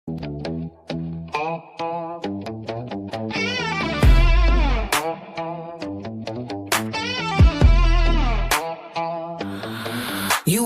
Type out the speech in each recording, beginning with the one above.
You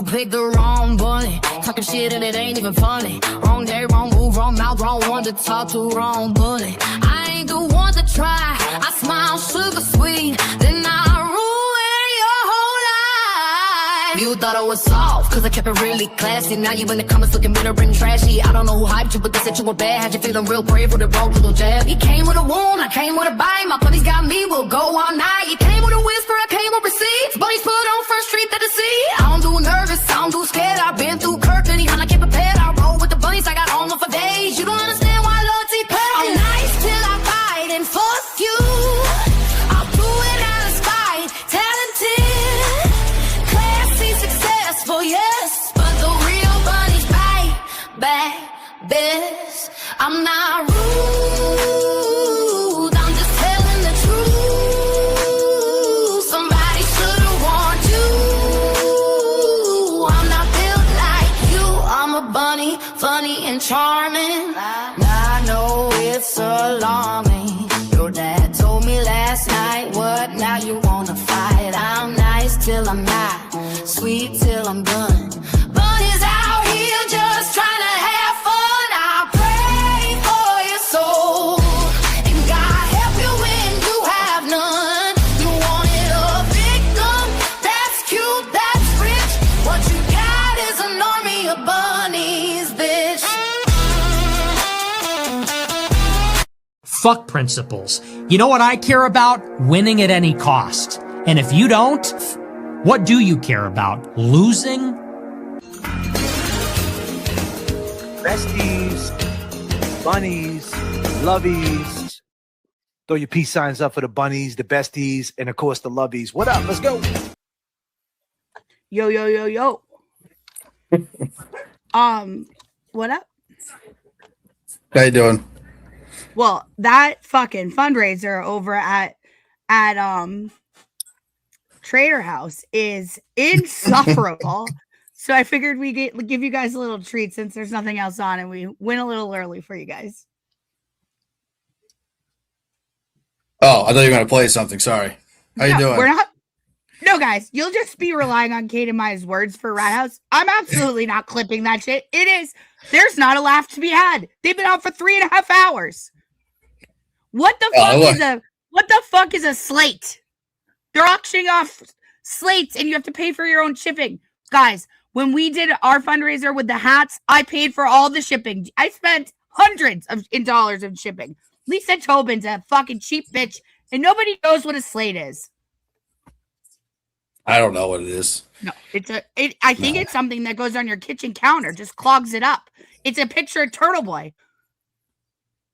picked the wrong bunny, talking shit and it ain't even funny. Wrong day, wrong move, wrong mouth, wrong one to talk to, wrong bunny. I ain't the one to try, I smile sugar sweet, then I ruin your whole life. You thought I was soft, cause I kept it really classy. Now you in the comments looking bitter and trashy. I don't know who hyped you, but they said you were bad. Had you feeling real brave with a wrong little jab. You came with a wound, I came with a bite. My buddies got me, we'll go all night. You came with a whisper, I came with receipts. Buddies put on First Street that to see. I don't do nervous, I don't do scared. I've been through Kirk and I get prepared. I roll with the bunnies, I got on them for days. You don't understand why loyalty pays. I'm nice till I fight and fuck you. I'll do it out of spite. Talented, classy, successful, yes. But the real bunnies bite back this. I'm not rude, I'm just telling the truth. Somebody should've warned you. I'm not built like you. I'm a bunny, funny and charming. I know it's alarming. Your dad told me last night, what now you wanna fight? I'm nice till I'm not, sweet till I'm done. Bunnies out here just trying to have fun. I pray for your soul, and God help you when you have none. You wanted a victim, that's cute, that's rich. What you got is an army of bunnies, bitch. Fuck principles. You know what I care about? Winning at any cost. And if you don't, what do you care about? Losing? Besties, bunnies, lovies. Throw your peace signs up for the bunnies, the besties, and of course the lovies. What up? Let's go. Yo, yo, yo, yo. What up? How you doing? Well, that fucking fundraiser over at Trader House is insufferable. So I figured we give you guys a little treat since there's nothing else on, and we went a little early for you guys. Oh, I thought you were gonna play something. Sorry. How you doing? We're not. No, guys, you'll just be relying on Kate and Maya's words for Rat House. I'm absolutely not clipping that shit. It is. There's not a laugh to be had. They've been out for 3.5 hours. What the fuck is a slate? They're auctioning off slates, and you have to pay for your own shipping, guys. When we did our fundraiser with the hats, I paid for all the shipping. I spent hundreds of dollars in shipping. Lisa Tobin's a fucking cheap bitch, and nobody knows what a slate is. I don't know what it is. No, I think it's something that goes on your kitchen counter, just clogs it up. It's a picture of Turtle Boy.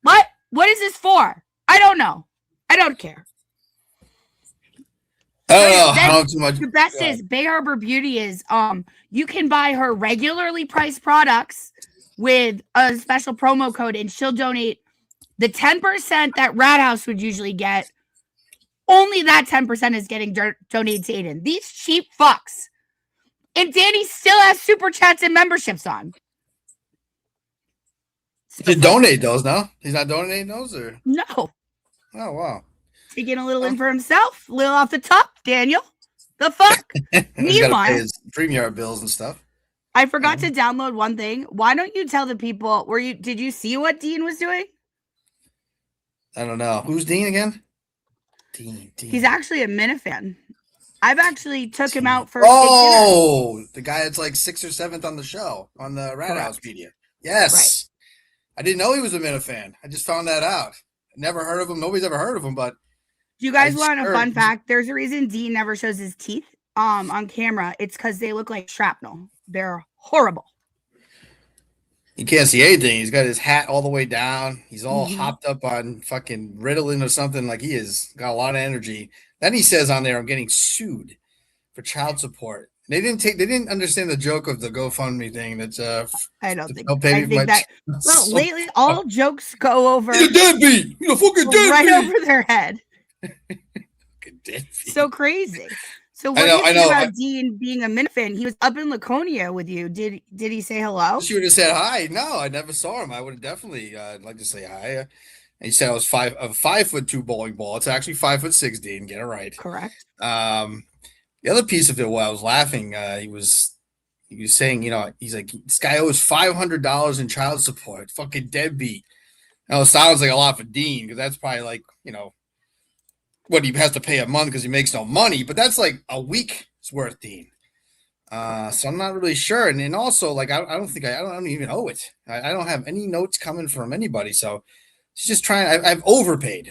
What? What is this for? I don't know. I don't care. I don't know too much. The best is Bay Harbor Beauty is you can buy her regularly priced products with a special promo code, and she'll donate the 10% that Rat House would usually get. Only that 10% is getting donated to Aiden. These cheap fucks. And Danny still has super chats and memberships on. He donate those, no? He's not donating those, or no? Oh wow. Taking a little in for himself, a little off the top, Daniel. The fuck? Meanwhile, his premium bills and stuff. I forgot to download one thing. Why don't you tell the people? Did you see what Dean was doing? I don't know. Who's Dean again? Dean. He's actually a Minifan. I've actually took him out for. Oh, the guy that's like 6th or 7th on the show on the Rat House media. Yes, right. I didn't know he was a Minifan. I just found that out. Never heard of him. Nobody's ever heard of him. But do you guys want a fun fact? There's a reason Dean never shows his teeth on camera. It's because they look like shrapnel. They're horrible. You can't see anything. He's got his hat all the way down. He's all hopped up on fucking Ritalin or something. Like, he has got a lot of energy. Then he says on there, I'm getting sued for child support. They didn't understand the joke of the GoFundMe thing. That's I think that. Well, lately all jokes go over. He's a deadbeat. He's a fucking deadbeat. Right over their head. Fucking deadbeat. So crazy. So what do you I think know. about Dean being a Minifan? He was up in Laconia with you. Did he say hello? She would have said hi. No, I never saw him. I would have definitely like to say hi. And he said I was 5'2" bowling ball. It's actually 5'6", Dean. Get it right. Correct. The other piece of it, while I was laughing, he was saying, he's like, this guy owes $500 in child support. Fucking deadbeat. Now it sounds like a lot for Dean because that's probably like, what he has to pay a month because he makes no money, but that's like a week's worth, Dean. So I'm not really sure. And also, like, I don't even owe it. I don't have any notes coming from anybody. So she's just trying. I've overpaid.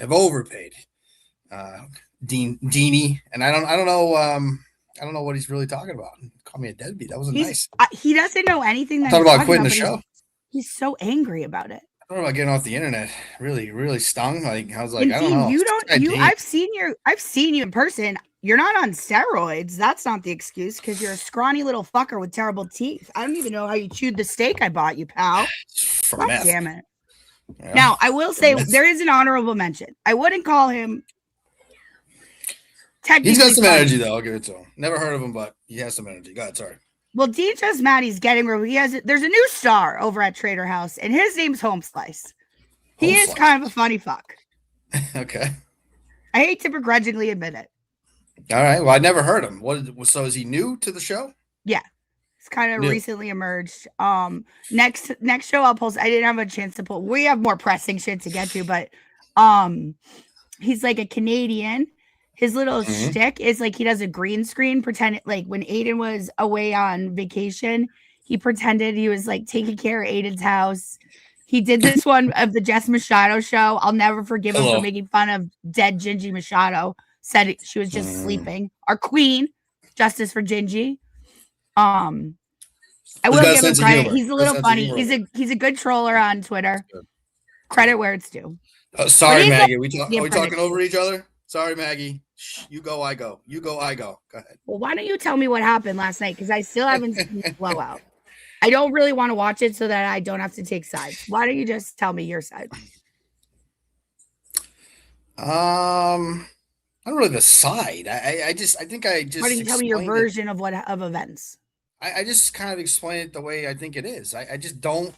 Deanie, and I don't know what he's really talking about. Call me a deadbeat. That wasn't nice. He doesn't know anything. That Talking about quitting the show. He's so angry about it. I don't know about getting off the internet. Really, really stung. Like I was like, I don't know. I've seen you in person. You're not on steroids. That's not the excuse because you're a scrawny little fucker with terrible teeth. I don't even know how you chewed the steak I bought you, pal. God damn it. Yeah. Now, I will say there is an honorable mention. I wouldn't call him. He's got some energy, though. I'll give it to him. Never heard of him, but he has some energy. Go ahead, sorry. Well, Dean just mad he's getting where there's a new star over at Trader House, and his name's Home Slice. He is kind of a funny fuck. Okay. I hate to begrudgingly admit it. All right. Well, I never heard him. So is he new to the show? Yeah. It's kind of recently emerged. Next show I'll post. I didn't have a chance to pull. We have more pressing shit to get to, but he's like a Canadian. His little shtick is like he does a green screen, pretend like when Aiden was away on vacation, he pretended he was like taking care of Aiden's house. He did this one of the Jess Machado show. I'll never forgive him for making fun of dead Gingy Machado. Said she was just sleeping. Our queen, justice for Gingy. I will give him credit. He's a little funny. He's a good troller on Twitter. Credit where it's due. Sorry, Maggie. Are we talking over each other? Sorry, Maggie. You go, I go. You go, I go. Go ahead. Well, why don't you tell me what happened last night? Because I still haven't seen the blowout. I don't really want to watch it so that I don't have to take sides. Why don't you just tell me your side? I don't really have a side. I think I just. Why don't you tell me your version of events? I just kind of explain it the way I think it is. I just don't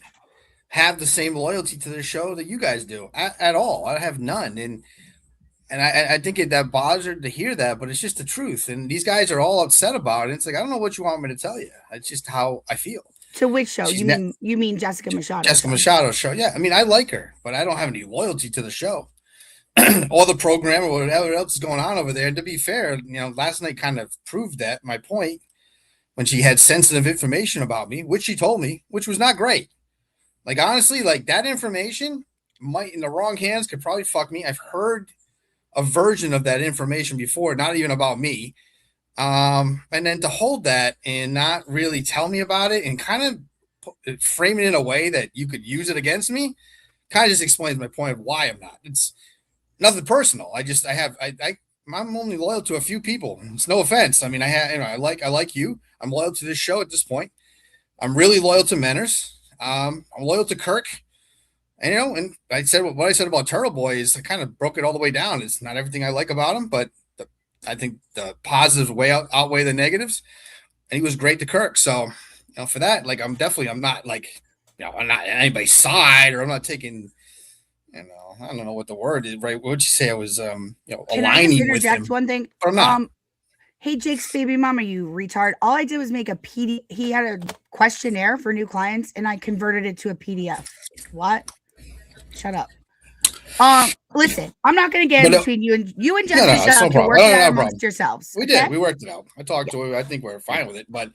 have the same loyalty to the show that you guys do at all. I have none, and I think that bothered to hear that, but it's just the truth. And these guys are all upset about it. It's like, I don't know what you want me to tell you. It's just how I feel. To which show? You mean Jessica Machado? Jessica Machado show. Yeah. I mean, I like her, but I don't have any loyalty to the show or the program or whatever else is going on over there. And to be fair, last night kind of proved that my point when she had sensitive information about me, which she told me, which was not great. Like, honestly, like that information might in the wrong hands could probably fuck me. I've heard a version of that information before, not even about me. And then to hold that and not really tell me about it and kind of frame it in a way that you could use it against me kind of just explains my point of why I'm not. It's nothing personal. I'm only loyal to a few people. It's no offense. I mean, I like you. I'm loyal to this show at this point. I'm really loyal to Menners. I'm loyal to Kirk. And, and I said what I said about Turtle Boy is I kind of broke it all the way down. It's not everything I like about him, but I think the positives outweigh the negatives. And he was great to Kirk. So, for that, like, I'm not like, I'm not on anybody's side, or I'm not taking, I don't know what the word is, right? What would you say? I was, Can aligning I just with him. One thing? But I'm not. Hey, Jake's baby mama, you retard. All I did was make he had a questionnaire for new clients, and I converted it to a PDF. What? Shut up. Listen, I'm not going to get in between you and Jessica. Shut up. You work it out amongst yourselves. We did. We worked it out. I talked to her. I think we're fine with it. But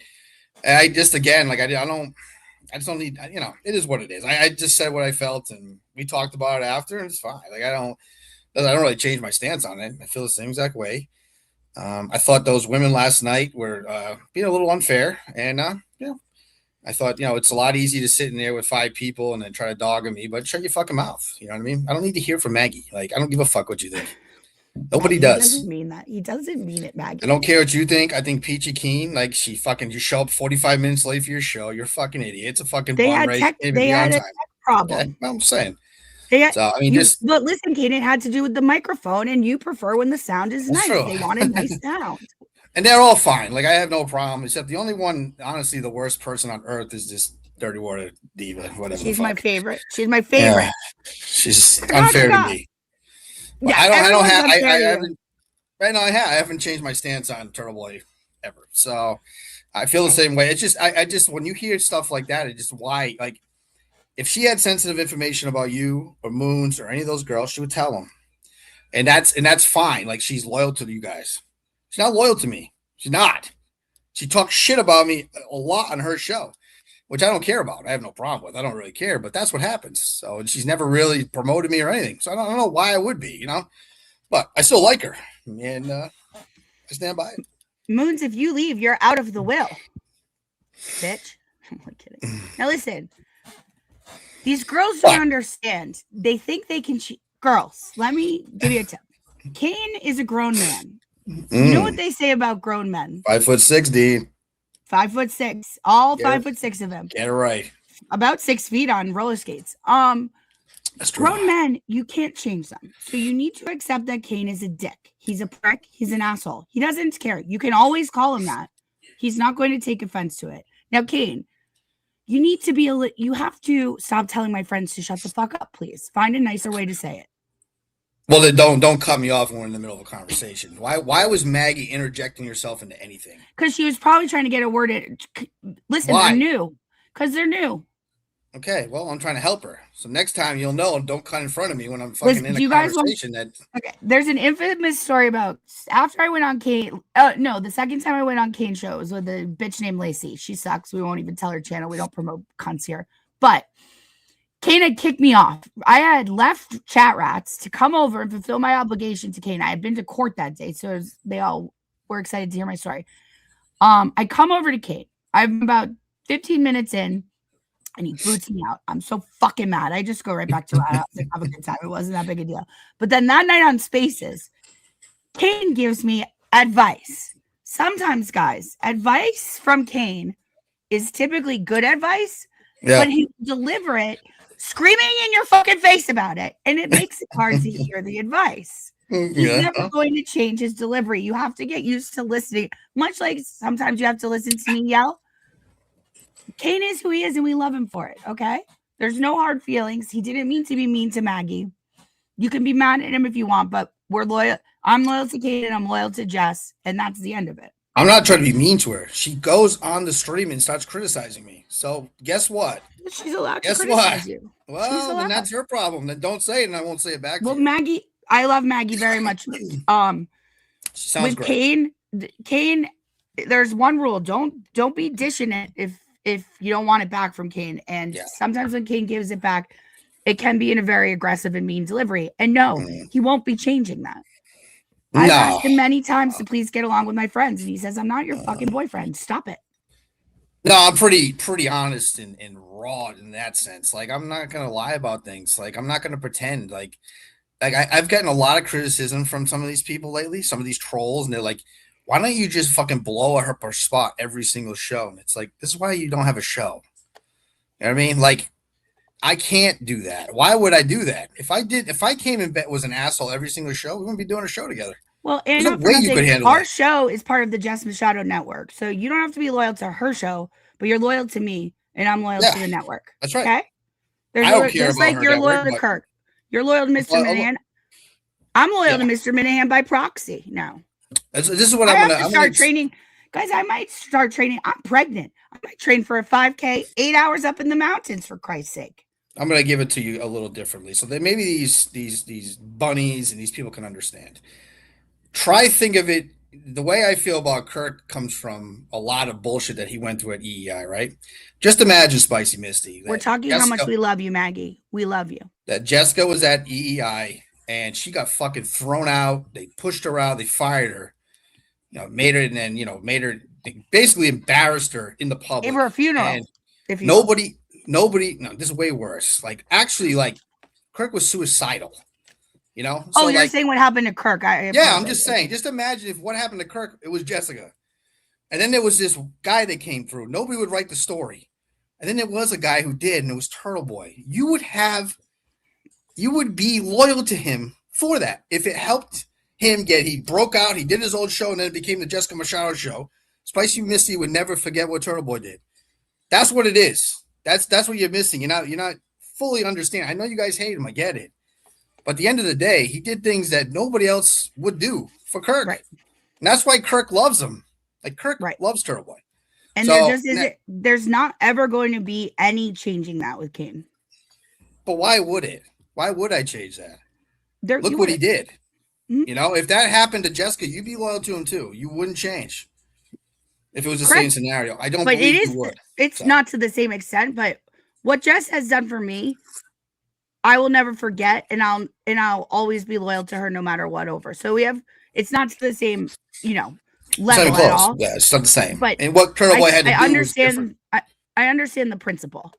I just, again, like I just don't need, it is what it is. I just said what I felt, and we talked about it after, and it's fine. Like I don't really change my stance on it. I feel the same exact way. I thought those women last night were being a little unfair, and I thought, it's a lot easier to sit in there with 5 people and then try to dog on me, but shut your fucking mouth. You know what I mean? I don't need to hear from Maggie. Like, I don't give a fuck what you think. Nobody does. He doesn't mean that. He doesn't mean it, Maggie. I don't care what you think. I think Peachy Keen, like, you show up 45 minutes late for your show. You're a fucking idiot. It's a fucking bum race. They had a tech problem. Yeah, I'm saying. But listen, Kane, it had to do with the microphone, and you prefer when the sound is nice. True. They wanted nice sound. And they're all fine. Like I have no problem. Except the only one, honestly, the worst person on earth is this Dirty Water Diva. Whatever. She's my favorite. She's my favorite. Yeah. She's unfair to me. But Yeah, I don't have. I I haven't. Right now, I haven't changed my stance on Turtle Boy ever. So I feel the same way. It's just I just when you hear stuff like that, it just why like if she had sensitive information about you or Moons or any of those girls, she would tell them, and that's fine. Like she's loyal to you guys. She's not loyal to me. She's not. She talks shit about me a lot on her show, which I don't care about. I have no problem with. I don't really care, but that's what happens. So and she's never really promoted me or anything. So I don't know why I would be, you know. But I still like her, and I stand by it. Moons, if you leave, you're out of the will, bitch. I'm only kidding. Now listen, these girls don't understand. They think they can cheat. Girls, let me give you a tip. Kane is a grown man. You know what they say about grown men? 5'6", D. 5'6", all 5'6" of them. Get it right. About 6 feet on roller skates. That's true. Grown men, you can't change them. So you need to accept that Kane is a dick. He's a prick. He's an asshole. He doesn't care. You can always call him that. He's not going to take offense to it. Now, Kane, you need to be you have to stop telling my friends to shut the fuck up, please. Find a nicer way to say it. Well, then don't cut me off when we're in the middle of a conversation. Why was Maggie interjecting herself into anything? Because she was probably trying to get a word in. Listen, Why? they're new. Because they're new. Okay, well, I'm trying to help her. So next time you'll know, don't cut in front of me when I'm fucking in a conversation. Okay, there's an infamous story about after I went on Kane. No, the second time I went on Kane show was with a bitch named Lacey. She sucks. We won't even tell her channel. We don't promote cunts here. But Kane had kicked me off. I had left Chat Rats to come over and fulfill my obligation to Kane. I had been to court that day, so they all were excited to hear my story. I come over to Kane. I'm about 15 minutes in. And he boots me out. I'm so fucking mad. I just go right back to Rat House and have a good time. It wasn't that big a deal. But then that night on Spaces, Kane gives me advice. Sometimes, guys, advice from Kane is typically good advice, but he will deliver it screaming in your fucking face about it. And it makes it hard to hear the advice. He's never going to change his delivery. You have to get used to listening. Much like sometimes you have to listen to me yell. Kane is who he is, and we love him for it, okay? There's no hard feelings. He didn't mean to be mean to Maggie. You can be mad at him if you want, but we're loyal. I'm loyal to Kane, and I'm loyal to Jess, and that's the end of it. I'm not trying to be mean to her. She goes on the stream and starts criticizing me. So guess what? She's allowed to criticize you. Well, then that's her problem. Then don't say it, and I won't say it back to you. Well, Maggie, I love Maggie very much. She sounds with great. Kane, there's one rule. Don't be dishing it if you don't want it back from Kane. And sometimes when Kane gives it back, it can be in a very aggressive and mean delivery. And no, he won't be changing that. I've asked him many times to please get along with my friends. And he says, I'm not your fucking boyfriend. Stop it. No, I'm pretty honest and raw in that sense. Like, I'm not going to lie about things. Like, I'm not going to pretend. Like I've gotten a lot of criticism from some of these people lately, some of these trolls. And they're like, why don't you just fucking blow up our spot every single show? And it's like, this is why you don't have a show. You know what I mean? Like, I can't do that. Why would I do that? If I came and was an asshole every single show, we wouldn't be doing a show together. Well, and no way you could handle our that. show is part of the Jess Machado network. So you don't have to be loyal to her show, but you're loyal to me, and I'm loyal to the network. That's right. Okay? I don't care just about like her you're network, loyal to Kirk. You're loyal to Mr. Minahan. I'm loyal to Mr. Minahan by proxy now. This is what I'm going to start training. Guys, I might start training. I'm pregnant. I might train for a 5K, 8 hours up in the mountains, for Christ's sake. I'm going to give it to you a little differently. So that maybe these bunnies and these people can understand. Think of it. The way I feel about Kirk comes from a lot of bullshit that he went through at EEI, right? Just imagine Spicy Misty. We're talking how much we love you, Maggie. We love you. That Jessica was at EEI and she got fucking thrown out. They pushed her out. They fired her. Made her, basically embarrassed her in the public. Gave her a funeral. And nobody, no, this is way worse. Like, actually, like, Kirk was suicidal. So you're saying what happened to Kirk? I'm just saying. Just imagine if what happened to Kirk, it was Jessica. And then there was this guy that came through. Nobody would write the story. And then there was a guy who did, and it was Turtle Boy. You would be loyal to him for that. If it helped him get. He broke out. He did his own show, and then it became the Jessica Machado show. Spicy Misty would never forget what Turtle Boy did. That's what it is. That's what you're missing. You're not fully understanding. I know you guys hate him. I get it. But at the end of the day, he did things that nobody else would do for Kirk. Right. And that's why Kirk loves him. Like Kirk loves Turtle Boy. And so, there just isn't, there's not ever going to be any changing that with Kane. But why would it? Why would I change that? Look You what he did. Mhm. You know, if that happened to Jessica, you'd be loyal to him too. You wouldn't change if it was the same Correct. scenario. I don't But believe it is, you would. it's So. not to the same extent, but what Jess has done for me, I will never forget, and I'll always be loyal to her no matter what over. So it's not to the same, level at all. Yeah, it's not the same. But and what Turtle Boy had to do was different. understand. I understand the principle.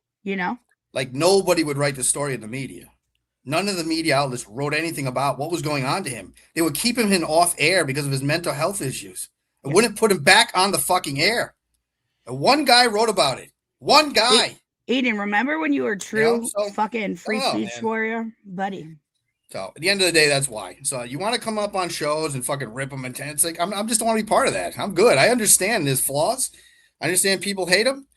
Like nobody would write the story in the media. None of the media outlets wrote anything about what was going on to him. They would keep him in off air because of his mental health issues. It wouldn't put him back on the fucking air. And one guy wrote about it. One guy. Aiden, remember when you were true fucking free speech warrior, buddy? So at the end of the day, that's why. So you want to come up on shows and fucking rip them, and it's like I'm just don't want to be part of that. I'm good. I understand his flaws. I understand people hate him,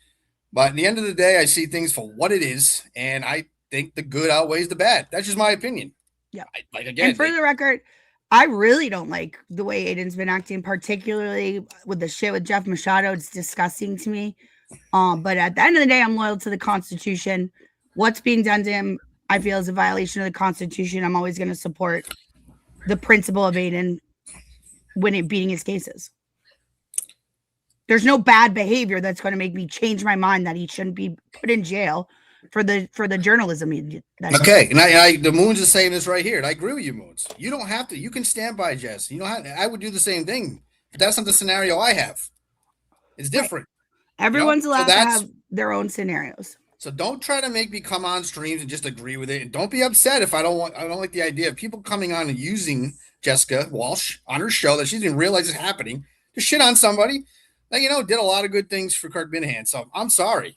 but at the end of the day, I see things for what it is, and I think the good outweighs the bad. That's just my opinion. Yeah. Again, and for the record, I really don't like the way Aiden's been acting, particularly with the shit with Jeff Machado. It's disgusting to me. But at the end of the day, I'm loyal to the Constitution. What's being done to him, I feel, is a violation of the Constitution. I'm always going to support the principle of Aiden when beating his cases. There's no bad behavior that's going to make me change my mind that he shouldn't be put in jail for the journalism. Okay, and I the Moons is saying this right here, and I agree with you, Moons. You don't have to. You can stand by Jess. I would do the same thing, but that's not the scenario I have. It's different. Everyone's allowed to have their own scenarios. So don't try to make me come on streams and just agree with it. And don't be upset if I don't like the idea of people coming on and using Jessica Walsh on her show that she didn't realize is happening to shit on somebody that, did a lot of good things for Kirk Minahan. So I'm sorry.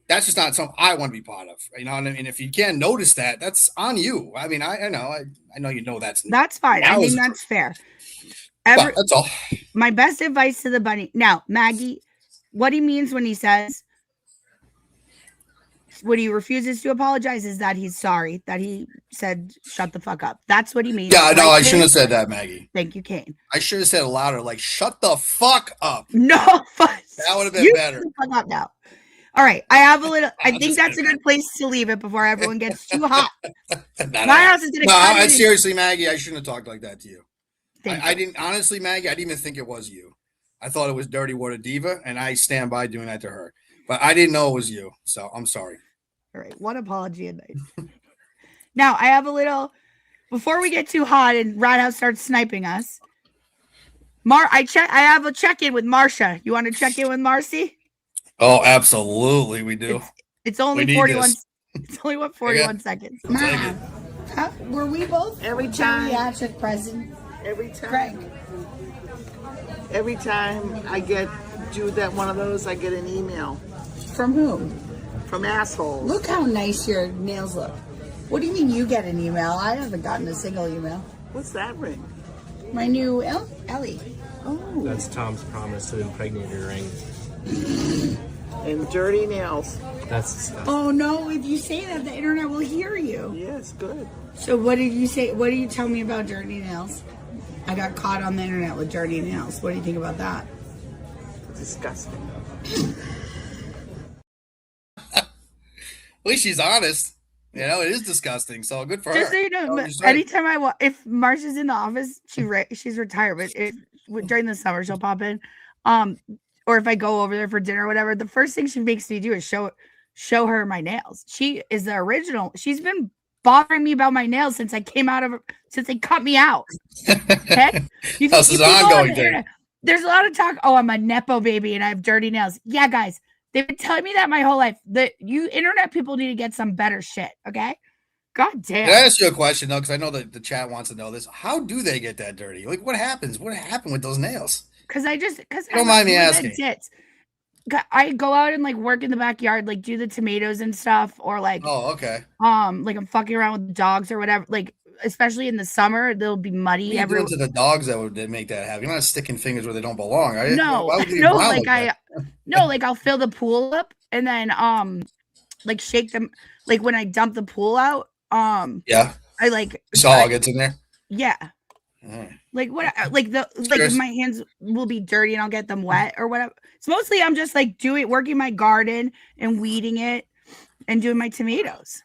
That's just not something I want to be part of. And if you can't notice that, that's on you. I mean, I know that's fine. I think that's fair. That's all. My best advice to the bunny. Now, Maggie, what he means when he says, when he refuses to apologize, is that he's sorry, that he said, shut the fuck up. That's what he means. Yeah, no, I shouldn't have said that, Maggie. Thank you, Kane. I should have said it louder, like, shut the fuck up. No, that would have been better. Shut the fuck up now. All right. I think that's a good place to leave it before everyone gets too hot. My house is going to seriously, Maggie, I shouldn't have talked like that to you. I didn't, honestly, Maggie, I didn't even think it was you. I thought it was Dirty Water Diva, and I stand by doing that to her. But I didn't know it was you, so I'm sorry. All right, one apology a night. Now, I have before we get too hot and Rat House starts sniping us, I have a check-in with Marsha. You want to check in with Marcy? Oh, absolutely, we do. It's only 41. It's only 41 seconds. Were we both every time geriatric present? Every time. Greg. Every time I do that one of those, I get an email. From whom? From assholes. Look how nice your nails look. What do you mean you get an email? I haven't gotten a single email. What's that ring? My new Ellie. Oh. That's Tom's promise to impregnate her ring. And dirty nails. That's disgusting. Oh no, if you say that, the internet will hear you. Yes, good. So what did you say? What did you tell me about dirty nails? I got caught on the internet with dirty nails. What do you think about that? Disgusting. At least she's honest. It is disgusting. So good for her. Just so you know, anytime if Marsha's in the office, she's retired, but during the summer she'll pop in. Or if I go over there for dinner or whatever, the first thing she makes me do is show her my nails. She is the original. She's been bothering me about my nails since they cut me out. Okay? This is an ongoing thing. There's a lot of talk. Oh, I'm a Nepo baby and I have dirty nails. Yeah, guys, they've been telling me that my whole life. You internet people need to get some better shit. Okay? God damn. Can I ask you a question though? Because I know that the chat wants to know this. How do they get that dirty? Like, what happens? What happened with those nails? Because don't mind me asking. I go out and like work in the backyard, like do the tomatoes and stuff, or like okay. Like I'm fucking around with dogs or whatever. Like especially in the summer, they'll be muddy. What are you doing to the dogs that would make that happen? You're not sticking fingers where they don't belong, are you? No, Why would you leave no, them around like that? like I'll fill the pool up and then like shake them. Like when I dump the pool out, Yeah. I like Saw gets in there. yeah. Like what? Like if my hands will be dirty and I'll get them wet or whatever. It's mostly I'm just like working my garden and weeding it and doing my tomatoes.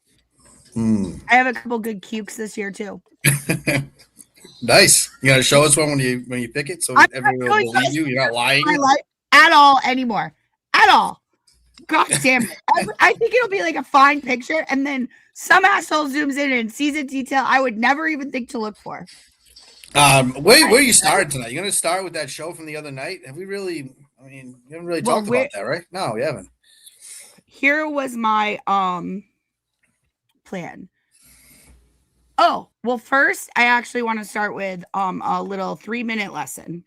I have a couple good cukes this year too. Nice. You gotta show us one when you pick it, so everyone will believe you. You're not lying. My life at all anymore. At all. God damn it. I think it'll be like a fine picture, and then some asshole zooms in and sees a detail I would never even think to look for. Where you started tonight? You gonna start with that show from the other night? Have we really? I mean, you haven't really talked about that, right? No, we haven't. Here was my plan. Oh, well, first I actually want to start with a little 3-minute lesson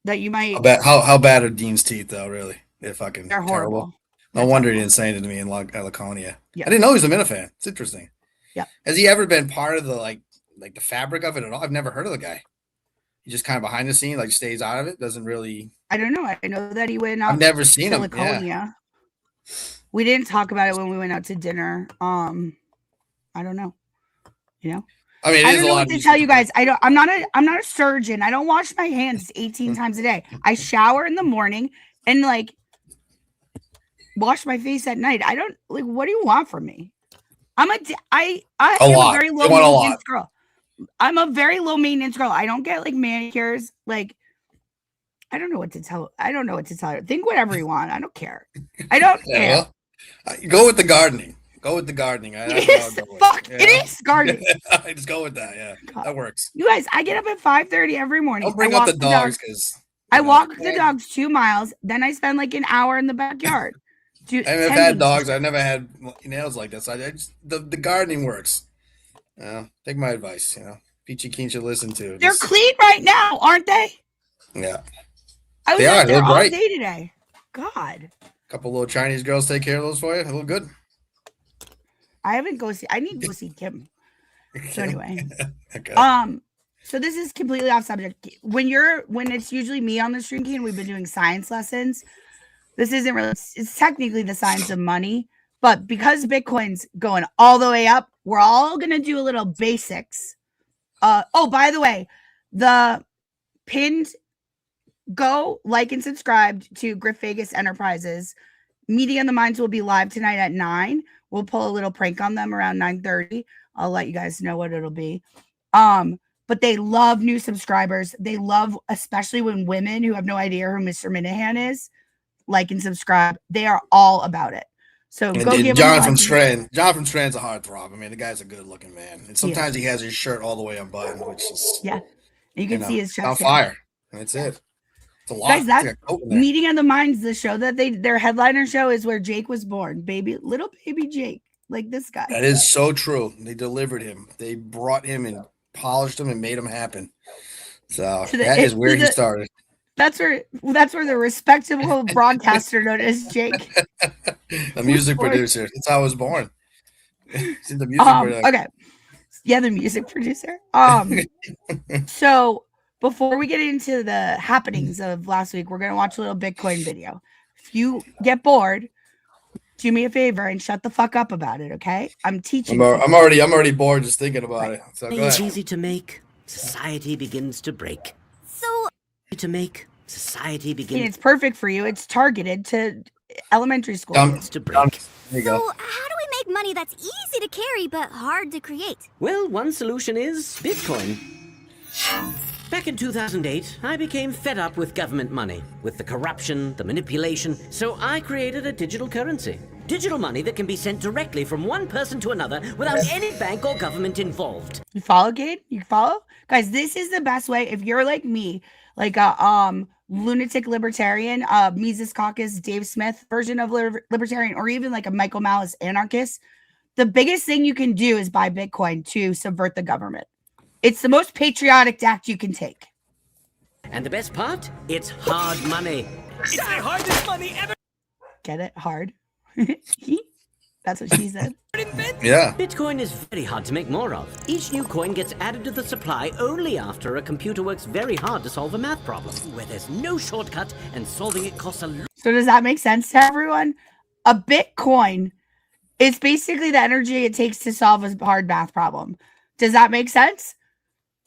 that you might. How bad are Dean's teeth though? Really, they're fucking They're horrible. terrible. No wonder he didn't say it to me in Laconia. Yeah. I didn't know he was a Minifan. It's interesting. Yeah. Has he ever been part of the like the fabric of it at all? I've never heard of the guy. He just kind of behind the scene, like stays out of it. Doesn't really. I don't know. I know that he went out. I've never seen to him. Laconia. Yeah. We didn't talk about it when we went out to dinner. I don't know. You know. I mean, I don't know what to tell you guys. I'm not a surgeon. I don't wash my hands 18 times a day. I shower in the morning and like wash my face at night. I don't like. What do you want from me? I'm a very low maintenance girl. I'm a very low maintenance girl. I don't get like manicures. Like, I don't know what to tell. I don't know what to tell you. Think whatever you want. I don't care. I don't care. Well, go with the gardening. Go with the gardening. It is gardening. I just go with that. Yeah, God. That works. You guys, I get up at 5:30 every morning. Don't bring up the dogs because I walk the dogs 2 miles. Then I spend like an hour in the backyard. I've had dogs. I've never had nails like this. The gardening works. Take my advice. Peachy Keen should listen to. They're clean right now, aren't they? Yeah, I was they are. They look all great day today. God. A couple little Chinese girls take care of those for you. They look good. I need to go see Kim. So anyway. Okay. So this is completely off subject. When it's usually me on the stream, Keen, we've been doing science lessons. This isn't really, it's technically the science of money, but because Bitcoin's going all the way up, we're all going to do a little basics. By the way, the pinned, go like and subscribe to Griff Vegas Enterprises. Meeting on the Minds will be live tonight at 9. We'll pull a little prank on them around 9:30. I'll let you guys know what it'll be. But they love new subscribers. They love, especially when women who have no idea who Mr. Minahan is, like and subscribe. They are all about it. So go give John from Strand. John from Strand's a heartthrob. I mean, the guy's a good-looking man, and sometimes he has his shirt all the way unbuttoned, which is you can see his chest on fire. That's it. It's a lot. Guys, that Meeting on the Minds, the show that their headliner show is where Jake was born, little baby Jake, like this guy. That is so true. They delivered him. They brought him and polished him and made him happen. So that is where he started. That's where the respectable broadcaster known as Jake. The music producer. That's how I was born. The music producer. Okay. Yeah, the music producer. So before we get into the happenings of last week, we're gonna watch a little Bitcoin video. If you get bored, do me a favor and shut the fuck up about it, okay? I'm teaching. I'm already bored just thinking about it. So it's easy to make, society begins to break. So to make, society begins. It's perfect for you. It's targeted to elementary school kids to break. There you go. how do we make money that's easy to carry but hard to create? Well, one solution is Bitcoin. Back in 2008, I became fed up with government money, with the corruption, the manipulation, so I created a digital currency. Digital money that can be sent directly from one person to another without any bank or government involved. You follow, Gabe? You follow? Guys, this is the best way. If you're like me, like a lunatic libertarian, Mises Caucus, Dave Smith version of libertarian, or even like a Michael Malice anarchist, the biggest thing you can do is buy Bitcoin to subvert the government. It's the most patriotic act you can take. And the best part? It's hard money. It's the hardest money ever. Get it? Hard. That's what she said. Yeah. Bitcoin is very hard to make more of. Each new coin gets added to the supply only after a computer works very hard to solve a math problem, where there's no shortcut and solving it costs a lot. So does that make sense to everyone? A Bitcoin is basically the energy it takes to solve a hard math problem. Does that make sense?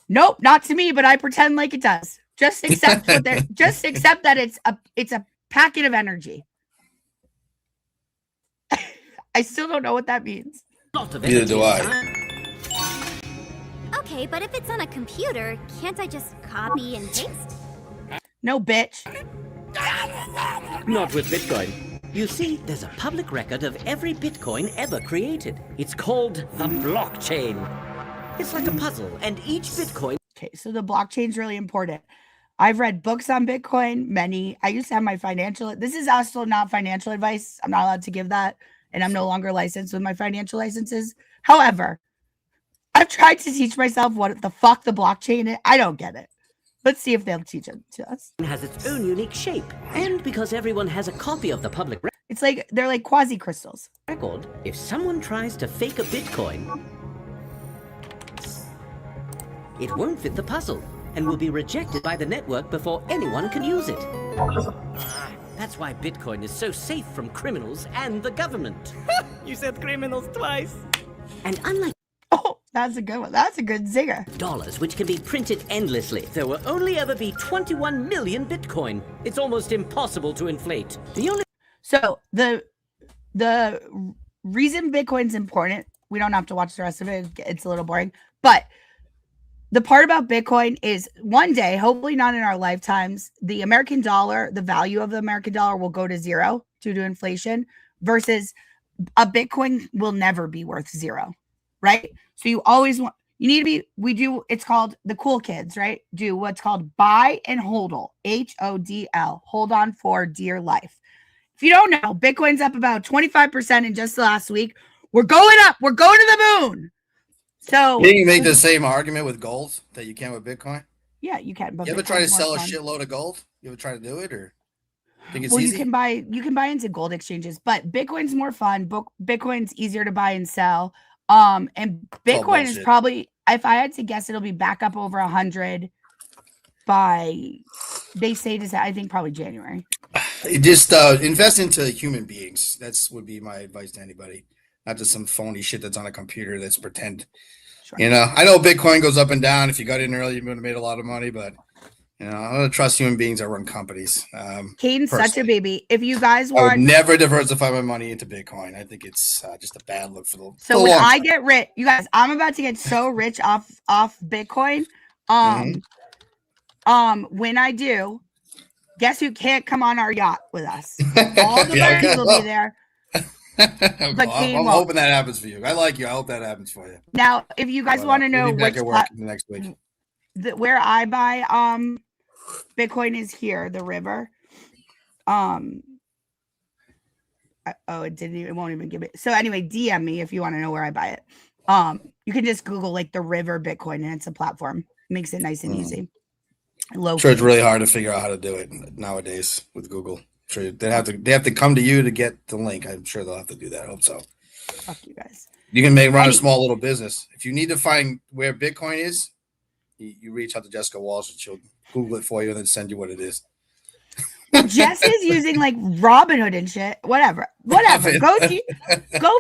Nope, not to me, but I pretend like it does. Just accept just accept that it's a packet of energy. I still don't know what that means. Neither do I. Okay, but if it's on a computer, can't I just copy and paste? No, bitch. Not with Bitcoin. You see, there's a public record of every Bitcoin ever created. It's called the blockchain. It's like a puzzle, and each Bitcoin... Okay, so the blockchain is really important. I've read books on Bitcoin, many. I used to have my financial... This is also not financial advice. I'm not allowed to give that, and I'm no longer licensed with my financial licenses. However, I've tried to teach myself what the fuck the blockchain is. I don't get it. Let's see if they'll teach it to us. It has its own unique shape, and because everyone has a copy of the public It's like, they're like quasi-crystals. record, if someone tries to fake a Bitcoin, it won't fit the puzzle and will be rejected by the network before anyone can use it. That's why Bitcoin is so safe from criminals and the government. You said criminals twice. And unlike Oh, that's a good one. That's a good zinger. dollars, which can be printed endlessly, there will only ever be 21 million Bitcoin. It's almost impossible to inflate. The only So the reason Bitcoin's important, we don't have to watch the rest of it. It's a little boring. But the part about Bitcoin is one day, hopefully not in our lifetimes, the American dollar, the value of the American dollar will go to zero due to inflation versus a Bitcoin will never be worth zero, right? So you always want, you need to be, it's called the cool kids, right? Do what's called buy and hodl, HODL, hold on for dear life. If you don't know, Bitcoin's up about 25% in just the last week. We're going up. We're going to the moon. So Can you make the same argument with gold that you can with Bitcoin? yeah, you can. But You ever try to Bitcoin's more sell a fun. shitload of gold? You ever try to do it, or think it's Well, easy? you can buy into gold exchanges, but Bitcoin's more fun. Bitcoin's easier to buy and sell. And Bitcoin is bullshit. probably, if I had to guess, it'll be back up over 100 by, they say I think probably January. Just invest into human beings. That's would be my advice to anybody. Not just some phony shit that's on a computer that's pretend. Sure. You know, I know Bitcoin goes up and down. If you got in early, you would have made a lot of money, but you know, I'm gonna trust human beings that run companies. Caden's such a personally. baby. If you guys I would want, never diversify my money into Bitcoin. I think it's just a bad look for the so when I get rich, you guys, I'm about to get so rich off Bitcoin. When I do, guess who can't come on our yacht with us? All the Yeah, money okay, will well. be there. I'm Kane won't. hoping that happens for you. I like you. I hope that happens for you. Now, if you guys Well, want to we'll know be back which at work the next week. where I buy Bitcoin is here, the river. It won't even give it. So anyway, DM me if you want to know where I buy it. You can just Google like the river Bitcoin and it's a platform. It makes it nice and easy. I'm sure it's really hard to figure out how to do it nowadays with Google. I'm sure they have to come to you to get the link. I'm sure they'll have to do that. I hope so. Fuck you guys. You can run a small little business. If you need to find where Bitcoin is, you reach out to Jessica Walsh and she'll Google it for you and then send you what it is. Jess is using like Robinhood and shit. Whatever. Go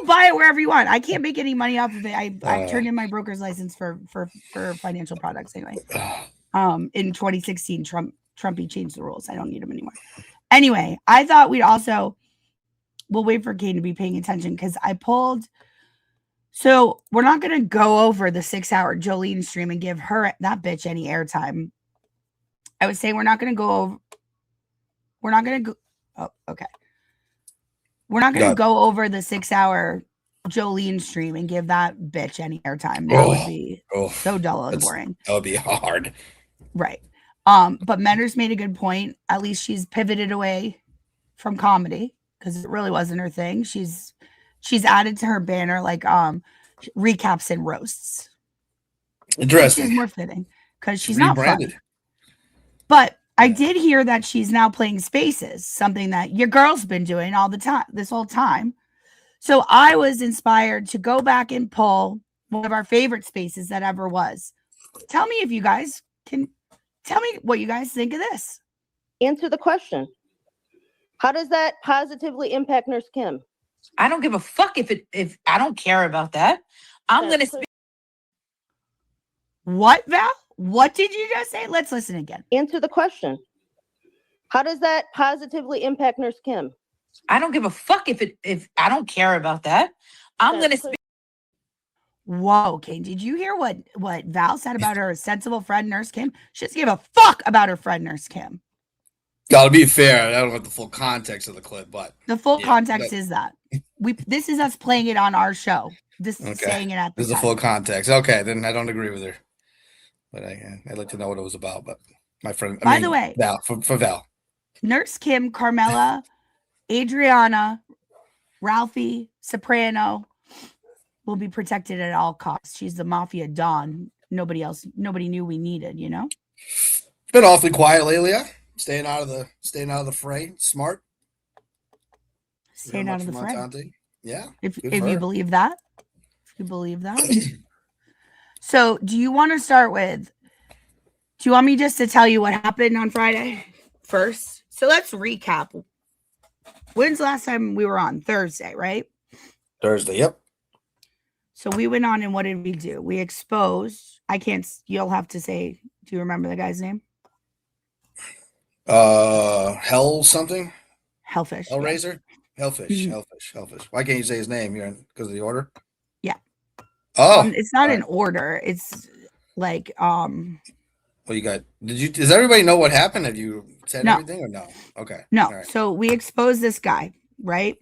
buy it wherever you want. I can't make any money off of it. I turned in my broker's license for financial products anyway. In 2016, Trumpy changed the rules. I don't need them anymore. Anyway, I thought we'll wait for Kane to be paying attention because I pulled. So we're not going to go over the 6-hour Jolene stream and give her that bitch any airtime. I would say we're not going to go over. We're not going to go. Oh, okay. We're not going to go over the 6-hour Jolene stream and give that bitch any airtime. That would be so dull and boring. That would be hard. Right. But Menders made a good point. At least she's pivoted away from comedy because it really wasn't her thing. She's added to her banner like recaps and roasts. Interesting. She's more fitting because she's not Rebranded. fun. But I did hear that she's now playing Spaces, something that your girl's been doing all the time, this whole time. So I was inspired to go back and pull one of our favorite spaces that ever was. Tell me if you guys can tell me what you guys think of this. Answer the question. How does that positively impact Nurse Kim? I don't give a fuck if I don't care about that. I'm gonna speak. What, Val? What did you just say? Let's listen again. Answer the question. How does that positively impact Nurse Kim? I don't give a fuck if I don't care about that. I'm gonna speak. Whoa, Kane, did you hear what Val said about her sensible friend Nurse Kim? She doesn't give a fuck about her friend Nurse Kim. Gotta be fair. I don't have the full context of the clip, but The full context is that this is us playing it on our show. This is saying it at the This is the time. full context. Okay, then I don't agree with her. But I'd like to know what it was about. But my friend, By the way, Val, for Val. Nurse Kim, Carmela, Adriana, Ralphie, Soprano will be protected at all costs. She's the mafia don. Nobody knew we needed, you know? Been awfully quiet lately, yeah? Staying out of the fray. Smart. Staying out of the fray. Yeah. If you believe that. If you believe that. So do you want to start with, do you want me just to tell you what happened on Friday first? So let's recap. When's the last time we were on? Thursday, right? Thursday, yep. So we went on and what did we do? We exposed, you'll have to say, do you remember the guy's name? Hell something? Hellfish. Hellraiser? Yeah. Hellfish. Hellfish. Why can't you say his name here? Because of the order? Yeah. Oh. It's not in order. It's like Well, does everybody know what happened? Have you said everything or no? Okay. No. All right. So we exposed this guy, right?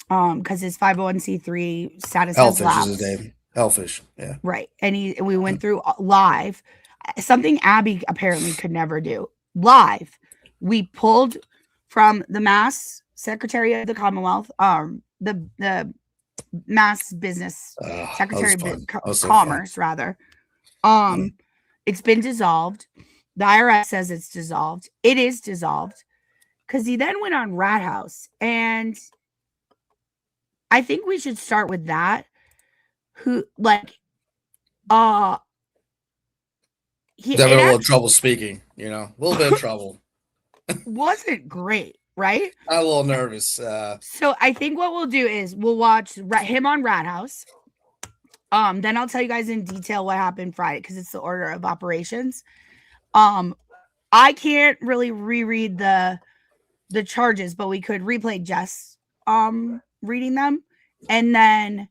Because his 501c3 status has Hellfish lapsed. is his name. Hellfish. Yeah. Right. And we went through live something Abby apparently could never do. Live. We pulled from the Mass Secretary of the Commonwealth, the Mass Business Secretary of Commerce, rather. It's been dissolved. The IRS says it's dissolved. It is dissolved because he then went on Rat House, and I think we should start with that. He's having a little trouble speaking, a little bit of trouble. Wasn't great, right? I'm a little nervous. So I think what we'll do is we'll watch him on Rat House. Then I'll tell you guys in detail what happened Friday because it's the order of operations. I can't really reread the charges, but we could replay Jess reading them, and then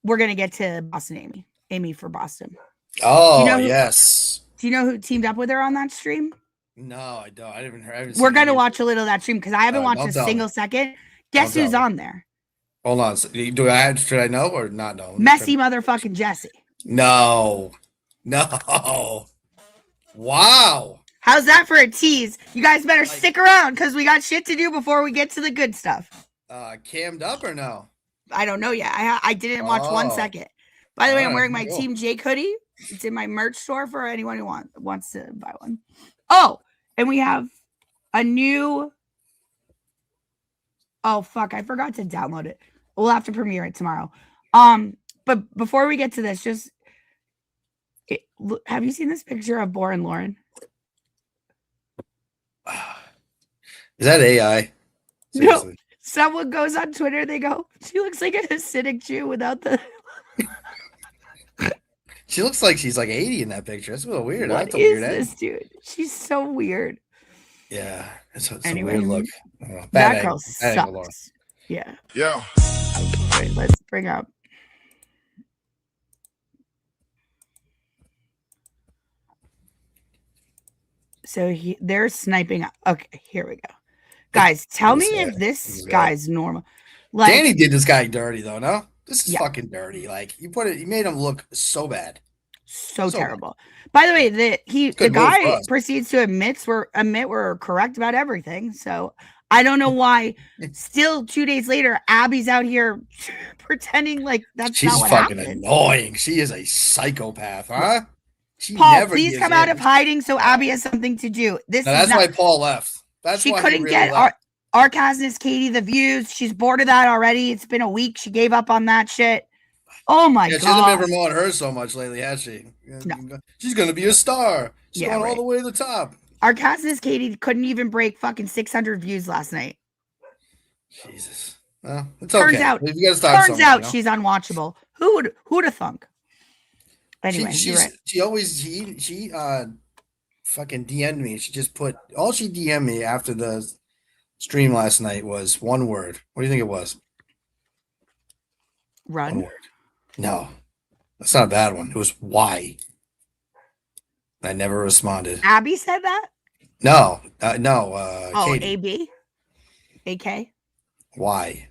we're gonna get to Boston Amy for Boston. Oh, yes. Do you know who teamed up with her on that stream? No, I don't. I haven't We're gonna watch a little of that stream because I haven't watched a single second. Guess who's on there? Hold on. Should I know or not know? Messy motherfucking Jesse. No. Wow. How's that for a tease? You guys better stick around because we got shit to do before we get to the good stuff. Cammed up or no? I don't know yet. I didn't watch 1 second. By the way, I'm wearing my Team Jake hoodie. It's in my merch store for anyone who wants to buy one. Oh, and we have a new. Oh fuck! I forgot to download it. We'll have to premiere it tomorrow. But before we get to this, have you seen this picture of Bor and Lauren? Is that AI? Seriously. No. Someone goes on Twitter. They go, "She looks like a Hasidic Jew without the." She looks like she's like 80 in that picture. That's a little weird. What is this, dude? She's so weird. Yeah, it's Anyway, a weird look. That girl sucks. Yeah. Yeah. All right, let's bring up. So they're sniping. Okay, here we go. Guys, tell me if this guy's normal. Like, Danny did this guy dirty though, no? This is fucking dirty. Like you made him look so bad. So terrible. By the way, the guy proceeds to admit we're correct about everything. So I don't know why still 2 days later, Abby's out here pretending like that's not what happened. She's fucking annoying. She is a psychopath, huh? Paul, please come out of hiding so Abby has something to do. That's why Paul left. That's she why couldn't he really left. Our Casness Katie, the views. She's bored of that already. It's been a week. She gave up on that shit. Oh my Yeah, she hasn't god. been promoting her so much lately, has she? No. She's gonna be a star. She's Yeah, going all right. the way to the top. Our Casness Katie couldn't even break fucking 600 views last night. Jesus. Well, it's Turns okay. out, You gotta start somewhere, you know? she's unwatchable. Who'd have thunk? Anyway, she you're right. she fucking DM'd me. She just put all she DM'd me after the stream last night was one word. What do you think it was? Run. One word. No, that's not a bad one. It was why. I never responded. Abby said that? No. Oh, Katie. AB? AK? Why?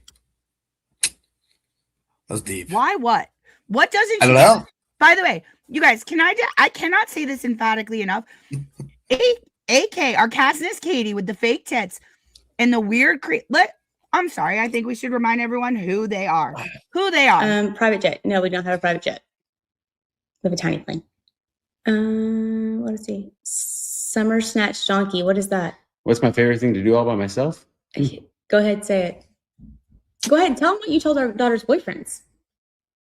That's deep. Why what? What doesn't she I don't know. By the way, you guys, I cannot say this emphatically enough. AK, our Casness Katie with the fake tits and the weird I'm sorry, I think we should remind everyone who they are. Who they are. Private jet. No, we don't have a private jet. We have a tiny plane. What is he? Summer Snatch Donkey. What is that? What's my favorite thing to do all by myself? Go ahead, say it. Go ahead, tell them what you told our daughter's boyfriends.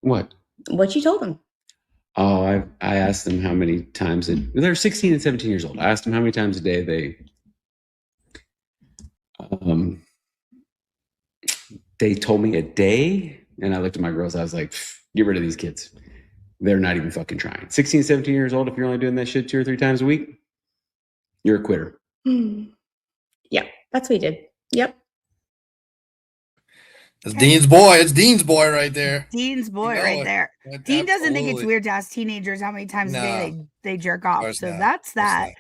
What? What you told them. Oh, I asked them how many times they're 16 and 17 years old. I asked them how many times a day they told me a day, and I looked at my girls. I was like, get rid of these kids. They're not even fucking trying. 16, 17 years old, if you're only doing that shit 2 or 3 times a week, you're a quitter. Yeah, that's what he did. Yep. It's Dean's boy. It's Dean's boy right there. Dean's boy right there. Dean doesn't think it's weird to ask teenagers how many times a day they jerk off. So that's that.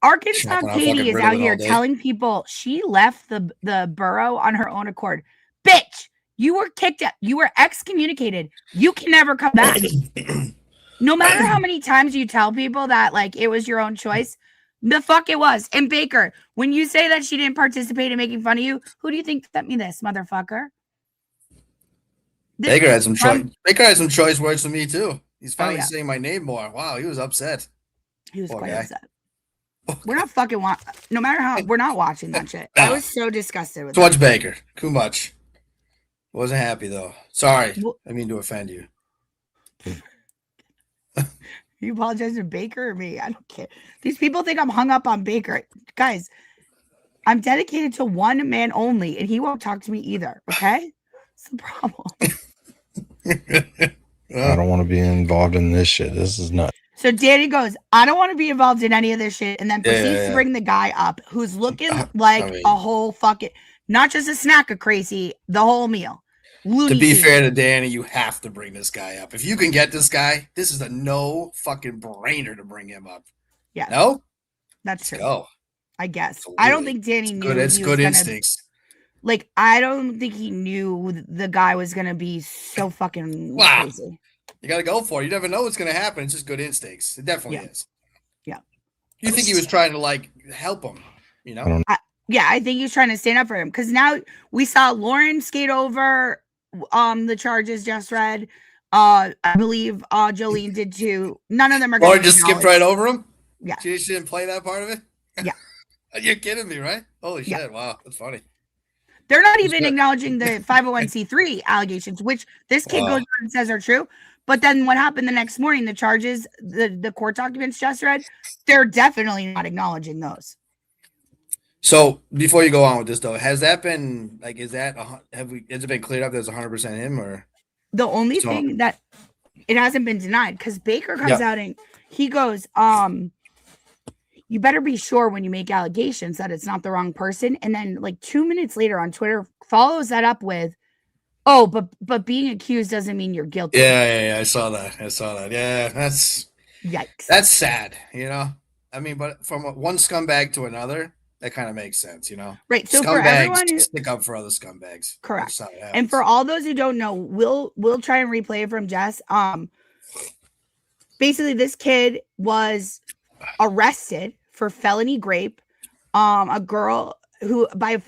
Arkansas Katie is out here telling people she left the borough on her own accord. Bitch, you were kicked out. You were excommunicated. You can never come back. No matter how many times you tell people that like it was your own choice, the fuck it was. And Baker, when you say that she didn't participate in making fun of you, who do you think sent me this, motherfucker? Baker had some choice. Baker had some choice words for me too. He's finally saying my name more. Wow, he was upset. He was quite upset. We're not fucking no matter how we're not watching that shit. I was so disgusted with too much Baker. Too much. Wasn't happy though. Sorry. I mean to offend you. You apologize to Baker or me? I don't care. These people think I'm hung up on Baker. Guys, I'm dedicated to one man only, and he won't talk to me either. Okay? It's the problem. I don't want to be involved in this shit. This is nuts. So Danny goes, I don't want to be involved in any of this shit, and then proceeds to bring the guy up who's looking like a whole fucking, not just a snack of crazy, the whole meal. To be fair to Danny, you have to bring this guy up. If you can get this guy, this is a no fucking brainer to bring him up. Yeah. No? That's true. Go. I guess. I don't think Danny knew. It's good instincts. Like, I don't think he knew the guy was going to be so fucking crazy. You got to go for it. You never know what's going to happen. It's just good instincts. It definitely is. Yeah. You think he was trying to, like, help him, you know? I think he's trying to stand up for him. Because now we saw Lauren skate over the charges just read. I believe Jolene did too. None of them are Lauren just skipped right over him? Yeah. She just didn't play that part of it? Yeah. You're kidding me, right? Holy shit. Wow. That's funny. They're not even acknowledging the 501c3 allegations, which this kid goes on and says are true. But then what happened the next morning, the charges, the court documents just read, they're definitely not acknowledging those. So before you go on with this though, has that has it been cleared up that it's 100% him or? The only thing that it hasn't been denied because Baker comes out and he goes, you better be sure when you make allegations that it's not the wrong person. And then like 2 minutes later on Twitter follows that up with, oh, but being accused doesn't mean you're guilty. Yeah. I saw that. Yeah, that's yikes. That's sad, you know? I mean, but from one scumbag to another, that kind of makes sense, you know? Right. So scumbags for everyone who stick up for other scumbags. Correct. And for all those who don't know, we'll try and replay it from Jess. Basically, this kid was arrested for felony rape. A girl who that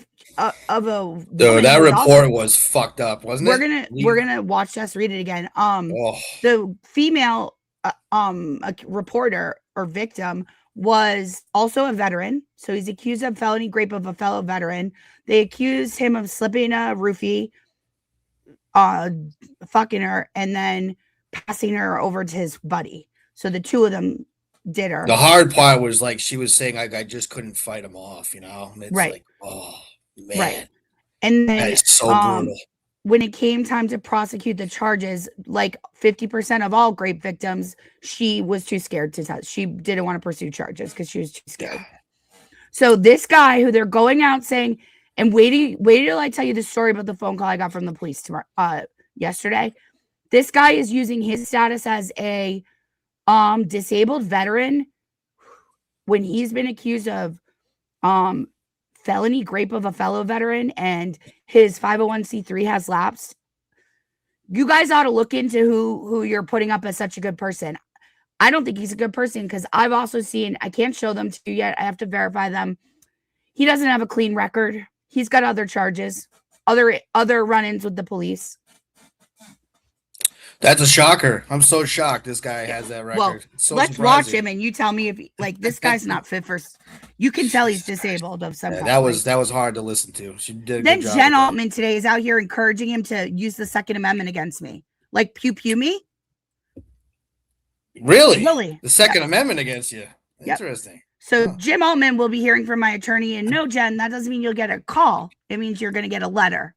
report was fucked up, wasn't it? We're gonna watch Jess read it again. The female a reporter or victim was also a veteran. So he's accused of felony rape of a fellow veteran. They accused him of slipping a roofie, fucking her, and then passing her over to his buddy. So the two of them did her. The hard part was like she was saying I just couldn't fight him off, you know? And it's Right. like, oh man. Right. And then That is so brutal. when it came time to prosecute the charges, like 50% of all rape victims, she was too scared to tell. She didn't want to pursue charges because she was too scared. So this guy who they're going out saying, and wait till I tell you the story about the phone call I got from the police yesterday. This guy is using his status as a disabled veteran when he's been accused of felony rape of a fellow veteran and his 501c3 has lapsed. You guys ought to look into who you're putting up as such a good person. I don't think he's a good person because I've also seen, I can't show them to you yet. I have to verify them. He doesn't have a clean record. He's got other charges, other run-ins with the police. That's a shocker. I'm so shocked this guy has that record. Well, So let's surprising. watch him and you tell me if like this guy's not fit for. You can tell he's disabled of some kind. That was hard to listen to. She did a Then good job Jen with that. Altman today is out here encouraging him to use the Second Amendment against me. Like pew pew me. Really? The Second Amendment against you. Yep. Interesting. So Jim Altman will be hearing from my attorney, and no, Jen, that doesn't mean you'll get a call. It means you're going to get a letter.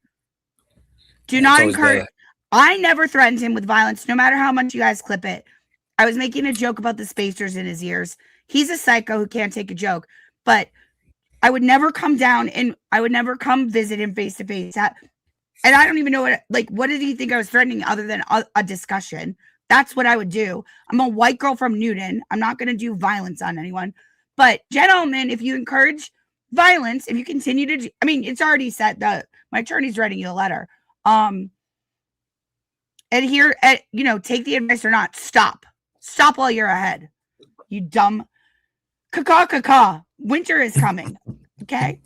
Do not always encourage. better. I never threatened him with violence, no matter how much you guys clip it. I was making a joke about the spacers in his ears. He's a psycho who can't take a joke, but I would never come down and I would never come visit him face to face. And I don't even know what did he think I was threatening other than a discussion? That's what I would do. I'm a white girl from Newton. I'm not going to do violence on anyone. But gentlemen, if you encourage violence, if you continue to, I mean, it's already set that my attorney's writing you a letter. Adhere, take the advice or not. Stop while you're ahead. You dumb caca. Winter is coming. Okay.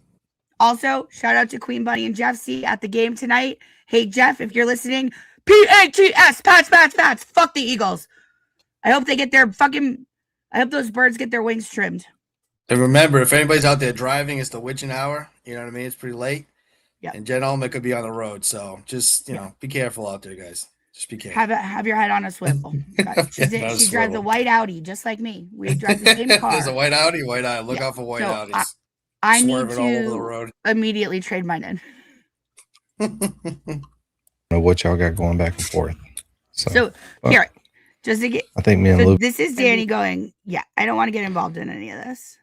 Also, shout out to Queen Bunny and Jeff C at the game tonight. Hey, Jeff, if you're listening, PATS, Pats. Fuck the Eagles. I hope they get their I hope those birds get their wings trimmed. And remember, if anybody's out there driving, it's the witching hour. You know what I mean? It's pretty late. Yeah. And Jen Altman could be on the road. So just, be careful out there, guys. Just be careful. Have your head on a swivel. Guys. She drives swivel. a white Audi, just like me. We drive the same car. There's a white Audi. Look out for white Audis. I need Swerving all over the to road. immediately trade mine in. Know what y'all got going back and forth. So here, just to get. I think me and Luke. This is Danny going. Yeah, I don't want to get involved in any of this.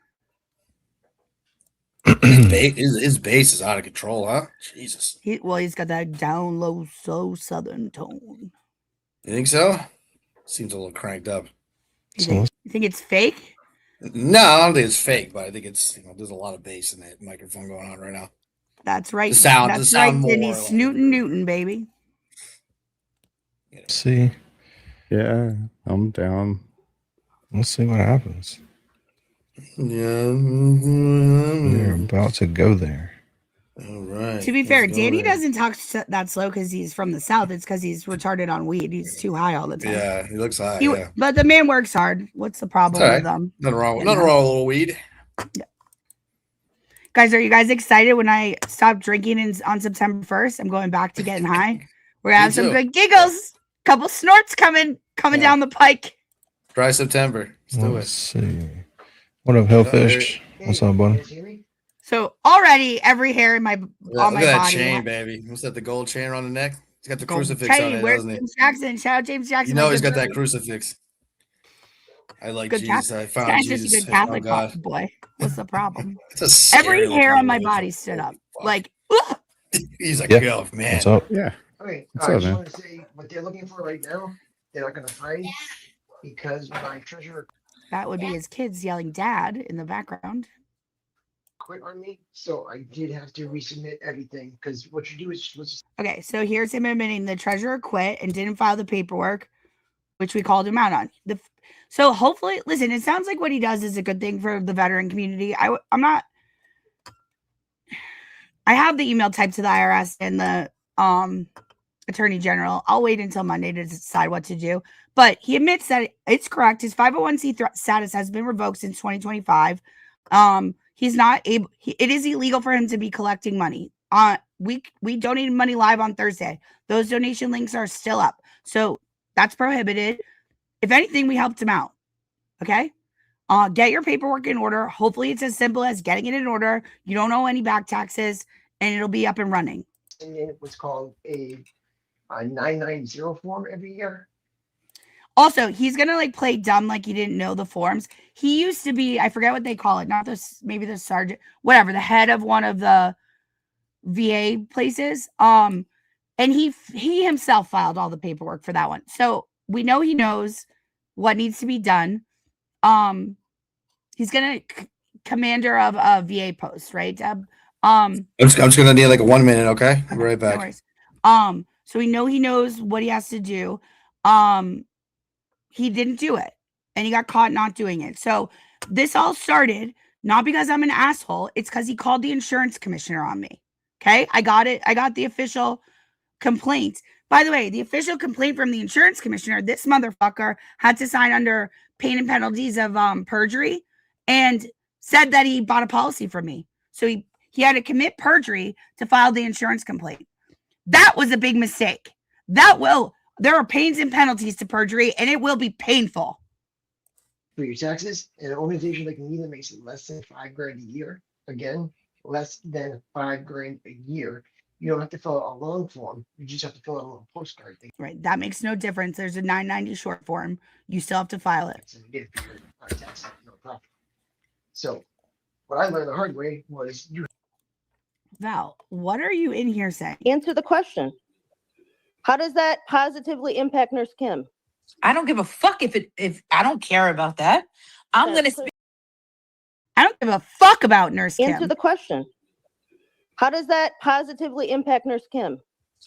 His bass is out of control, huh? Jesus. He's got that down low, so southern tone. You think so? Seems a little cranked up. You think it's fake? No, I don't think it's fake, but I think it's there's a lot of bass in that microphone going on right now. That's right. The sound right, more. Denny Snootin' baby. See. Yeah, I'm down. We'll see what happens. Yeah. We're about to go there. All right. To be fair, Danny doesn't talk that slow because he's from the South. It's because he's retarded on weed. He's too high all the time. Yeah, he looks high. But the man works hard. What's the problem with them? Nothing wrong with a little weed. Yeah. Guys, are you guys excited when I stop drinking on September 1st? I'm going back to getting high. We're gonna have some good giggles. Couple snorts coming down the pike. Dry September. Let's see. What up, Hellfish? What's up, buddy? So already every hair in my on Look my at that body. chain, baby. What's that? The gold chain around the neck? He's got the Gold crucifix chain. on it, Where's doesn't he? James Jackson? Shout out James Jackson. You know my he's good got that brother. crucifix. I like Good Jesus. Catholic. I found Guy's just Jesus. a good Catholic God. boy. What's the problem? It's a scary Every hair looking on my image. body stood up. Like, He's like, Yeah. yo, man. What's up? Yeah. Okay, What's I up, just man? want to say what they're looking for right now, they're not going to find because my treasurer that would be his kids yelling "Dad" in the background. quit on me, so I did have to resubmit everything. Because what you do is just Okay, so here's him admitting the treasurer quit and didn't file the paperwork, which we called him out on. So hopefully, listen, it sounds like what he does is a good thing for the veteran community. I'm not. I have the email typed to the IRS and the attorney general. I'll wait until Monday to decide what to do. But he admits that it's correct. His 501c status has been revoked since 2025. He's not able. It is illegal for him to be collecting money. We donated money live on Thursday. Those donation links are still up, so that's prohibited. If anything, we helped him out. Okay. Get your paperwork in order. Hopefully, it's as simple as getting it in order. You don't owe any back taxes, and it'll be up and running. And then what's called a 990 form every year. Also, he's gonna like play dumb like he didn't know the forms. He used to be, I forget what they call it, not this, maybe the sergeant, whatever, the head of one of the VA places. And he himself filed all the paperwork for that one. So we know he knows what needs to be done. He's gonna commander of a VA post, right, Deb? I'm just gonna need like a 1 minute, okay? I'll be right back. No worries. So we know he knows what he has to do. He didn't do it, and he got caught not doing it. So this all started not because I'm an asshole. It's because he called the insurance commissioner on me. Okay, I got it. I got the official complaint. By the way, the official complaint from the insurance commissioner, this motherfucker had to sign under pain and penalties of perjury, and said that he bought a policy from me. So he had to commit perjury to file the insurance complaint. That was a big mistake. There are pains and penalties to perjury, and it will be painful. For your taxes, and an organization like me that makes less than $5,000 a year, again, less than $5,000 a year, you don't have to fill out a long form. You just have to fill out a little postcard thing. Right. That makes no difference. There's a 990 short form. You still have to file it. So what I learned the hard way was Val, what are you in here saying? Answer the question. How does that positively impact Nurse Kim? I don't give a fuck if I don't care about that. I'm gonna speak. I don't give a fuck about Nurse Kim. Answer the question. How does that positively impact Nurse Kim?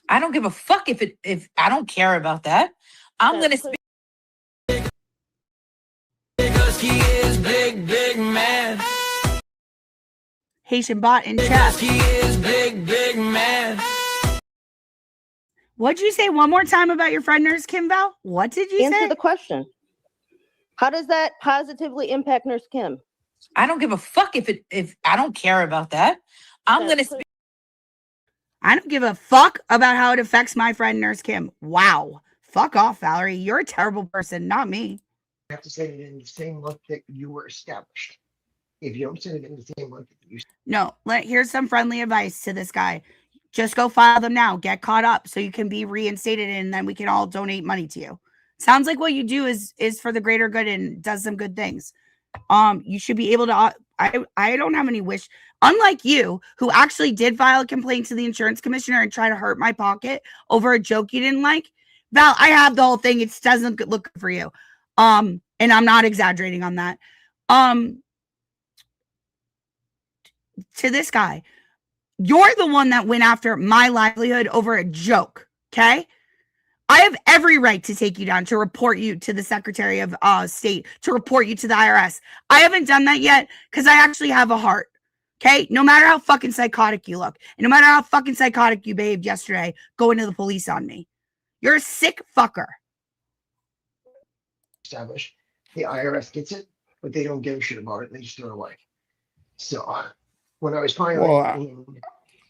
I don't give a fuck if I don't care about that. I'm gonna speak. Because he is big man. Haitian bot in chat. He is big man. What'd you say one more time about your friend Nurse Kim, Val? What did you say? Answer the question. How does that positively impact Nurse Kim? I don't give a fuck if I don't care about that. I'm gonna speak. I don't give a fuck about how it affects my friend Nurse Kim. Wow. Fuck off, Valerie. You're a terrible person, not me. you have to send it in the same month that you were established. If you don't send it in the same month that you No, here's some friendly advice to this guy. Just go file them now. Get caught up so you can be reinstated, and then we can all donate money to you. Sounds like what you do is for the greater good and does some good things. You should be able to. I don't have any wish. Unlike you, who actually did file a complaint to the insurance commissioner and try to hurt my pocket over a joke you didn't like, Val, I have the whole thing. It doesn't look good for you. And I'm not exaggerating on that. To this guy, you're the one that went after my livelihood over a joke. Okay. I have every right to take you down, to report you to the Secretary of State, to report you to the IRS. I haven't done that yet because I actually have a heart. Okay. No matter how fucking psychotic you look, and no matter how fucking psychotic you behaved yesterday, going to the police on me. You're a sick fucker. establish, the IRS gets it, but they don't give a shit about it. They just throw it away. So when I was filing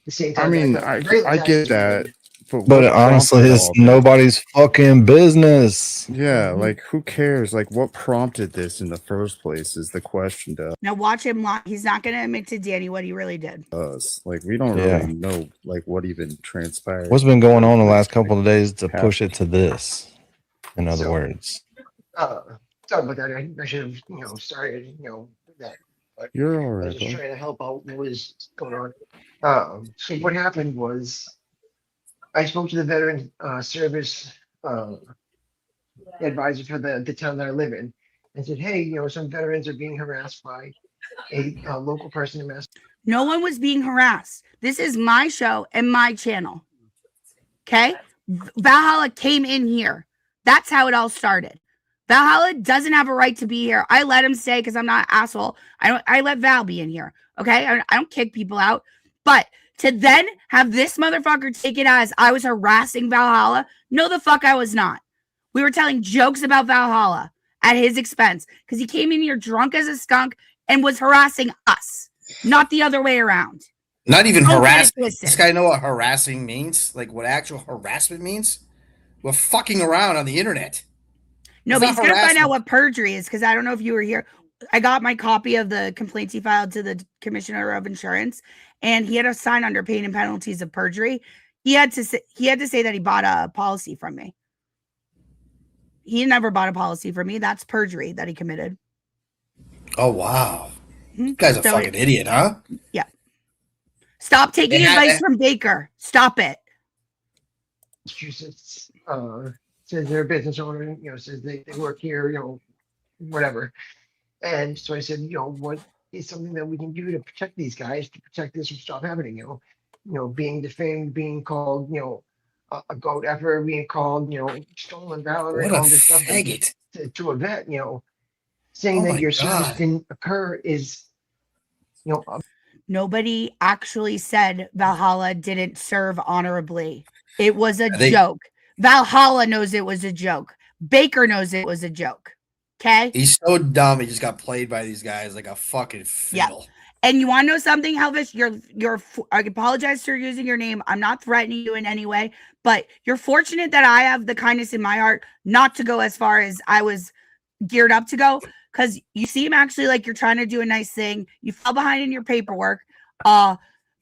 the same time, I mean, I get that. But honestly, it's nobody's fucking business. Yeah, like who cares? Like what prompted this in the first place is the question to Now watch him lie. He's not going to admit to Danny what he really did. us. Like we don't Yeah. really know like what even transpired. What's been going on the last couple of days to push it to this? In other words, sorry about that. I should have, started, that. But You're all I right, was just bro. trying to help out what was going on. So what happened was I spoke to the veteran service advisor for the town that I live in and said, hey, some veterans are being harassed by a local person in Mass. No one was being harassed. This is my show and my channel. Okay? Valhalla came in here. That's how it all started. Valhalla doesn't have a right to be here. I let him stay because I'm not an asshole. I let Val be in here. Okay? I don't kick people out. But To then have this motherfucker take it as I was harassing Valhalla. No, the fuck I was not. We were telling jokes about Valhalla at his expense because he came in here drunk as a skunk and was harassing us, not the other way around. Not even Don't get it harassing. twisted. This guy know what harassing means? Like what actual harassment means? We're fucking around on the internet. No, It's but not he's going to find out harassment. what perjury is because I don't know if you were here. I got my copy of the complaints he filed to the Commissioner of Insurance, and he had to sign under pain and penalties of perjury. He had to say that he bought a policy from me. He never bought a policy from me. That's perjury that he committed. Oh wow, this guy's a fucking idiot, huh? Yeah. Stop taking advice from Baker. Stop it. Massachusetts says they're a business owner, says they work here, whatever. And so I said, what is something that we can do to protect these guys, to protect this from stop happening, being defamed, being called, a goat effort, being called, stolen valor What and a all this stuff faggot. to a vet, saying Oh that my your service God. didn't occur is, Nobody actually said Valhalla didn't serve honorably. It was a They- joke. Valhalla knows it was a joke. Baker knows it was a joke. Okay? He's so dumb. He just got played by these guys like a fucking fiddle. And you want to know something, Helvish? I apologize for using your name. I'm not threatening you in any way, but you're fortunate that I have the kindness in my heart not to go as far as I was geared up to go, because you seem actually like you're trying to do a nice thing. You fell behind in your paperwork.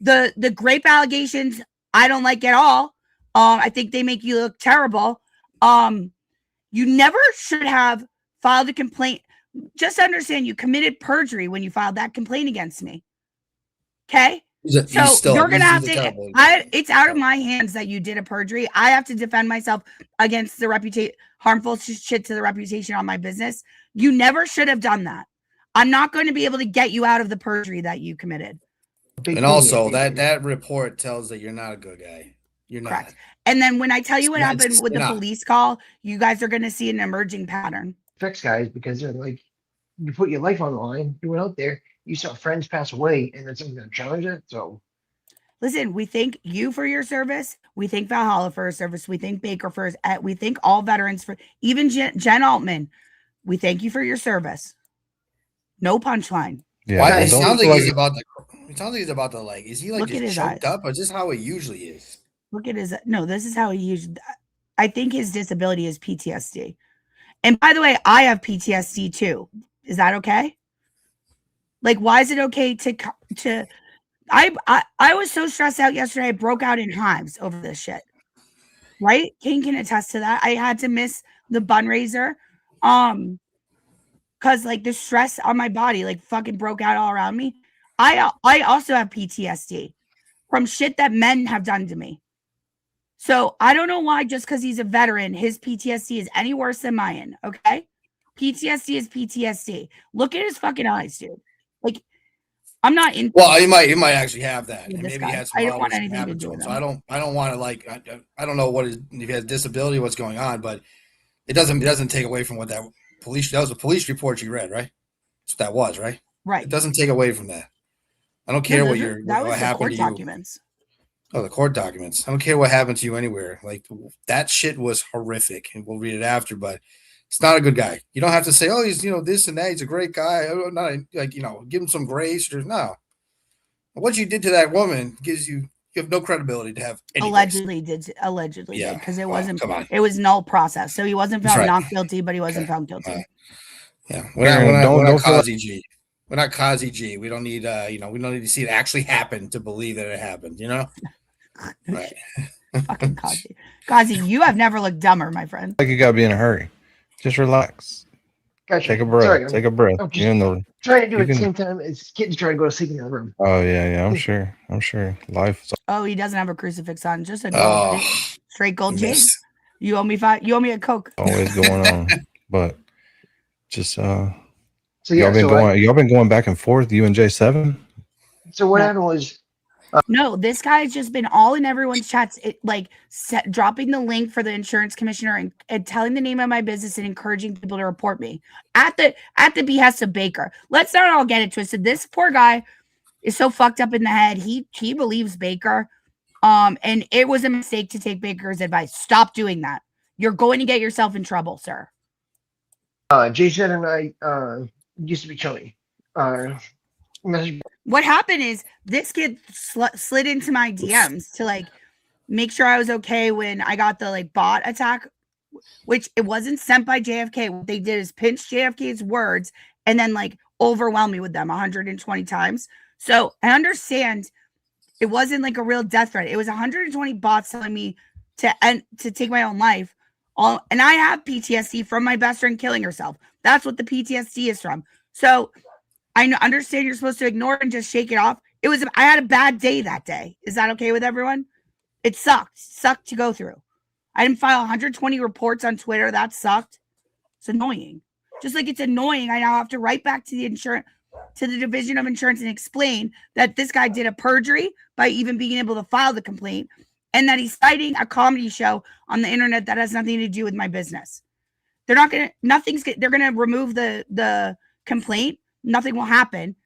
The grape allegations I don't like at all. I think they make you look terrible. You never should have filed a complaint. Just understand you committed perjury when you filed that complaint against me. Okay? You're going to have to, it's out of my hands that you did a perjury. I have to defend myself against the harmful shit to the reputation on my business. You never should have done that. I'm not going to be able to get you out of the perjury that you committed. And also, that report tells that you're not a good guy. You're not. Correct. And then when I tell you what It's happened with the not. police call, you guys are going to see an emerging pattern. affects guys because they're like, you put your life on the line, you went out there, you saw friends pass away, and then someone's gonna challenge it. So Listen, we thank you for your service. We thank Valhalla for her service. We thank Baker for his, we thank all veterans for, even Jen Altman. We thank you for your service. No punchline. Yeah, it sounds like he's like- about to. It sounds like he's about to like. Is he like Look at just his choked eyes. up, or is this how he usually is? Look at his, no, this is how he usually, I think his disability is PTSD. And by the way, I have PTSD too. Is that okay? Like, why is it okay to, I was so stressed out yesterday. I broke out in hives over this shit. Right? Kane can attest to that. I had to miss the bun raiser. Cause like the stress on my body like fucking broke out all around me. I also have PTSD from shit that men have done to me. So I don't know why just because he's a veteran, his PTSD is any worse than mine. Okay. PTSD is PTSD. Look at his fucking eyes, dude. Like, I'm not in. Well, he might actually have that. With And this maybe he guy. had some I don't want problems that anything to happened do to him. with So him. I don't want to like. I don't know what if he has disability, what's going on, but it doesn't take away from what that was a police report you read, right? That's what that was, right? Right. It doesn't take away from that. I don't No, care that was what the happened court to you. documents. Oh, the court documents. I don't care what happened to you anywhere. Like that shit was horrific, and we'll read it after. But it's not a good guy. You don't have to say, "Oh, he's this and that. He's a great guy." Not like give him some grace. Or no, what you did to that woman gives you have no credibility to have any Allegedly grace. did Yeah. because it Well, wasn't. come on. It was null process, so he wasn't That's found right. not guilty, but he wasn't found guilty. Yeah, Aaron, we're don't not feel like- Kazi G. We're not Kazi G. We don't need we don't need to see it actually happen to believe that it happened. Right. Fucking Kazi. Kazi, you have never looked dumber, my friend. Like you gotta be in a hurry. Just relax. gotcha. Take a breath. Sorry, Take a breath. I'm You're in the. just trying to do you it at the can- same time as kids trying to go to sleep in the other room. Oh yeah. I'm sure. Life is Oh, he doesn't have a crucifix on, just a Oh, gold, straight gold chain. missed. You owe me You owe me a Coke. always going on, but just So y'all been going back and forth. You and J7. So what happened was No, this guy's just been all in everyone's chats, dropping the link for the insurance commissioner and telling the name of my business and encouraging people to report me at the behest of Baker. Let's not all get it twisted. This poor guy is so fucked up in the head. He believes Baker. And it was a mistake to take Baker's advice. Stop doing that. You're going to get yourself in trouble, sir. Jason and I used to be chummy. What happened is this kid slid into my DMs to like make sure I was okay when I got the like bot attack, which it wasn't sent by JFK. What they did is pinch JFK's words and then like overwhelm me with them 120 times. So I understand it wasn't like a real death threat. It was 120 bots telling me to take my own life. And I have PTSD from my best friend killing herself. That's what the PTSD is from. So I understand you're supposed to ignore it and just shake it off. I had a bad day that day. Is that okay with everyone? It sucked to go through. I didn't file 120 reports on Twitter. That sucked. It's annoying. Just like it's annoying, I now have to write back to the Division of Insurance and explain that this guy did a perjury by even being able to file the complaint and that he's citing a comedy show on the internet that has nothing to do with my business. They're going to remove the complaint. Nothing will happen.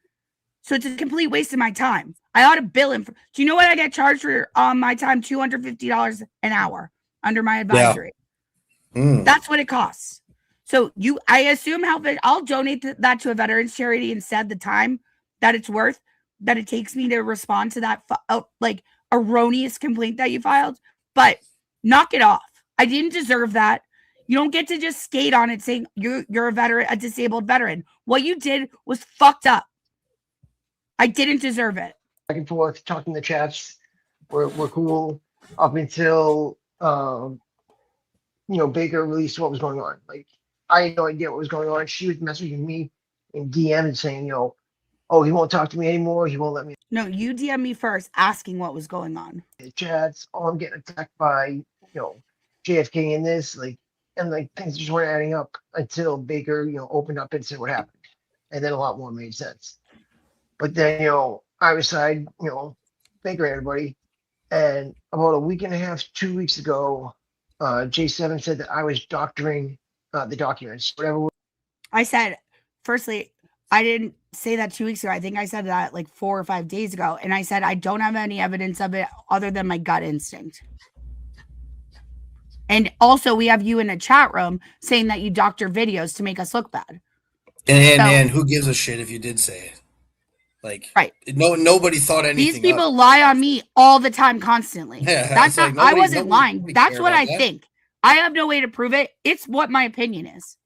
So it's a complete waste of my time. I ought to bill him. Do you know what I get charged for my time? $250 an hour under my advisory. Yeah. That's what it costs. So I assume I'll donate that to a veterans charity instead. The time that it's worth that it takes me to respond to that like erroneous complaint that you filed, but knock it off. I didn't deserve that. You don't get to just skate on it saying you're a veteran, a disabled veteran. What you did was fucked up. I didn't deserve it. Back and forth, talking the chats. We're cool up until Baker released what was going on. Like I had no idea what was going on. She was messaging me in DM and saying, oh, he won't talk to me anymore. He won't let me. No, you DM me first asking what was going on. The chats, I'm getting attacked by, JFK in this, and things just weren't adding up until Baker, opened up and said what happened. And then a lot more made sense. But then, I was side, Baker and everybody. And about a week and a half, 2 weeks ago, J7 said that I was doctoring the documents, whatever. I said, firstly, I didn't say that 2 weeks ago. I think I said that like 4 or 5 days ago. And I said, I don't have any evidence of it other than my gut instinct. And also we have you in a chat room saying that you doctor videos to make us look bad. And who gives a shit if you did say it? Like, right. Nobody thought anything. These people lie on me all the time, constantly. Yeah, that's not, I wasn't lying. That's what I that. think. I have no way to prove it. It's what my opinion is.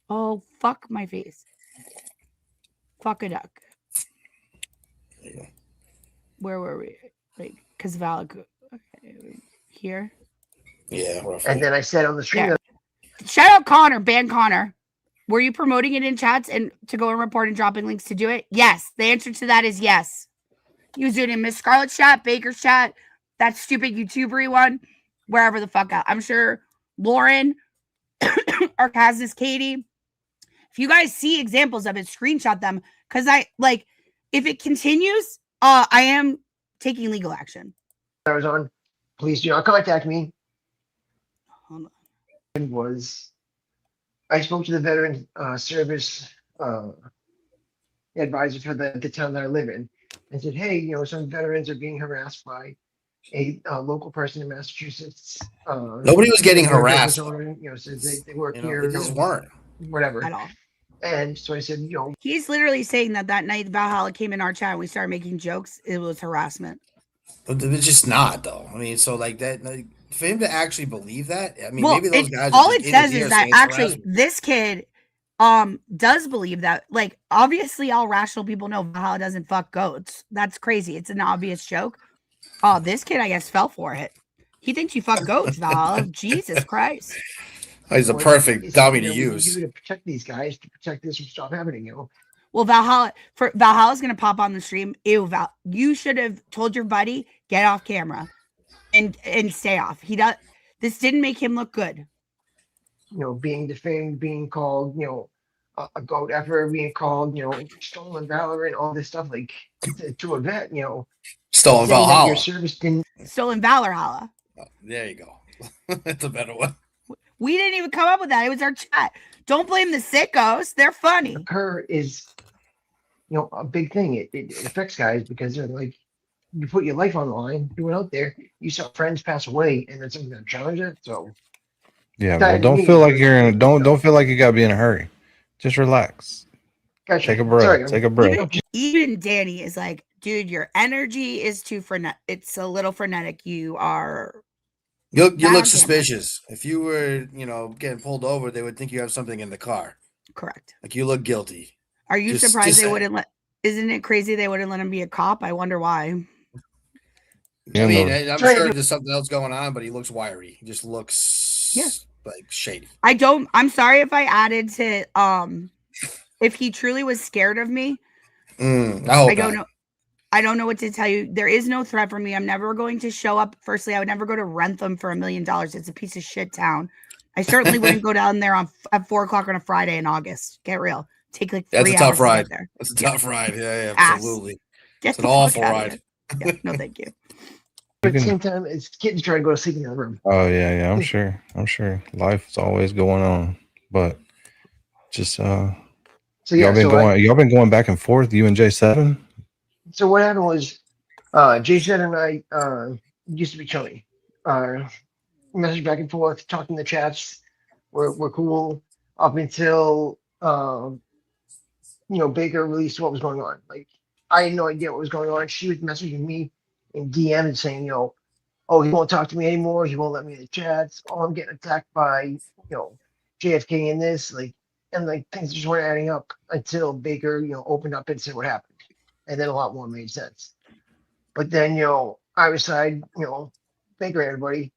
Oh, fuck my face. Fuck a duck. Where were we? Like, because Valak, okay, here. Yeah, roughly. And then I said on the stream. Yeah. Shout out Connor, ban Connor. Were you promoting it in chats and to go and report and dropping links to do it? Yes. The answer to that is yes. He was doing it in Miss Scarlett's chat, Baker's chat, that stupid YouTubery one, wherever the fuck out. I'm sure Lauren, our cousin Katie. If you guys see examples of it, screenshot them. Because if it continues, I am taking legal action. I was on. Please do not contact me. Hold on. I spoke to the veteran service advisor for the town that I live in and said, hey, some veterans are being harassed by a local person in Massachusetts. Nobody was getting harassed. Said they work here. They just weren't. Whatever. At all. And so I said, He's literally saying that night Valhalla came in our chat and we started making jokes. It was harassment. But it's just not, though. I mean, so like that, for him to actually believe that, I mean, well, maybe those guys. All it says is that actually this kid does believe that. Like, obviously, all rational people know Valhalla doesn't fuck goats. That's crazy. It's an obvious joke. Oh, this kid, I guess, fell for it. He thinks you fuck goats, Valhalla. Jesus Christ. He's a perfect dummy to use. To protect these guys, to protect this from stop happening, Well, Valhalla's gonna pop on the stream. Ew, Val, you should have told your buddy get off camera and stay off. This didn't make him look good. Being defamed, being called, a goat effer, being called, stolen valor and all this stuff, like to a vet, stolen Valhalla. Your service didn't. Stolen valor, holla. Oh, there you go. That's a better one. We didn't even come up with that. It was our chat. Don't blame the sickos. They're funny. Her is, a big thing. It affects guys because they're like, you put your life on the line, you went out there, you saw friends pass away, and then someone's gonna challenge it. So Yeah, that well, to don't me feel is like like, you're in. Don't feel like you gotta be in a hurry. Just relax. gotcha. Take a breath. Sorry, Take a breath. Even Danny is like, dude, your energy is too frenetic. It's a little frenetic. You are. You bad look on camera. suspicious. If you were, getting pulled over, they would think you have something in the car. Correct. Like you look guilty. Are you Just surprised they saying. wouldn't let? Isn't it crazy they wouldn't let him be a cop? I wonder why. I mean, no. I'm sure there's something else going on, but he looks wiry. He just looks like shady. I'm sorry if I added to if he truly was scared of me. I don't know. I don't know what to tell you. There is no threat for me. I'm never going to show up. Firstly, I would never go to Rentham for $1 million. It's a piece of shit town. I certainly wouldn't go down there at 4:00 on a Friday in August. Get real. Take like 3 That's a tough hours to ride. get there. That's a tough ride. Yeah, Ass. absolutely. Get It's an the awful fuck outta ride. here. Yeah, no, thank you. but at the same time, it's kids trying to go to sleep in their room. Oh yeah. I'm sure. Life's always going on, but just So y'all been going back and forth. You and J7. So what happened was, Jason and I used to be chummy. Message back and forth, talking in the chats. We're cool up until Baker released what was going on. Like I had no idea what was going on. She was messaging me in DM saying, oh, he won't talk to me anymore. He won't let me in the chats. Oh, I'm getting attacked by JFK and this and things just weren't adding up until Baker opened up and said what happened, and then a lot more made sense. But then I was side Baker and everybody,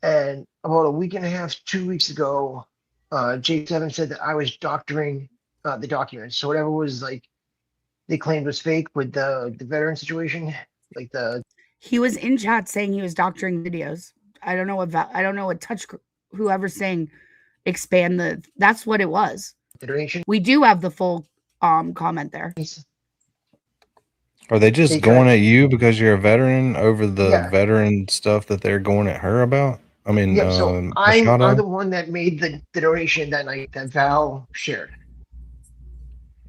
and about a week and a half, 2 weeks ago, J7 said that I was doctoring the documents. So whatever was they claimed was fake with the veteran situation, He was in chat saying he was doctoring videos. I don't know what touch whoever's saying expand that's what it was. We do have the full comment there. Are they just going at you because you're a veteran over the veteran stuff that they're going at her about? I mean, so I'm the one that made the donation that night that Val shared.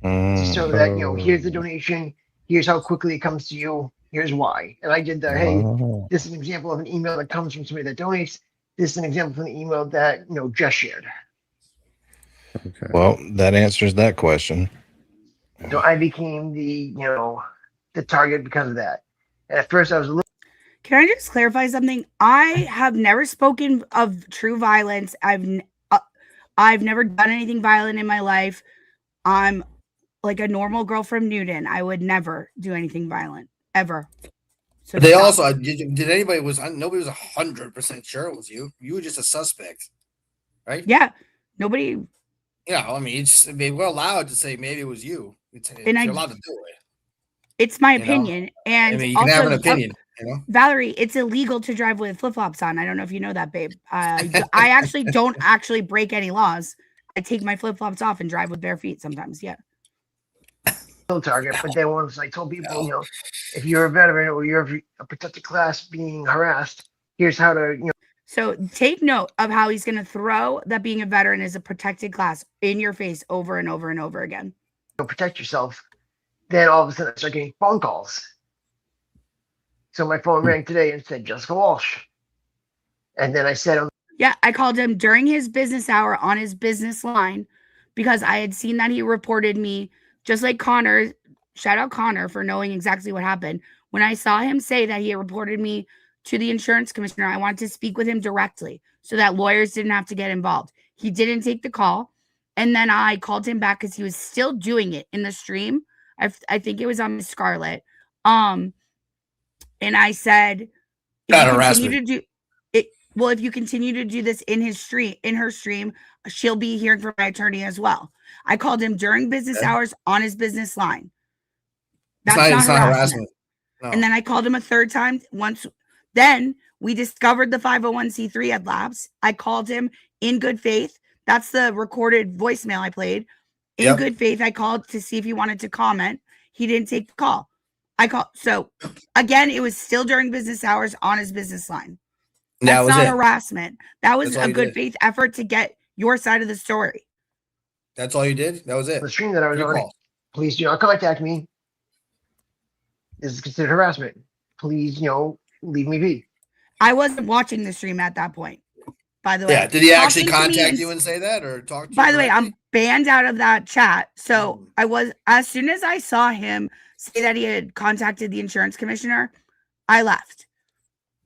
So that here's the donation, here's how quickly it comes to you, here's why. And I did the this is an example of an email that comes from somebody that donates. This is an example from the email that Jess shared. Okay. Well, that answers that question. So I became the target because of that. And at first I was a little. Can I just clarify something? I have never spoken of true violence. I've never done anything violent in my life. I'm like a normal girl from Newton. I would never do anything violent ever. So they also did anybody nobody was 100% sure it was you. You were just a suspect, right? Yeah, nobody. Yeah, I mean, we're allowed to say maybe it was you. You're allowed to do it. It's my opinion, and I mean, you can have an opinion. Valerie, it's illegal to drive with flip-flops on. I don't know if you know that, babe. I actually don't break any laws. I take my flip-flops off and drive with bare feet sometimes. Yeah. Target, but then once I told people, if you're a veteran or you're a protected class being harassed, here's how to, So take note of how he's going to throw that being a veteran is a protected class in your face over and over and over again. Protect yourself. Then all of a sudden I start getting phone calls. So my phone rang today and said Jessica Walsh. And then I said, yeah, I called him during his business hour on his business line because I had seen that he reported me, just like Connor. Shout out Connor for knowing exactly what happened. When I saw him say that he had reported me to the insurance commissioner, I wanted to speak with him directly so that lawyers didn't have to get involved. He didn't take the call. And then I called him back because he was still doing it in the stream. I think it was on Scarlet. And I said, if you continue to do this in her stream, she'll be hearing from my attorney as well. I called him during business hours on his business line. That's not harassment. No. And then I called him a third time. Then we discovered the 501c3 had lapsed. I called him in good faith. That's the recorded voicemail I played. In good faith, I called to see if he wanted to comment. He didn't take the call. So again, it was still during business hours on his business line. That's not harassment. That was a good faith effort to get your side of the story. That's all you did? That was it? The stream that I was on, Please do not contact me. This is considered harassment. Please, leave me be. I wasn't watching the stream at that point. By the way, Yeah. Did he actually talking to me contact is- you and say that, or talk to you? By the way, directly? I'm banned out of that chat. So I was, as soon as I saw him say that he had contacted the insurance commissioner, I left.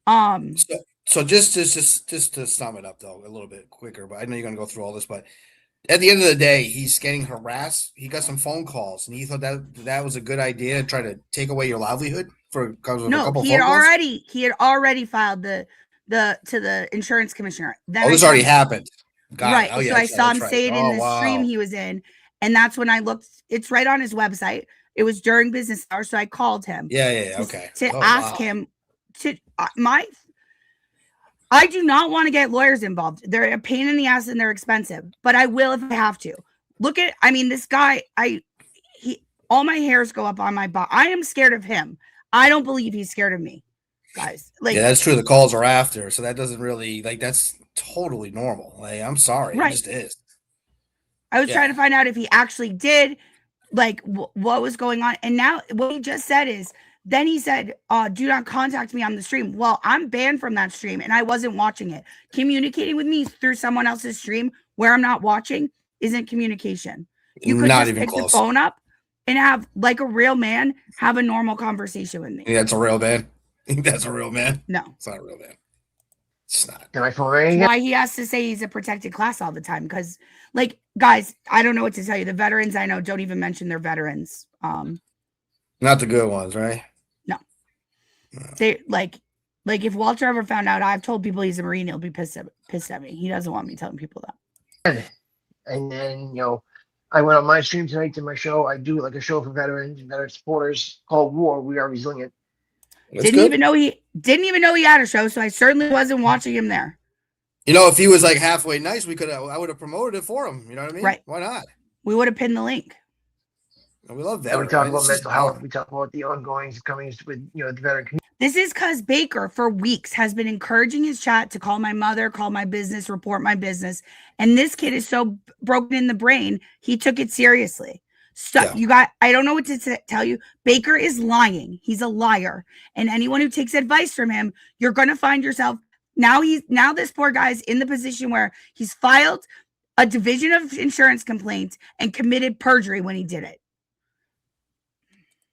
So just to sum it up though a little bit quicker, but I know you're gonna go through all this, but at the end of the day, he's getting harassed. He got some phone calls, and he thought that was a good idea to try to take away your livelihood because of a No, couple he phone calls. had already filed the to the insurance commissioner. Then Oh, this already happened. Got right. it. Oh, yeah, So I that's saw right, him that's say it right. in Oh, the stream wow. he was in, and that's when I looked. It's right on his website. It was during business hours, so I called him. Yeah, okay. To Oh, ask wow. him to I do not want to get lawyers involved. They're a pain in the ass and they're expensive, but I will if I have to. This guy, all my hairs go up on my body. I am scared of him. I don't believe he's scared of me, guys. Yeah, that's true. The calls are after, so that doesn't really that's totally normal. Like, I'm sorry, Right. it just is. I was trying to find out if he actually did, what was going on. And now what he just said is, then he said, do not contact me on the stream. Well, I'm banned from that stream and I wasn't watching it. Communicating with me through someone else's stream where I'm not watching isn't communication. You could Not just even pick close. the phone up and have, like a real man, have a normal conversation with me. Yeah, that's a real man. That's a real man. No. It's not a real man. It's not. My phone ringing. Why he has to say he's a protected class all the time. Because, guys, I don't know what to tell you. The veterans I know don't even mention their veterans. Not the good ones, right? No. They if Walter ever found out I've told people he's a Marine, he'll be pissed at me. He doesn't want me telling people that. And then, I went on my stream tonight to my show. I do a show for veterans and veteran supporters called War. We Are Resilient. Didn't even know he had a show, so I certainly wasn't watching him there. If he was halfway nice, I would have promoted it for him. You know what I mean? Right. Why not? We would have pinned the link. And we love And we veterans. talk about mental health. We talk about the ongoing comings with the veteran community. This is because Baker, for weeks, has been encouraging his chat to call my mother, call my business, report my business. And this kid is so broken in the brain, he took it seriously. So I don't know what to tell you. Baker is lying. He's a liar. And anyone who takes advice from him, you're going to find yourself. Now this poor guy's in the position where he's filed a division of insurance complaint and committed perjury when he did it.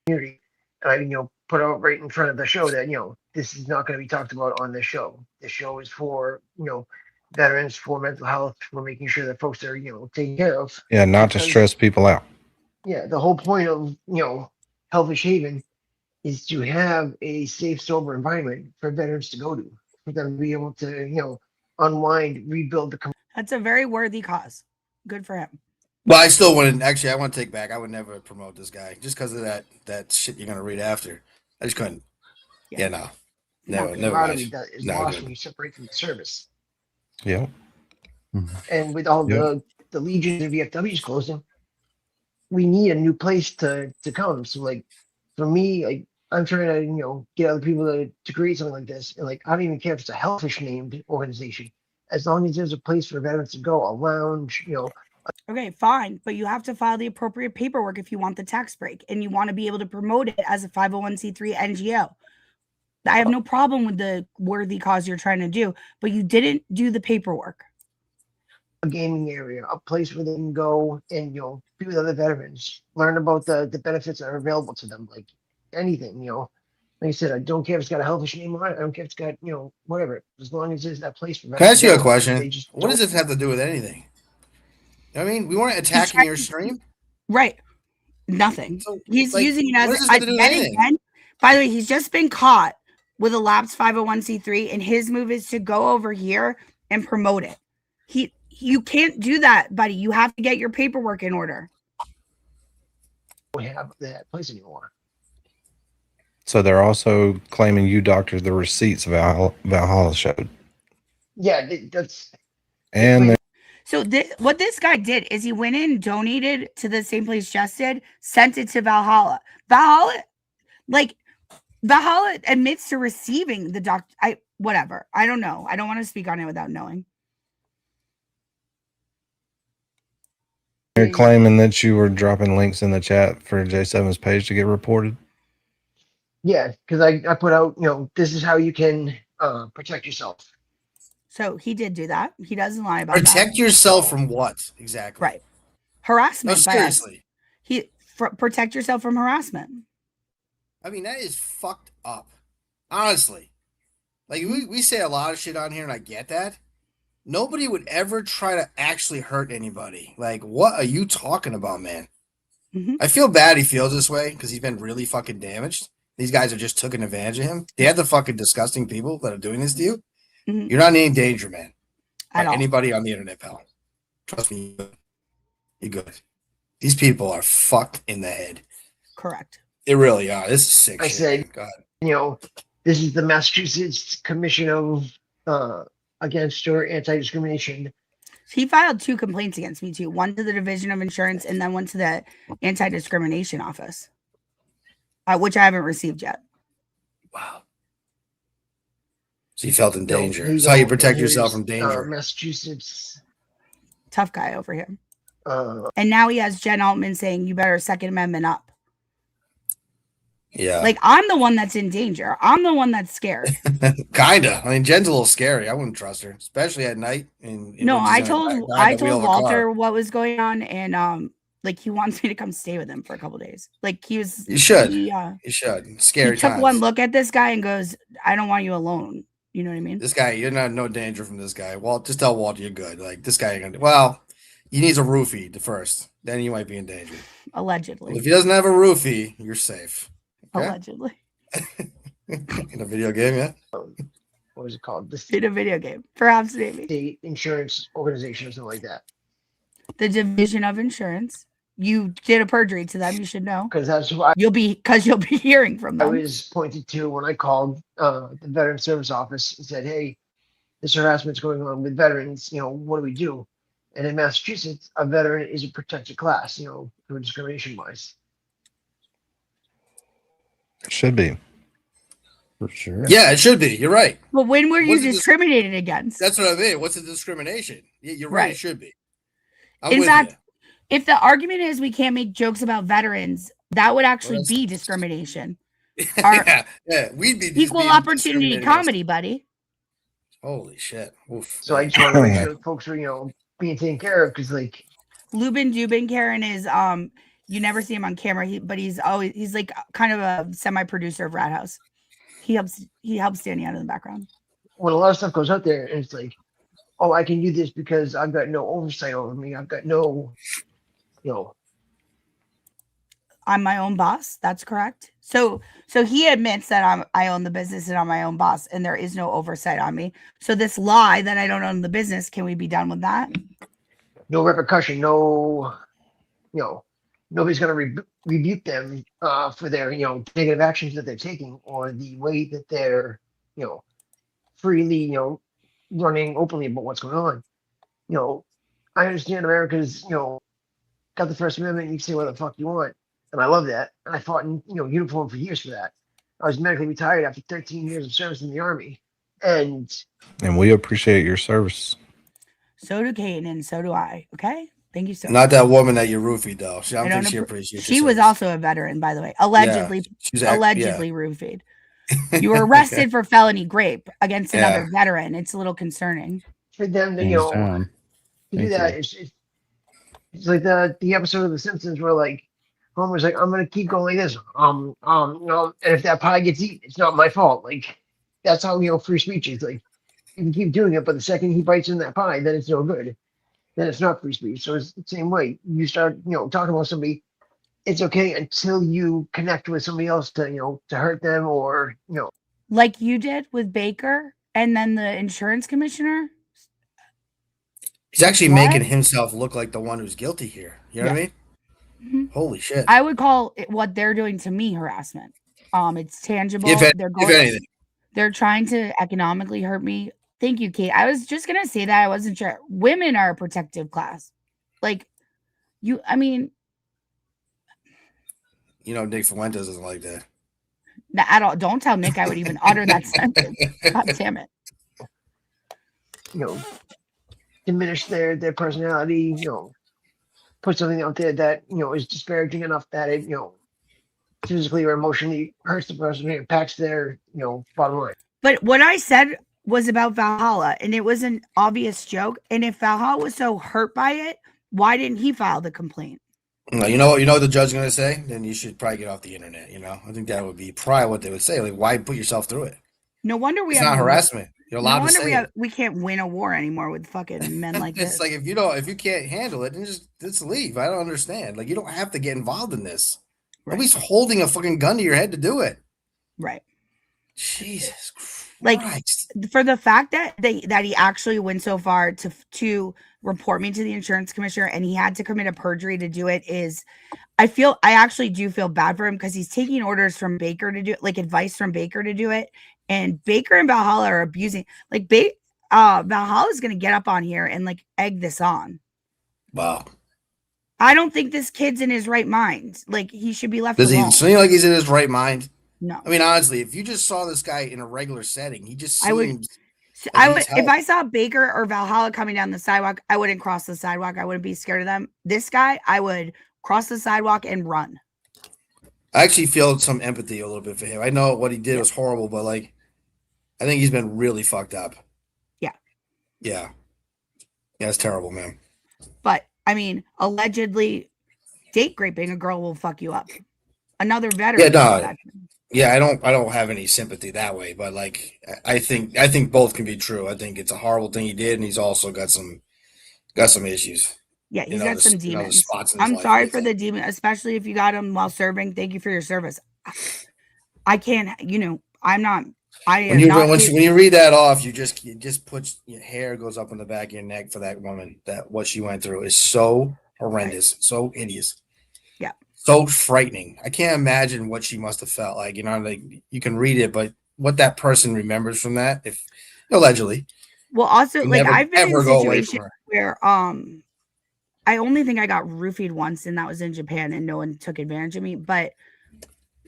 And I, put out right in front of the show that, this is not going to be talked about on this show. The show is for, veterans, for mental health, for making sure that folks are, taken care of. Yeah, not to stress people out. Yeah, the whole point of, Hellish Haven is to have a safe, sober environment for veterans to go to, for them to be able to, unwind, rebuild the. That's a very worthy cause. Good for him. Well, I still wouldn't. Actually, I want to take back. I would never promote this guy just because of that shit you're gonna read after. I just couldn't. Yeah, no. Never mind. Is lost when you separate from the service. Yeah. And with all the legions and VFWs closing, we need a new place to come. So for me, I'm trying to, get other people to create something like this. And I don't even care if it's a Hellfish named organization, as long as there's a place for veterans to go, a lounge, Okay, fine. But you have to file the appropriate paperwork if you want the tax break and you want to be able to promote it as a 501c3 NGO. I have no problem with the worthy cause you're trying to do, but you didn't do the paperwork. A gaming area, a place where they can go and, be with other veterans, learn about the benefits that are available to them, anything, Like I said, I don't care if it's got a Hellfish name on it. I don't care if it's got, whatever. As long as there's that place for veterans. Can I ask you a question? What does this have to do with anything? I mean, we weren't attacking your stream. Right. Nothing. So, he's using it as again. By the way, he's just been caught with a lapsed 501c3, and his move is to go over here and promote it. You can't do that, buddy. You have to get your paperwork in order. We have that place anymore. So they're also claiming you doctored the receipts Valhalla showed. Yeah, that's. And so what this guy did is he went in, donated to the same place Jess did, sent it to Valhalla. Valhalla admits to receiving the whatever. I don't know. I don't want to speak on it without knowing. You're claiming that you were dropping links in the chat for J7's page to get reported. Yeah, because I put out, this is how you can protect yourself. So he did do that. He doesn't lie about that. Protect yourself from what exactly? Right. Harassment. No, seriously. Protect yourself from harassment. I mean, that is fucked up. Honestly. Like, we say a lot of shit on here, and I get that. Nobody would ever try to actually hurt anybody. Like, what are you talking about, man? I feel bad he feels this way because he's been really fucking damaged. These guys have just taken advantage of him. They're the fucking disgusting people that are doing this to you. You're not in any danger, man. By anybody on the internet, pal. Trust me, you're good. These people are fucked in the head. Correct. They really are. This is sick I shit. said, God. This is the Massachusetts Commission of Against or Anti-Discrimination. He filed 2 complaints against me too. One to the Division of Insurance and then one to the Anti-Discrimination Office, which I haven't received yet. Wow. So you felt in danger. That's how you protect yourself from danger. Massachusetts. Tough guy over here. And now he has Jen Altman saying, you better Second Amendment up. Yeah. Like, I'm the one that's in danger. I'm the one that's scared. Kinda. I mean, Jen's a little scary. I wouldn't trust her, especially at night. No, I told Walter what was going on, and like he wants me to come stay with him for a couple days. Like he was. You should. You should. Scary. He took one look at this guy and goes, "I don't want you alone." You know what I mean? This guy, you're not no danger from this guy. Walt, just tell Walter you're good. Like this guy ain't gonna. Well, he needs a roofie first. Then you might be in danger. Allegedly. Well, if he doesn't have a roofie, you're safe. Okay? Allegedly. In a video game, yeah. What was it called? In a video game, perhaps maybe. The insurance organization or something like that. The Division of Insurance. You did a perjury to them. You should know. Because that's why you'll be hearing from them. I was pointed to when I called the Veteran Service Office and said, "Hey, this harassment's going on with veterans. What do we do?" And in Massachusetts, a veteran is a protected class. For discrimination wise. It should be. For sure. Yeah, it should be. You're right. But when were you discriminated against? That's what I mean. What's the discrimination? You're right. It should be. In fact, if the argument is we can't make jokes about veterans, that would actually be discrimination. Yeah, we'd be equal opportunity comedy, buddy. Holy shit. Oof. So I just want to make sure folks are, being taken care of because like Lubin Dubin Karen is you never see him on camera, he's like kind of a semi-producer of Rat House. He helps Danny out in the background. When a lot of stuff goes out there and it's like, oh, I can do this because I've got no oversight over me. I've got no, I'm my own boss. That's correct. So he admits that I own the business and I'm my own boss and there is no oversight on me. So this lie that I don't own the business, can we be done with that? No repercussion, no, nobody's going to rebuke them for their, negative actions that they're taking or the way that they're, freely, running openly about what's going on. I understand America's, got the First Amendment. You can say what the fuck you want. And I love that. And I fought in, uniform for years for that. I was medically retired after 13 years of service in the Army. And we appreciate your service. So do Kane and so do I. Okay? Thank you so much. Not that woman that you roofied, though. I don't think she appreciates She was also a veteran, by the way. Allegedly roofied. You were arrested for felony rape against another veteran. It's a little concerning. For them to, to do that, it's like the episode of The Simpsons where like Homer's like, I'm gonna keep going like this. And if that pie gets eaten, it's not my fault. Like that's how free speech is. Like you can keep doing it, but the second he bites in that pie, then it's no good. Then it's not free speech. So it's the same way. You start, talking about somebody, it's okay until you connect with somebody else to, to hurt them or, like you did with Baker and then the insurance commissioner. He's actually making himself look like the one who's guilty here. You know what I mean? Mm-hmm. Holy shit. I would call it what they're doing to me harassment. It's tangible. If anything. They're trying to economically hurt me. Thank you, Kate. I was just going to say that. I wasn't sure. Women are a protective class. Like Nick Fuentes isn't like that. At all. Don't tell Nick I would even utter that sentence. God damn it. Diminish their personality, put something out there that is disparaging enough that it physically or emotionally hurts the person, it impacts their bottom line. But what I said was about Valhalla, and it was an obvious joke. And if Valhalla was so hurt by it, why didn't he file the complaint? You know what the judge is going to say? Then you should probably get off the internet. I think that would be probably what they would say. Like, why put yourself through it? No wonder we It's have not harassment. You're allowed to say it. We can't win a war anymore with fucking men like this. It's like if you can't handle it, then just leave. I don't understand. Like, you don't have to get involved in this. Right. Nobody's holding a fucking gun to your head to do it. Right. Jesus Christ. Like, for the fact that he actually went so far to report me to the insurance commissioner, and he had to commit a perjury to do it, I actually do feel bad for him, because he's taking orders from Baker to do it, like advice from Baker to do it. And Baker and Valhalla are abusing, like Valhalla is going to get up on here and like egg this on. Wow. I don't think this kid's in his right mind. Like, he should be left Does alone. he seem like he's in his right mind? No. I mean, honestly, if you just saw this guy in a regular setting, he just seems. I would if I saw Baker or Valhalla coming down the sidewalk, I wouldn't cross the sidewalk. I wouldn't be scared of them. This guy, I would cross the sidewalk and run. I actually feel some empathy a little bit for him. I know what he did was horrible, but like, I think he's been really fucked up. Yeah. Yeah. Yeah, it's terrible, man. But I mean, allegedly, date raping a girl will fuck you up. Another veteran. Yeah, no. Yeah, I don't have any sympathy that way, but like, I think both can be true. I think it's a horrible thing he did, and he's also got some issues. Yeah, he's got some demons. I'm sorry for the demon, especially if you got him while serving. Thank you for your service. I can't, I'm not. When you read that off, you just put your hair goes up on the back of your neck for that woman. That what she went through is so horrendous, so hideous. Yeah. So frightening. I can't imagine what she must have felt like. Like, you can read it, but what that person remembers from that, if allegedly. Well, also, like, I've been in a situation situation where I only think I got roofied once, and that was in Japan, and no one took advantage of me. But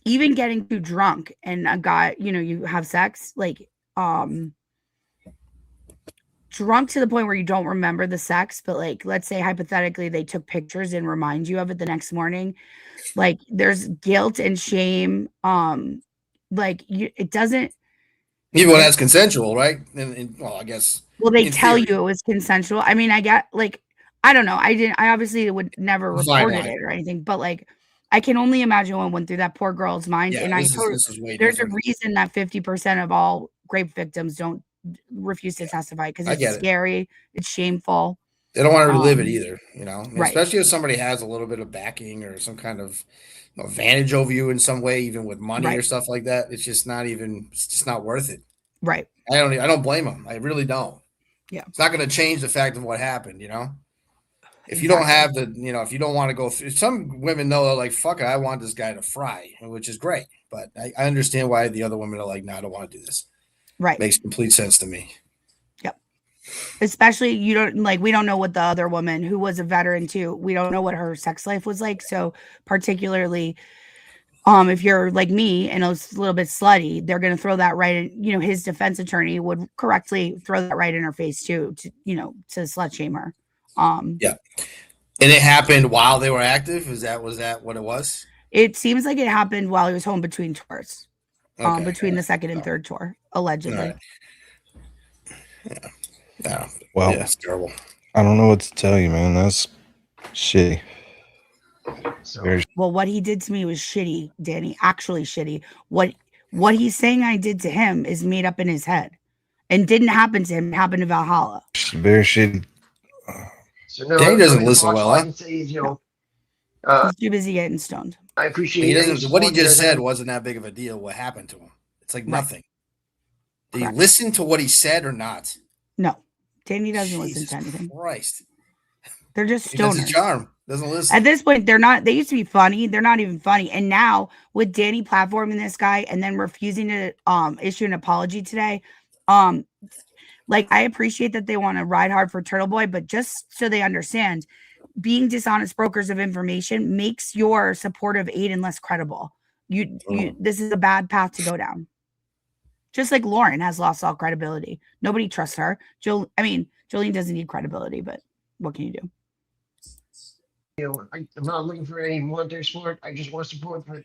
even getting too drunk and a guy, you have sex, like, drunk to the point where you don't remember the sex, but like, let's say hypothetically they took pictures and remind you of it the next morning. Like, there's guilt and shame. It doesn't. Even when that's consensual, right? And well, I guess. Well, they tell you it was consensual. I mean, I don't know. I obviously would never reported it or anything, but like, I can only imagine what went through that poor girl's mind. Yeah, and there's a reason that 50% of all rape victims don't refuse to testify, because it's scary. It's shameful. They don't want to relive it either, right. Especially if somebody has a little bit of backing or some kind of advantage over you in some way, even with money or stuff like that. It's just not worth it. Right. I don't blame them. I really don't. Yeah. It's not going to change the fact of what happened, If you don't have if you don't want to go through, some women know, they're like, fuck it, I want this guy to fry, which is great. But I understand why the other women are like, no, I don't want to do this. Right. Makes complete sense to me. Yep. Especially, we don't know what the other woman, who was a veteran too, we don't know what her sex life was like. So particularly, if you're like me and a little bit slutty, they're going to throw that right in, his defense attorney would correctly throw that right in her face too, to slut shame her. Yeah. And it happened while they were active? Was that what it was? It seems like it happened while he was home between tours. Between the second and third tour, allegedly. Right. Yeah. Well, yeah, it's terrible. I don't know what to tell you, man. That's shitty. Well, what he did to me was shitty, Danny. Actually shitty. What he's saying I did to him is made up in his head, and didn't happen to him. It happened to Valhalla. Very shitty. So no, Danny doesn't listen well. I can say is, he's too busy getting stoned. I appreciate he doesn't. What he just said wasn't that big of a deal. What happened to him? It's like nothing. Do you listen to what he said or not? No, Danny doesn't listen to anything. Christ, they're just stoners. That's a charm. Doesn't listen. At this point, they're not. They used to be funny. They're not even funny. And now with Danny platforming this guy and then refusing to issue an apology today, like, I appreciate that they want to ride hard for Turtle Boy, but just so they understand, being dishonest brokers of information makes your supportive Aiden less credible. This is a bad path to go down. Just like Lauren has lost all credibility. Nobody trusts her. Jolene doesn't need credibility, but what can you do? I'm not looking for any monetary support. I just want support for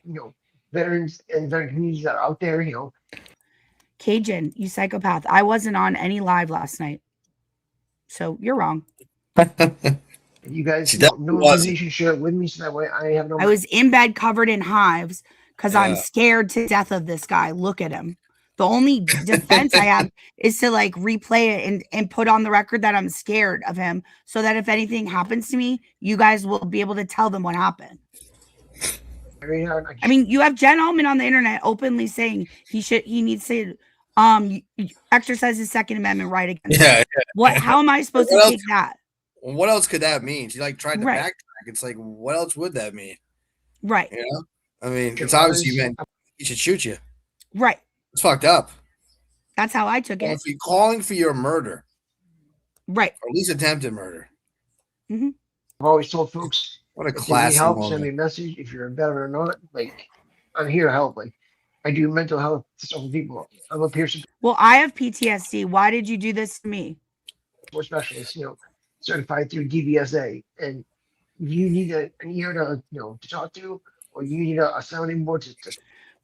veterans and veteran communities that are out there. Cajun, you psychopath. I wasn't on any live last night. So you're wrong. You guys, She no definitely wasn't. organization share it with me, so that way I have no. I was in bed covered in hives because I'm Yeah. scared to death of this guy. Look at him. The only defense I have is to like replay it and put on the record that I'm scared of him so that if anything happens to me, you guys will be able to tell them what happened. I mean, you have Jen Allman on the internet openly saying he needs to exercise his Second Amendment right against him. What? How am I supposed to take that? What else could that mean? She like tried to Right. backtrack. It's like, what else would that mean? Right. You know? I mean, it's obviously meant he should shoot you. Right. It's fucked up. That's how I took it. Calling for your murder. Right. Or at least attempted murder. Mm-hmm. I've always told folks, what a if you need classy help, moment. send me a message. If you're a veteran or not, like I'm here to help. Like I do mental health stuff with people. I'm a peer support Well, I have PTSD. Why did you do this to me? specialist, certified through DBSA, and you need an ear to talk to, or you need a sounding board to.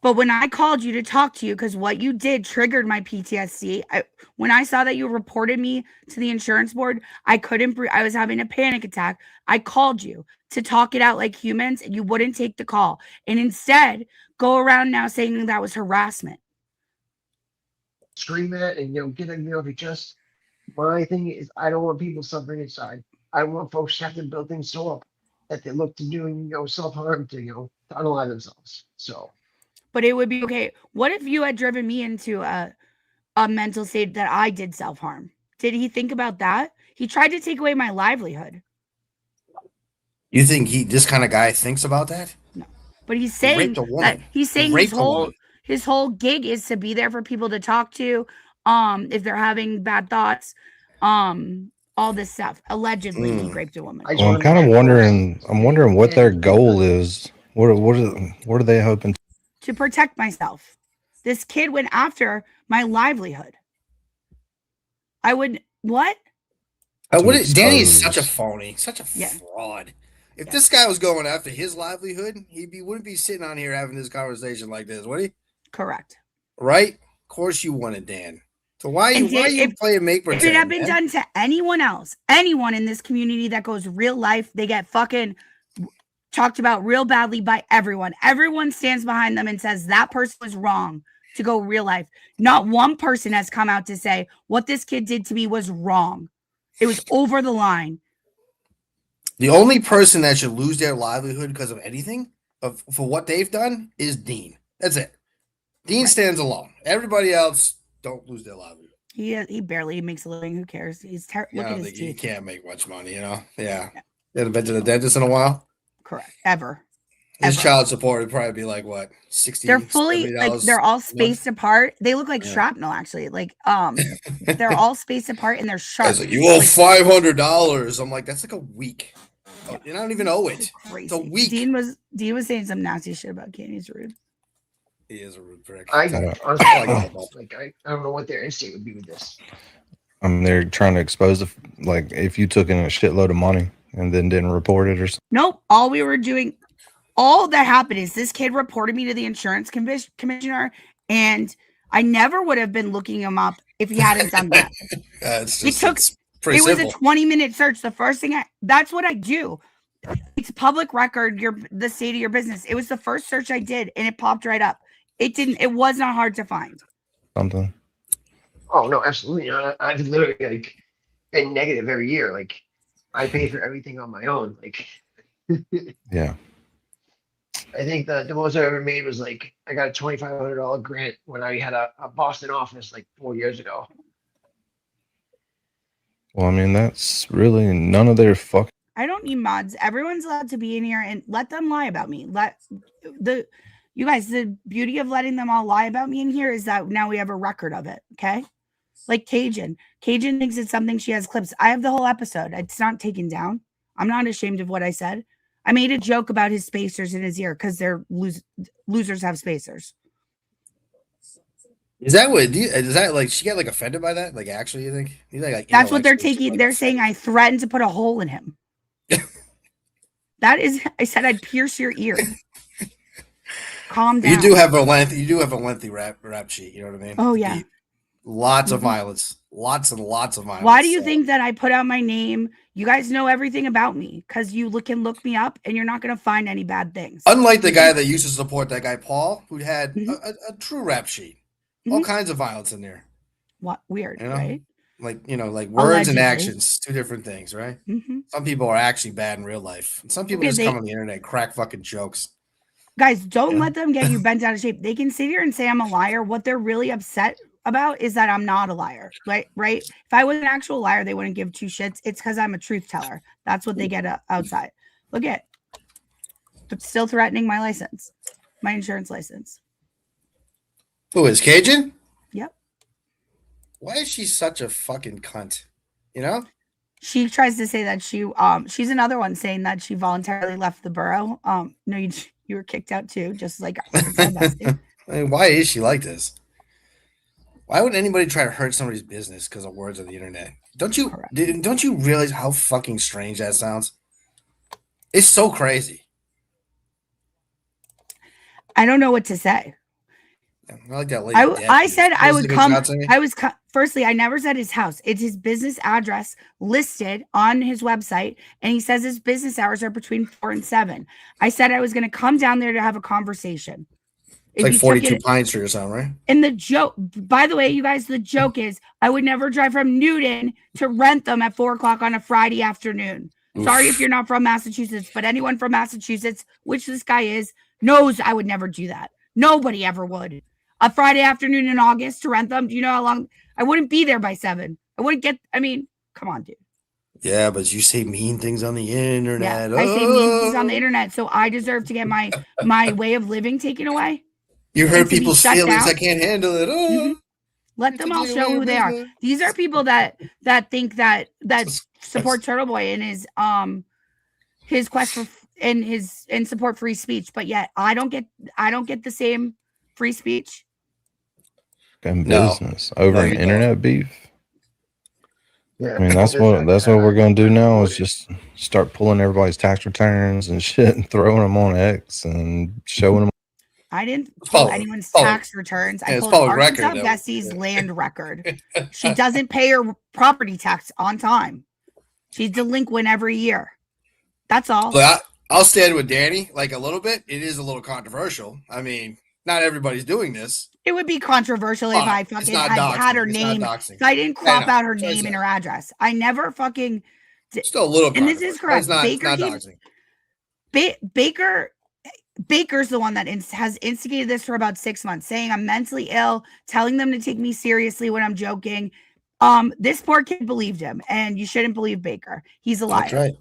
But when I called you to talk to you, because what you did triggered my PTSD. When I saw that you reported me to the insurance board, I couldn't breathe. I was having a panic attack. I called you to talk it out like humans, and you wouldn't take the call. And instead, go around now saying that was harassment. Scream at and get it off your chest. My thing is, I don't want people suffering inside. I want folks to have to build things so up that they look to doing self-harm to unalive themselves. So. But it would be okay. What if you had driven me into a mental state that I did self-harm? Did he think about that? He tried to take away my livelihood. You think this kind of guy thinks about that? No. But he's saying that his whole gig is to be there for people to talk to, if they're having bad thoughts, all this stuff. Allegedly, he raped a woman. Well, I'm kind of wondering. I'm wondering what their goal is. What are they hoping to protect myself? This kid went after my livelihood. I would what? Danny is such a phony, such a fraud. If this guy was going after his livelihood, wouldn't be sitting on here having this conversation like this, would he? Correct. Right? Of course you wanted Dan. So why are you playing make pretend? If it had been done to anyone else, anyone in this community that goes real life, they get fucking talked about real badly by everyone. Everyone stands behind them and says that person was wrong to go real life. Not one person has come out to say what this kid did to me was wrong. It was over the line. The only person that should lose their livelihood because of anything for what they've done is Dean. That's it. Dean stands alone. Everybody else don't lose their livelihood. He barely makes a living. Who cares? Look at his teeth. He can't make much money, Yeah. He hasn't been to the dentist in a while. Correct. Ever. His child support would probably be like what, $60. They're fully they're all spaced apart. They look like shrapnel, actually. They're all spaced apart and they're sharp. Like, you owe $500. I'm like, that's like a week. You don't even owe it. It's a week. Dean was saying some nasty shit about Kane. He's rude. He is a rude prick. I honestly I don't know what their instinct would be with this. They're trying to expose if you took in a shitload of money and then didn't report it or something. Nope. All that happened is this kid reported me to the insurance commissioner, and I never would have been looking him up if he hadn't done that. It was a 20-minute search. The first thing that's what I do. It's public record, the state of your business. It was the first search I did, and it popped right up. It was not hard to find. Something. Oh no, absolutely not. I've literally been negative every year. I pay for everything on my own. Yeah. I think the most I ever made was I got a $2,500 grant when I had a Boston office 4 years ago. Well, that's really none of their fucking. I don't need mods. Everyone's allowed to be in here and let them lie about me. You guys, the beauty of letting them all lie about me in here is that now we have a record of it. Okay. Like Cajun thinks it's something she has clips. I have the whole episode. It's not taken down. I'm not ashamed of what I said. I made a joke about his spacers in his ear because they're losers have spacers. Is that she got offended by that? Actually, you think? That's what they're taking. They're saying I threatened to put a hole in him. That is, I said I'd pierce your ear. Calm down. You do have a lengthy rap sheet. You know what I mean? Oh yeah. Deep. Lots of violence. Lots and lots of violence. Why do you think that I put out my name? You guys know everything about me because you can look me up and you're not going to find any bad things. Unlike the guy that used to support that guy, Paul, who had a true rap sheet. All kinds of violence in there. What weird, you know? Right? Like, like words Allegedly. and actions, two different things, right? Some people are actually bad in real life. And some people just come on the internet and crack fucking jokes. Guys, don't let them get you bent out of shape. They can sit here and say I'm a liar. What they're really upset about is that I'm not a liar, right? If I was an actual liar, they wouldn't give two shits. It's because I'm a truth teller. That's what they get outside. Look at, but still threatening my license, my insurance license. Who is Cajun? Yep. Why is she such a fucking cunt? You know? She tries to say that she's another one saying that she voluntarily left the borough. No, you were kicked out too, just like I mean, why is she like this? Why would anybody try to hurt somebody's business because of words on the internet? Don't you realize how fucking strange that sounds? It's so crazy. I don't know what to say. I like that lady. I said I would come. Firstly, I never said his house. It's his business address listed on his website. And he says his business hours are between 4 and 7. I said I was going to come down there to have a conversation. It's like 42 Pine Street or something, right? And the joke, by the way, you guys, the joke is I would never drive from Newton to Rentham at 4 o'clock on a Friday afternoon. Oof. Sorry if you're not from Massachusetts, but anyone from Massachusetts, which this guy is, knows I would never do that. Nobody ever would. A Friday afternoon in August to Rentham, do you know how long? I wouldn't be there by 7. I wouldn't get, come on, dude. Yeah, but you say mean things on the internet. Yeah, I say mean things on the internet, so I deserve to get my way of living taken away. You hurt people's feelings. I can't handle it. Let them all show who they are. These are people that think that support Turtle Boy in his quest for and support free speech, but yet I don't get the same free speech. And business over an internet beef. Yeah, I mean that's what we're gonna do now is just start pulling everybody's tax returns and shit and throwing them on X and showing them. I didn't pull anyone's tax returns. I pulled Arkansas Bessie's land record. She doesn't pay her property tax on time. She's delinquent every year. That's all. But I'll stand with Danny like a little bit. It is a little controversial. I mean, not everydy's doing this. It would be controversial if I fucking had her name. If I didn't crop out her name and her address. I never fucking. Still a little. And this is correct. Baker's the one that has instigated this for about 6 months, saying I'm mentally ill, telling them to take me seriously when I'm joking. This poor kid believed him, and you shouldn't believe Baker. He's a liar. That's right.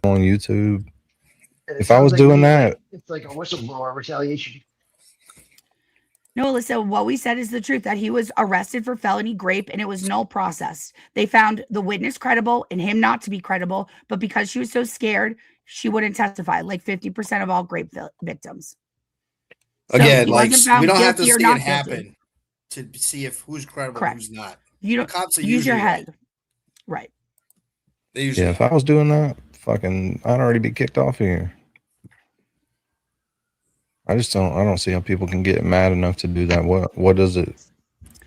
On YouTube. If I was doing that, it's like a whistleblower retaliation. No, Alyssa, what we said is the truth, that he was arrested for felony grape and it was null processed. They found the witness credible and him not to be credible, but because she was so scared, she wouldn't testify, like 50% of all grape victims. Again, like we don't have to see it happen to see if who's credible and who's not. You don't use your head. Right. Yeah, if I was doing that, fucking, I'd already be kicked off here. I don't see how people can get mad enough to do that. What is it?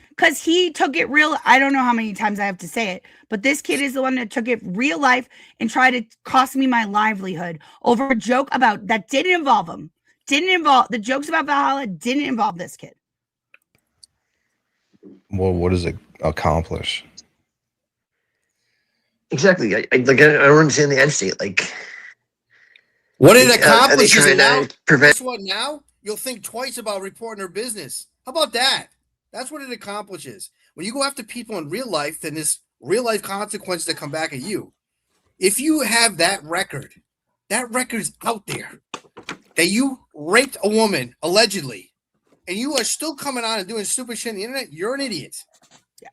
Because he took it real. I don't know how many times I have to say it, but this kid is the one that took it real life and tried to cost me my livelihood over a joke about that didn't involve him. The jokes about Valhalla didn't involve this kid. Well, what does it accomplish? Exactly. I don't understand the end state. Like, what it accomplishes now? Guess what? Now you'll think twice about reporting her business. How about that? That's what it accomplishes. When you go after people in real life, then there's real life consequences that come back at you. If you have that record's out there that you raped a woman allegedly, and you are still coming on and doing stupid shit on the internet, you're an idiot.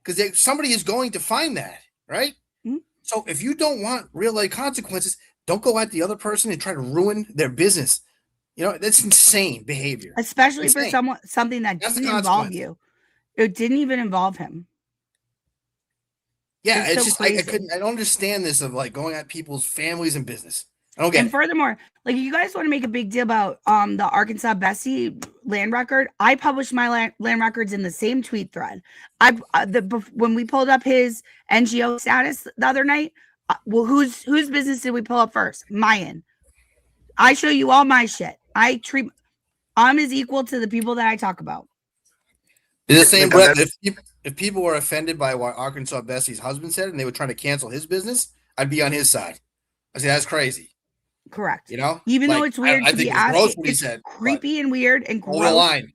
Because somebody is going to find that, right? Mm-hmm. So if you don't want real life consequences, don't go at the other person and try to ruin their business. You know, that's insane behavior. Especially for something that didn't involve you. It didn't even involve him. Yeah, it's just I don't understand this of like going at people's families and business. And furthermore, like you guys want to make a big deal about the Arkansas Bessie land record. I published my land records in the same tweet thread. When we pulled up his NGO status the other night, whose business did we pull up first? Mine. I show you all my shit. I'm as equal to the people that I talk about. In the same breath, if people were offended by what Arkansas Bessie's husband said and they were trying to cancel his business, I'd be on his side. I say that's crazy. Correct. You know, even though it's weird I to think be it's gross asked, what he it's said, creepy and weird and over the gross line.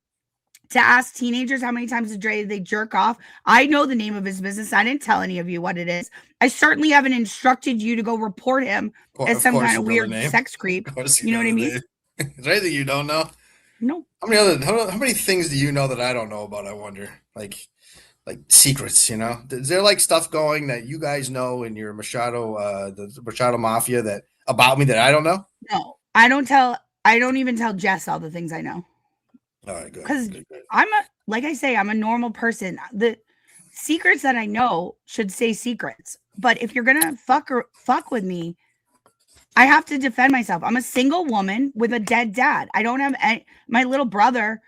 to ask teenagers how many times a day they jerk off. I know the name of his business. I didn't tell any of you what it is. I certainly haven't instructed you to go report him as some kind of weird sex creep. You know what I mean? Is there anything you don't know? No. How many things do you know that I don't know about? I wonder, like secrets. You know, is there like stuff going that you guys know in your Machado, the Machado Mafia that about me that I don't know? No, I don't even tell Jess all the things I know. All right, good. Because like I say, I'm a normal person. The secrets that I know should stay secrets. But if you're gonna fuck with me, I have to defend myself. I'm a single woman with a dead dad. I don't have my little brother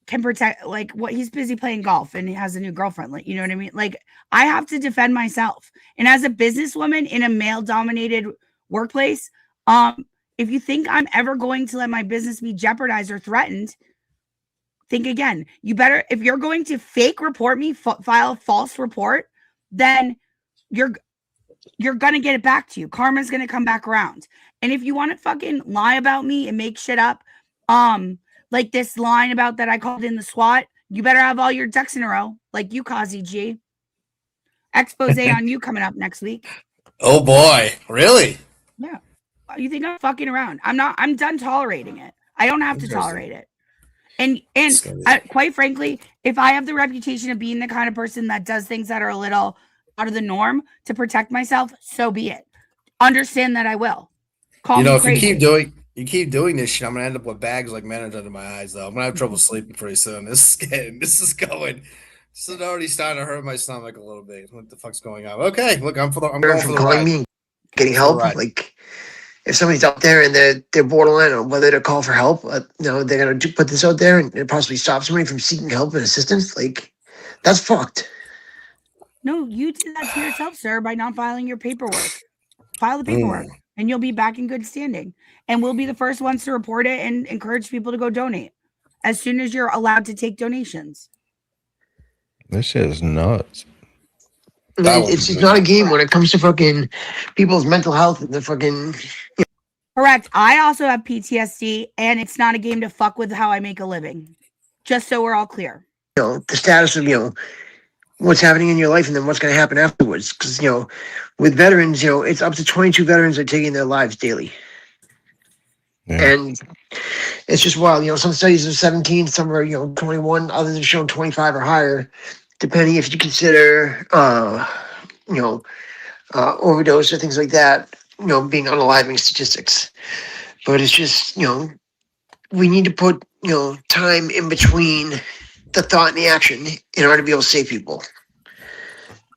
can protect, like, what he's busy playing golf and he has a new girlfriend. Like, you know what I mean? Like, I have to defend myself. And as a businesswoman in a male-dominated workplace, if you think I'm ever going to let my business be jeopardized or threatened, think again. You better, if you're going to fake report me, file a false report, then you're going to get it back to you. Karma's going to come back around. And if you want to fucking lie about me and make shit up, like this line about that I called in the SWAT, you better have all your ducks in a row, like you, Kazi G. Expose on you coming up next week. Oh boy, really? Yeah. You think I'm fucking around? I'm not. I'm done tolerating it. I don't have to tolerate it. And quite frankly, if I have the reputation of being the kind of person that does things that are a little out of the norm to protect myself, so be it. Understand that I will. Call me crazy. You keep doing this shit, I'm gonna end up with bags like managed under my eyes. Though I'm gonna have trouble sleeping pretty soon. This is going. This is already starting to hurt my stomach a little bit. What the fuck's going on? Okay, look, I'm going for the calling ride. me and getting help. Like, if somebody's out there and they're borderline on whether to call for help, they're gonna put this out there and possibly stop somebody from seeking help and assistance. Like, that's fucked. No, you did that to yourself, sir, by not filing your paperwork. File the paperwork, and you'll be back in good standing. And we'll be the first ones to report it and encourage people to go donate as soon as you're allowed to take donations. This shit is nuts. It's not a game when it comes to fucking people's mental health and the fucking. Correct. I also have PTSD, and it's not a game to fuck with how I make a living. Just so we're all clear. The status of what's happening in your life and then what's going to happen afterwards. Because with veterans, it's up to 22 veterans are taking their lives daily. Yeah. And it's just wild. Some studies are 17, some are 21, others have shown 25 or higher, depending if you consider overdose or things like that, being unaliving statistics. But it's just we need to put time in between the thought and the action in order to be able to save people.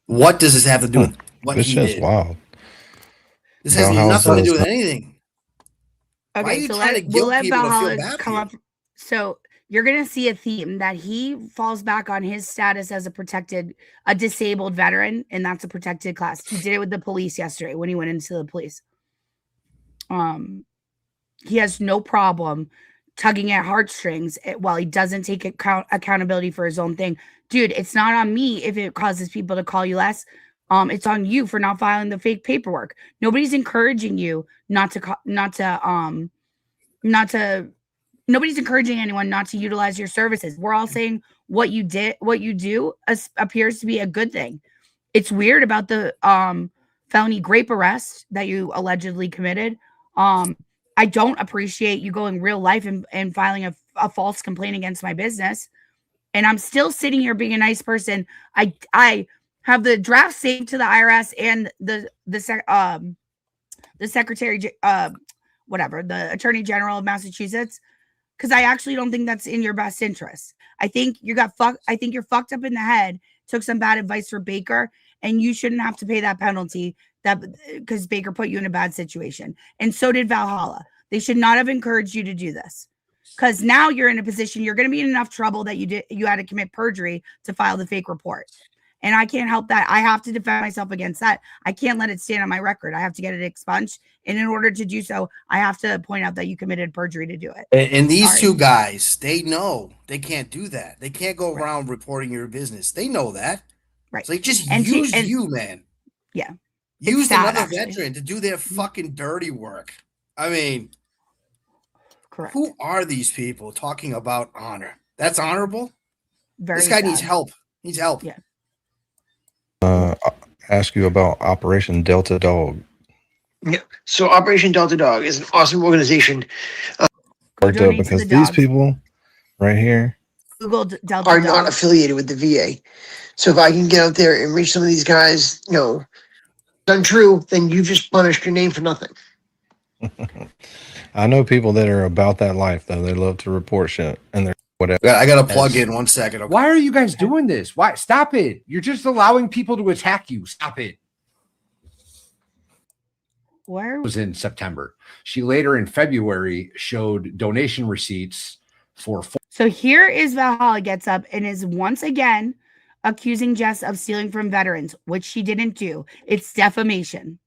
What does this have to do with what this he shit's did? Wild. This has nothing to do with anything. Okay, so we'll let Valhalla come up. So you're going to see a theme that he falls back on his status as a disabled veteran, and that's a protected class. He did it with the police yesterday when he went into the police. He has no problem tugging at heartstrings while he doesn't take accountability for his own thing. Dude, it's not on me if it causes people to call you less. It's on you for not filing the fake paperwork. Nobody's encouraging you nobody's encouraging anyone not to utilize your services. We're all saying what you do appears to be a good thing. It's weird about the felony grape arrest that you allegedly committed. I don't appreciate you going real life and filing a false complaint against my business. And I'm still sitting here being a nice person. I have the draft saved to the IRS and the secretary, the attorney general of Massachusetts, because I actually don't think that's in your best interest. I think you're fucked up in the head, took some bad advice for Baker, and you shouldn't have to pay that penalty that because Baker put you in a bad situation. And so did Valhalla. They should not have encouraged you to do this. Because now you're in a position, you're going to be in enough trouble that you had to commit perjury to file the fake report. And I can't help that. I have to defend myself against that. I can't let it stand on my record. I have to get it expunged. And in order to do so, I have to point out that you committed perjury to do it. And these two guys, they know they can't do that. They can't go around reporting your business. They know that. Right. So they just And use you, man. Yeah. Use sad, another actually. veteran to do their fucking dirty work. I mean, correct. Who are these people talking about honor? That's honorable? Very this guy sad. needs help. Needs help. Yeah. Ask you about Operation Delta Dog. Yeah. So Operation Delta Dog is an awesome organization. Worked up because these people right here Google Delta are Dog. not affiliated with the VA. So if I can get out there and reach some of these guys, it's untrue, then you just punished your name for nothing. I know people that are about that life though. They love to report shit and they're whatever. I got to plug in 1 second. Okay. Why are you guys doing this? Why? Stop it. You're just allowing people to attack you. Stop it. Where was in September. She later in February showed donation receipts for. So here is Valhalla gets up and is once again accusing Jess of stealing from veterans, which she didn't do. It's defamation.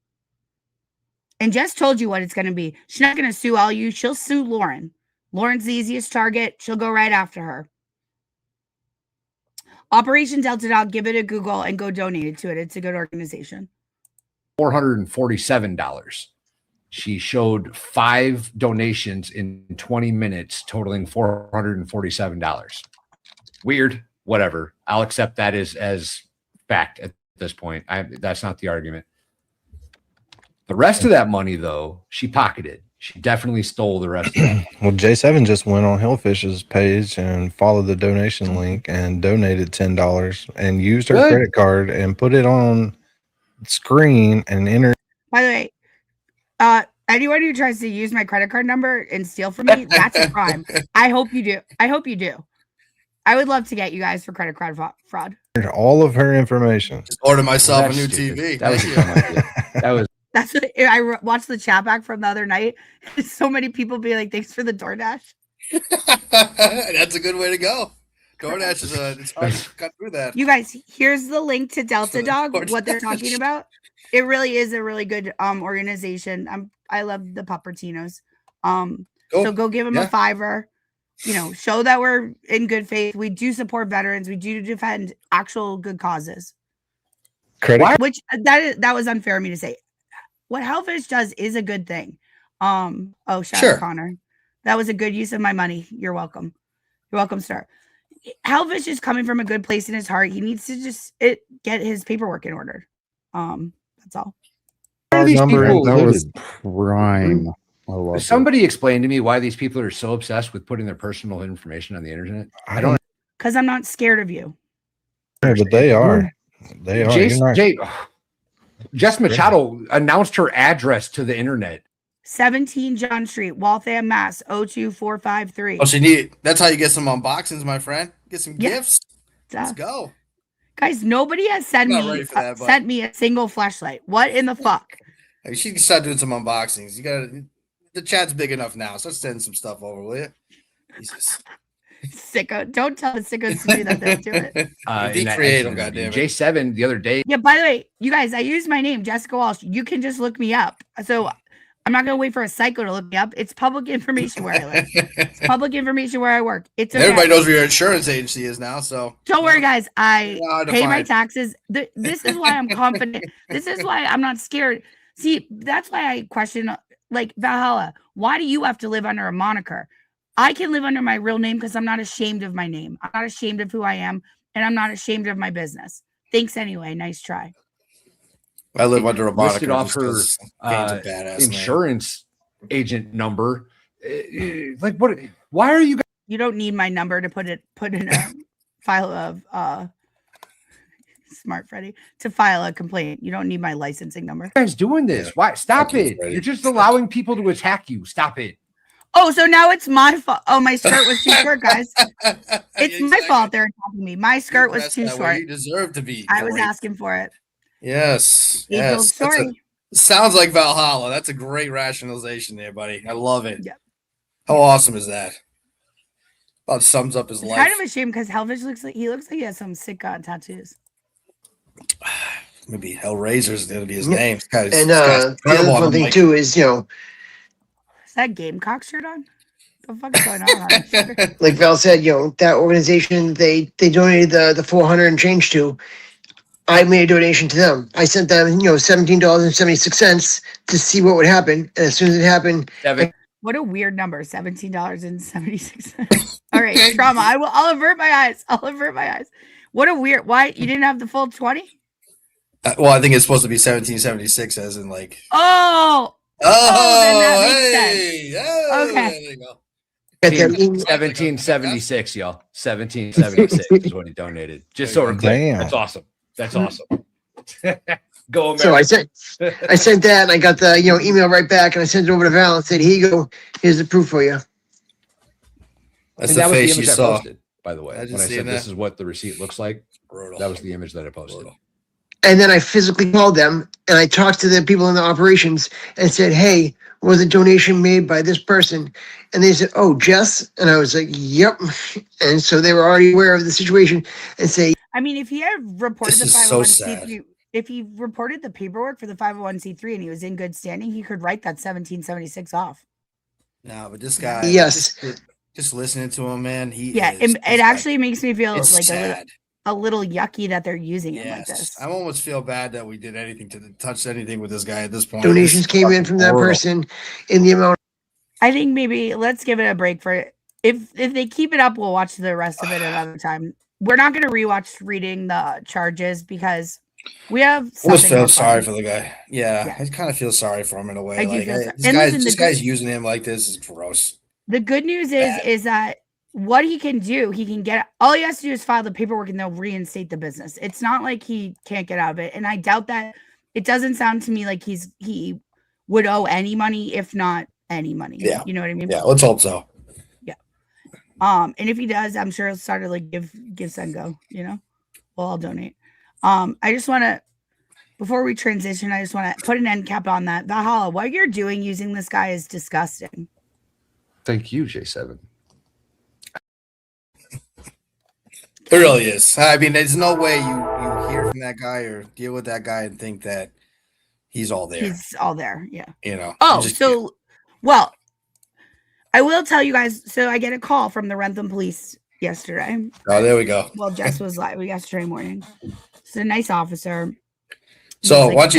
And Jess told you what it's going to be. She's not going to sue all you. She'll sue Lauren. Lauren's the easiest target. She'll go right after her. Operation Delta Dog, give it a Google and go donate it to it. It's a good organization. $447. She showed 5 donations in 20 minutes, totaling $447. Weird, whatever. I'll accept that as fact at this point. That's not the argument. The rest of that money, though, she pocketed. She definitely stole the rest of it. Well, J7 just went on Hillfish's page and followed the donation link and donated $10 and used her credit card and put it on screen and entered. By the way, anyone who tries to use my credit card number and steal from me, that's a crime. I hope you do. I hope you do. I would love to get you guys for credit card fraud. All of her information. Just order myself a new TV. That was that was. That's what I watched the chat back from the other night. So many people be like, "Thanks for the DoorDash." That's a good way to go. DoorDash is it's hard to cut through that. You guys, here's the link to Delta Dog. What they're talking about. It really is a really good organization. I love the Puppertinos. So go give them a $5. Show that we're in good faith. We do support veterans. We do defend actual good causes. Credit, which that was unfair of me to say. What Hellfish does is a good thing. Shout out Connor. That was a good use of my money. You're welcome. You're welcome, sir. Hellfish is coming from a good place in his heart. He needs to just get his paperwork in order. That's all. That was prime. Somebody explained to me why these people are so obsessed with putting their personal information on the internet. I don't. Because I'm not scared of you. Yeah, but they are. They are. Jess Machado announced her address to the internet. 17 John Street, Waltham, Mass. 02453. Oh, that's how you get some unboxings, my friend. Get some gifts. Let's go. Guys, nobody has sent me a single flashlight. What in the fuck? She can start doing some unboxings. The chat's big enough now. So let's send some stuff over, will you? Jesus. Sicko. Don't tell the sickos to do that. They'll do it. Decreate them, goddammit. J7 the other day. Yeah, by the way, you guys, I use my name, Jessica Walsh. You can just look me up. So I'm not going to wait for a psycho to look me up. It's public information where I live. It's public information where I work. It's okay. Everybody knows where your insurance agency is now. So don't worry, guys. I pay my taxes. This is why I'm confident. This is why I'm not scared. See, that's why I question, like, Valhalla. Why do you have to live under a moniker? I can live under my real name because I'm not ashamed of my name. I'm not ashamed of who I am, and I'm not ashamed of my business. Thanks anyway. Nice try. I live under a moniker. Listed off her insurance agent number. Like, what? Why are you guys? You don't need my number to put in a file of Smart Freddy to file a complaint. You don't need my licensing number. You guys doing this? Why? Stop it! You're just allowing people to attack you. Stop it. Oh, so now it's my fault. Oh, my skirt was too short, guys. It's my fault they're attacking me. My skirt was too short. You deserve to be. I was asking for it. Yes. Yes. Sorry. Sounds like Valhalla. That's a great rationalization there, buddy. I love it. Yep. How awesome is that? About sums up his It's life. kind of a shame because Hellfish looks like he has some sick tattoos. Maybe Hellraiser's gonna be his Yeah. name. And the other fun thing too is, Is that Gamecock shirt on? What the fuck is going on? like Val said, that organization they donated the 400 and change to. I made a donation to them. I sent them, $17.76 to see what would happen. And as soon as it happened, What a weird number, $17.76. All right, trauma. I'll avert my eyes. What a weird. Why you didn't have the full 20? Well, I think it's supposed to be 1776, as in like. Oh, then that makes sense. Okay. There you go. 1776, y'all. 1776 is what he donated. Just so we're clear. Damn. That's awesome. That's awesome. Go America. so I sent that, and I got the email right back, and I sent it over to Val and said, "Here you go. Here's the proof for you." That's And the that was the face image you I saw. posted, by the way. I When just I seen said this that. is what the receipt looks like, that was the image that I posted. And then I physically called them, and I talked to the people in the operations and said, "Hey, was a donation made by this person?" And they said, "Oh, Jess." And I was like, "Yep." And so they were already aware of the situation and say, I mean, if he had reported This the is so 501c3, if he reported the paperwork for the 501c3 and he was in good standing, he could write that 1776 off. No, but this guy. Yes. Just listening to him, man. He. Yeah, is it actually makes me feel it's like sad. a little yucky that they're using it like this. I almost feel bad that we did anything to touch anything with this guy at this point. donations It's came in fucking from that brutal. person in the amount. I think maybe let's give it a break for it. If they keep it up, we'll watch the rest of it another time. We're not going to rewatch reading the charges because we have. I almost feel more sorry fun. for the guy. Yeah, I kind of feel sorry for him in a way. I do Like, feel sorry. this And guy's listen, this guy's using him like this is gross. The good news is that what he can do, he can get all he has to do is file the paperwork and they'll reinstate the business. It's not like he can't get out of it. And I doubt that. It doesn't sound to me like he would owe any money, if not any money. Yeah. You know what I mean? Yeah, let's hope so. Yeah. And if he does, I'm sure he'll start to like give send go, Well, I'll donate. I just want to, before we transition, I just want to put an end cap on that. Valhalla, what you're doing using this guy is disgusting. Thank you, J7. It really is. I mean, there's no way you hear from that guy or deal with that guy and think that he's all there. He's all there. Yeah. Oh, Well, I will tell you guys. So I get a call from the Rentham police yesterday. Oh, there we go. Well, Jess was live yesterday morning. It's a nice officer. So, He's like,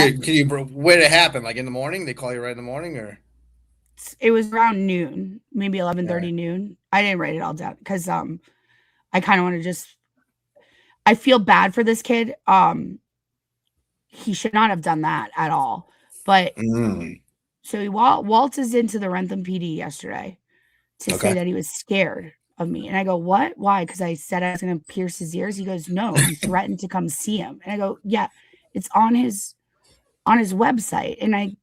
where did it happen? Like in the morning? They call you right in the morning, or? It was around noon, maybe 11:30 noon. I didn't write it all down because I kind of want to just. I feel bad for this kid. He should not have done that at all. But so he waltzes into the Rentham PD yesterday to say that he was scared of me. And I go, what? Why? Because I said I was going to pierce his ears. He goes, no, you threatened to come see him. And I go, yeah, it's on his website. And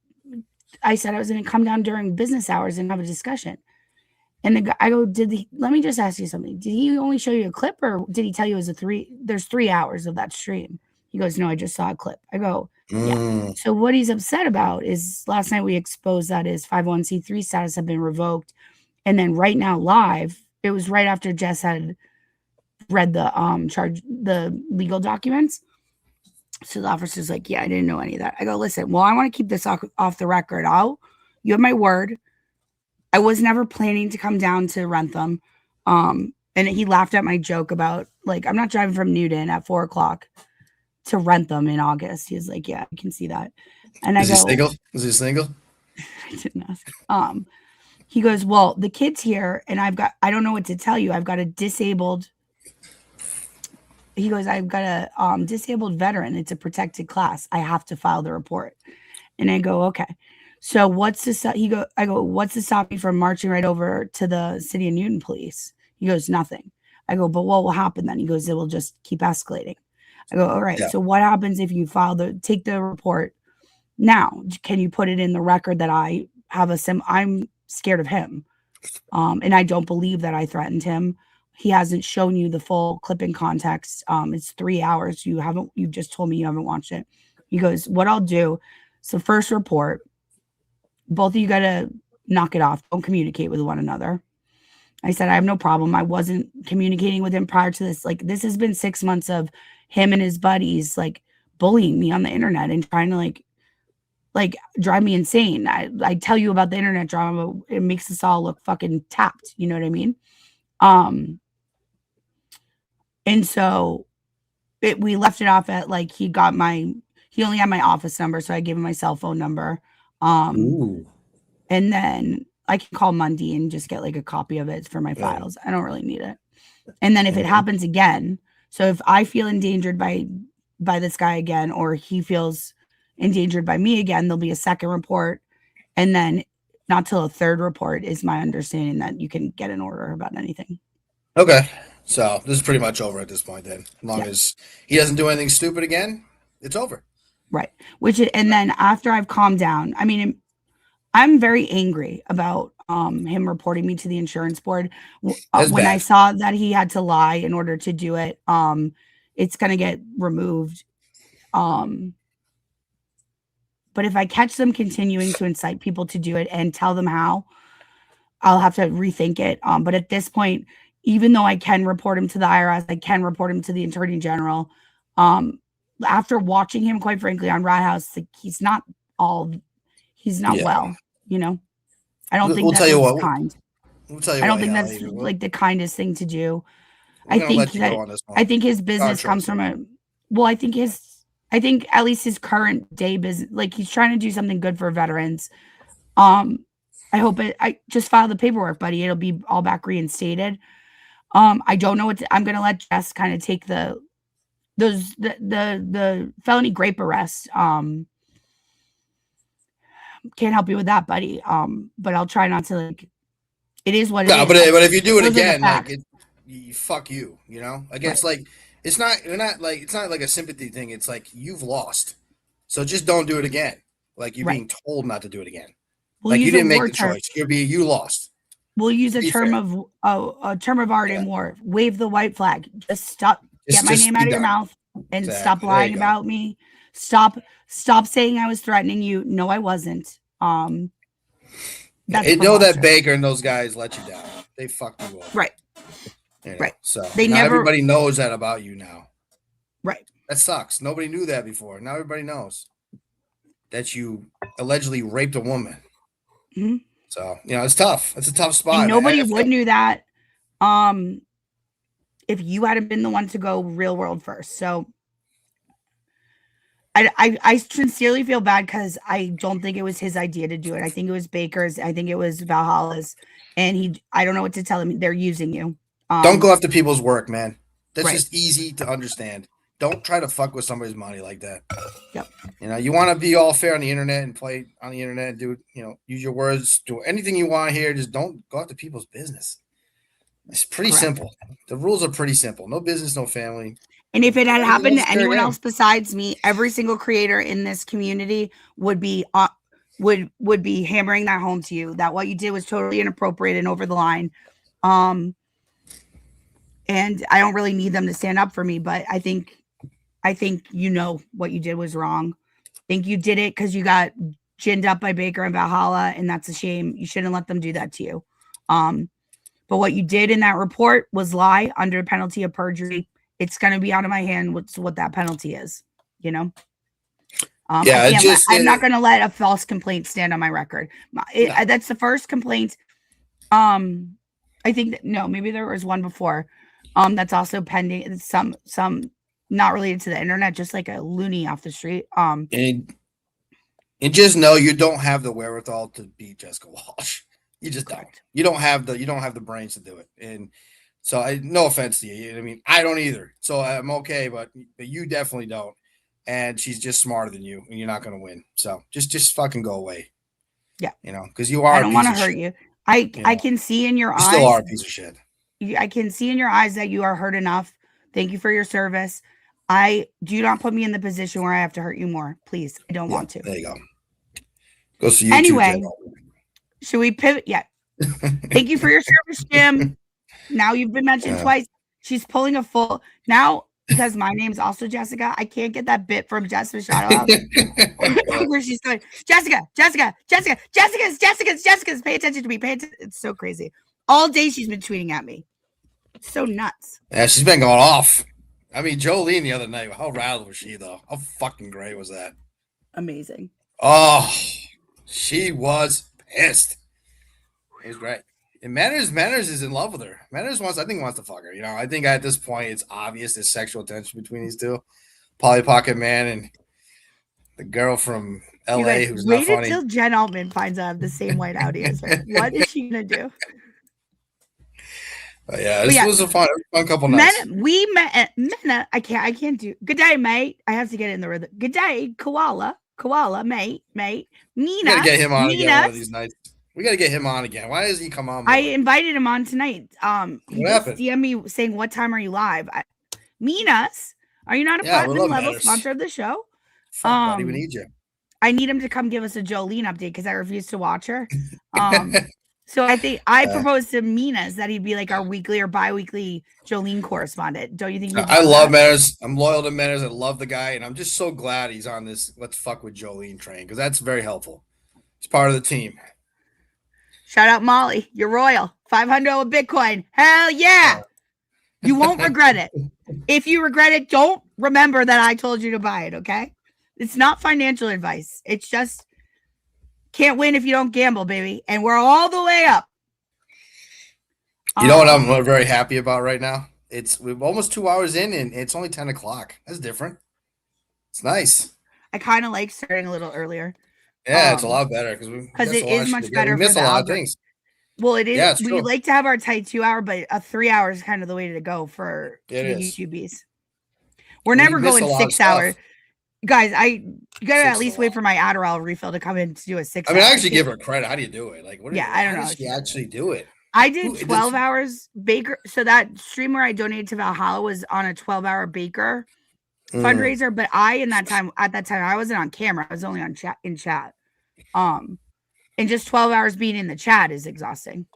I said I was going to come down during business hours and have a discussion. And the guy, I go, let me just ask you something. Did he only show you a clip or did he tell you it was there's 3 hours of that stream? He goes, no, I just saw a clip. I go, yeah. So what he's upset about is last night we exposed that his 501c3 status had been revoked. And then right now live, it was right after Jess had read the legal documents. So the officer's like, yeah, I didn't know any of that. I go, listen, well, I want to keep this off the record. You have my word. I was never planning to come down to Rentham. And he laughed at my joke about like, I'm not driving from Newton at 4:00 to Rentham in August. He was like, yeah, I can see that. And I go, is he single? I didn't ask. He goes, well, the kid's here and I don't know what to tell you. I've got a disabled disabled veteran. It's a protected class. I have to file the report. And I go, okay. So what's to stop? I go, what's to stop me from marching right over to the city of Newton police? He goes, nothing. I go, but what will happen then? He goes, it will just keep escalating. I go, all right. Yeah. So what happens if you take the report now? Can you put it in the record that I have I'm scared of him. And I don't believe that I threatened him. He hasn't shown you the full clip in context. It's 3 hours. You've just told me you haven't watched it. He goes, what I'll do. So first report, both of you got to knock it off. Don't communicate with one another. I said, I have no problem. I wasn't communicating with him prior to this. Like, this has been 6 months of him and his buddies, like, bullying me on the internet and trying to, like drive me insane. I tell you about the internet drama, it makes us all look fucking tapped. You know what I mean? And so we left it off at, like, he only had my office number, so I gave him my cell phone number. Ooh. And then I can call Monday and just get, like, a copy of it for my files. I don't really need it. And then if it happens again, so if I feel endangered by this guy again, or he feels endangered by me again, there'll be a second report. And then not till a third report is my understanding that you can get an order about anything. Okay. So this is pretty much over at this point then. As long as he doesn't do anything stupid again, it's over. Right. And then after I've calmed down, I mean, I'm very angry about him reporting me to the insurance board. When I saw that he had to lie in order to do it, it's going to get removed. But if I catch them continuing to incite people to do it and tell them how, I'll have to rethink it. But at this point, even though I can report him to the IRS, I can report him to the Attorney General. After watching him, quite frankly, on Rat House, like, he's not well, you know. I don't think that's kind. I don't think that's like the kindest thing to do. I think his business comes from I think at least his current day business, like, he's trying to do something good for veterans. I hope I just filed the paperwork, buddy. It'll be all back reinstated. I don't know I'm going to let Jess kind of take the felony grape arrest. Can't help you with that, buddy. But I'll try not to, like, it is what it is. But if you do it again, like, fuck you, you know, against, like, it's not like a sympathy thing. It's like, you've lost. So just don't do it again. Like, you're being told not to do it again. Like, you didn't make the choice. You lost. We'll use a term of art in war. Wave the white flag. Just stop. Get my name out of your mouth and stop lying about me. Stop saying I was threatening you. No, I wasn't. That Baker and those guys let you down. They fucked you over. Right. You know? Right. So everybody knows that about you now. Right. That sucks. Nobody knew that before. Now everybody knows that you allegedly raped a woman. Mm-hmm. So, you know, it's tough. It's a tough spot. And nobody would knew that if you hadn't been the one to go real world first. So I sincerely feel bad because I don't think it was his idea to do it. I think it was Baker's. I think it was Valhalla's. And I don't know what to tell him. They're using you. Don't go after people's work, man. That's just easy to understand. Don't try to fuck with somebody's money like that. Yep. You know, you want to be all fair on the internet and play on the internet and do, you know, use your words, do anything you want here. Just don't go after people's business. It's pretty simple. The rules are pretty simple. No business, no family. And if it had happened to anyone else besides me, every single creator in this community would be hammering that home to you that what you did was totally inappropriate and over the line. And I don't really need them to stand up for me, but I think you know what you did was wrong. I think you did it because you got ginned up by Baker and Valhalla, and that's a shame. You shouldn't let them do that to you. But what you did in that report was lie under penalty of perjury. It's going to be out of my hand what that penalty is, you know? I'm not going to let a false complaint stand on my record. That's the first complaint. I think maybe there was one before. That's also pending. Some not related to the internet, just like a loony off the street. And just know you don't have the wherewithal to beat Jessica Walsh. You just don't. You don't have the brains to do it. And so no offense to you. I mean, I don't either. So I'm okay, but you definitely don't. And she's just smarter than you, and you're not going to win. So just fucking go away. Yeah. You know, because you are. I don't want to hurt you. I can see in your eyes. You still are a piece of shit. I can see in your eyes that you are hurt enough. Thank you for your service. Do not put me in the position where I have to hurt you more. Please. I don't want to. There you go. Go see you. Anyway, should we pivot? Yeah. Thank you for your service, Jim. Now you've been mentioned twice. She's pulling a full. Now because my name's also Jessica. I can't get that bit from Jessica Shout where she's going, Jessica. Pay attention to me. It's so crazy. All day she's been tweeting at me. So nuts. Yeah, she's been going off. I mean, Jolene the other night, how rattled was she, though? How fucking great was that? Amazing. Oh, she was pissed. It was great. And Manners is in love with her. Manners wants to fuck her. I think at this point it's obvious there's sexual tension between these two. Polly Pocket Man and the girl from LA who's not funny. Wait until Jen Altman finds out I have the same white Audi as her. What is she gonna do? This was a fun couple nights. We met at Mena. I can't do. Good day, mate. I have to get in the rhythm. Good day, koala, mate. Mina. We gotta get him on again one of these nights. We gotta get him on again. Why doesn't he come on more? I invited him on tonight. He what happened? DM'd me saying, "What time are you live?" Minas, are you not a platinum level sponsor of the show? Fuck, buddy, we need you. I need him to come give us a Jolene update because I refuse to watch her. So I think I proposed to Minas that he'd be like our weekly or bi-weekly Jolene correspondent. Don't you think? I love Manners. I'm loyal to Manners. I love the guy, and I'm just so glad he's on this "let's fuck with Jolene" train because that's very helpful. It's part of the team. Shout out Molly, you're royal. 500 with Bitcoin. Hell yeah! You won't regret it. If you regret it, don't remember that I told you to buy it. Okay? It's not financial advice. It's just. Can't win if you don't gamble, baby. And we're all the way up. You know what I'm very happy about right now? We're almost 2 hours in and it's only 10 o'clock. That's different. It's nice. I kind of like starting a little earlier. Yeah, it's a lot better because it is much better. We miss a lot of things. Well, it is. Yeah, we like to have our tight 2 hour, but a 3 hour is kind of the way to go for the YouTubies. We're never going 6 hours. Guys, you gotta at least wait for my Adderall refill to come in to do a 6 hour. I actually give her credit. How do you do it? Like, I don't know. How does she actually do it? I did 12 hours Baker. So that stream where I donated to Valhalla was on a 12-hour Baker fundraiser. But at that time, I wasn't on camera. I was only on in chat. And just 12 hours being in the chat is exhausting.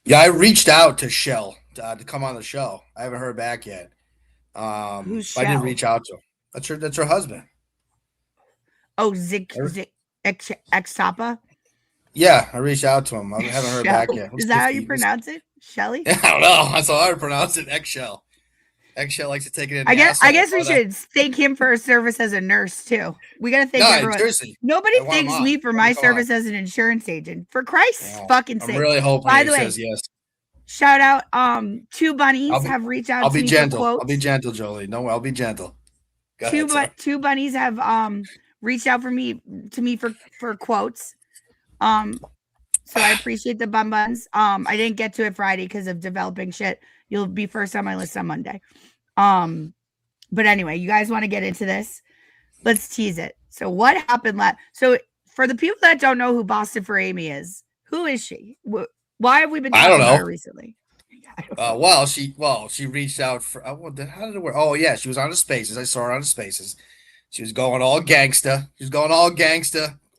Yeah, I reached out to Shell to come on the show. I haven't heard back yet. Who's Shell? I did reach out to him. That's her husband. Oh, X-Tapa? Yeah, I reached out to him. I haven't heard back yet. Is that how you pronounce it? Shelly? I don't know. That's how I pronounce it. Eggshell. Eggshell likes to take it in. I guess we should thank him for his service as a nurse too. We gotta thank everyone. Seriously, nobody thanks me for my service as an insurance agent. For Christ's fucking sake. I'm really hoping he says yes. Shout out, two bunnies have reached out to me for quotes. I'll be gentle, Jolie. No, I'll be gentle. Two bunnies have reached out to me for quotes. So I appreciate the bun buns. I didn't get to it Friday because of developing shit. You'll be first on my list on Monday. But anyway, you guys want to get into this? Let's tease it. So what happened so for the people that don't know who Boston for Amy is, who is she? Why have we been talking about her recently? She reached out for how did it work? Oh yeah, she was on the Spaces. I saw her on the Spaces. She was going all gangsta.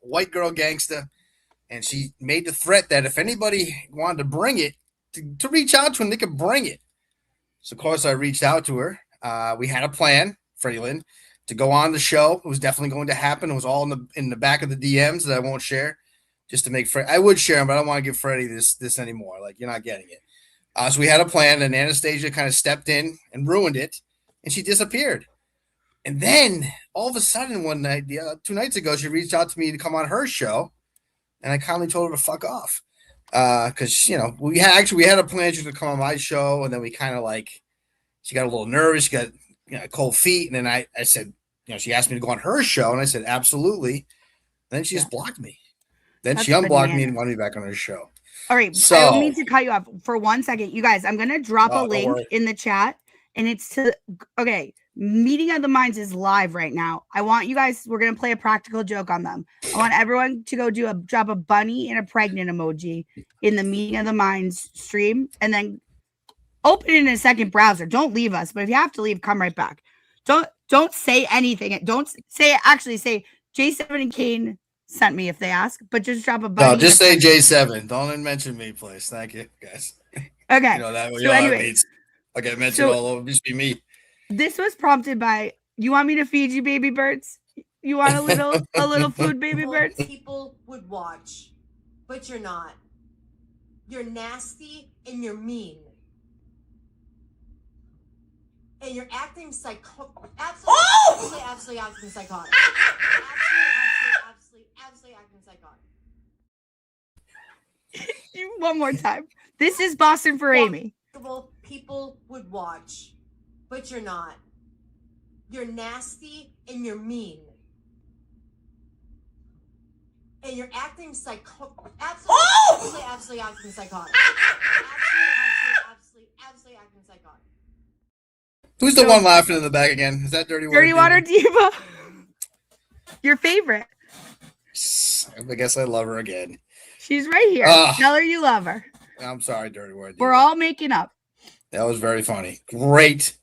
White girl gangsta. And she made the threat that if anybody wanted to bring it, to reach out to him, they could bring it. So of course I reached out to her. We had a plan, Freeland, to go on the show. It was definitely going to happen. It was all in the back of the DMs that I won't share, just to make Fred. I would share them, but I don't want to give Freddie this anymore. Like, you're not getting it. So we had a plan, and Anastasia kind of stepped in and ruined it, and she disappeared. And then all of a sudden, one night, 2 nights ago, she reached out to me to come on her show, and I kindly told her to fuck off. Because we had a plan to come on my show, and then we kind of she got a little nervous, she got cold feet, and then I said, she asked me to go on her show, and I said absolutely. Then she just blocked me. Then she unblocked me and wanted me back on her show. All right, so I don't mean to cut you off for 1 second, you guys. I'm gonna drop a link in the chat, and it's Meeting of the Minds is live right now. I want you guys, we're going to play a practical joke on them. I want everyone to go drop a bunny and a pregnant emoji in the Meeting of the Minds stream, and then open it in a second browser. Don't leave us, but if you have to leave, come right back. Don't say anything. Don't say, actually say J7 and Kane sent me if they ask, but just drop a bunny. No, just say J7. Don't mention me, please. Thank you, guys. Okay. That anyway. Okay, mention all over. Just be me. This was prompted by, you want me to feed you baby birds? You want a little food, baby birds? People would watch, but you're not. You're nasty and you're mean. And you're acting absolutely acting psychotic. Absolutely acting psychotic. One more time. This is Boston for Amy. People would watch, but you're not. You're nasty and you're mean. And you're acting absolutely acting psychotic. Absolutely acting psychotic. Who's the one laughing in the back again? Is that Dirty Water Diva? Your favorite. I guess I love her again. She's right here. Tell her you love her. I'm sorry, Dirty Water Diva. We're all making up. That was very funny. Great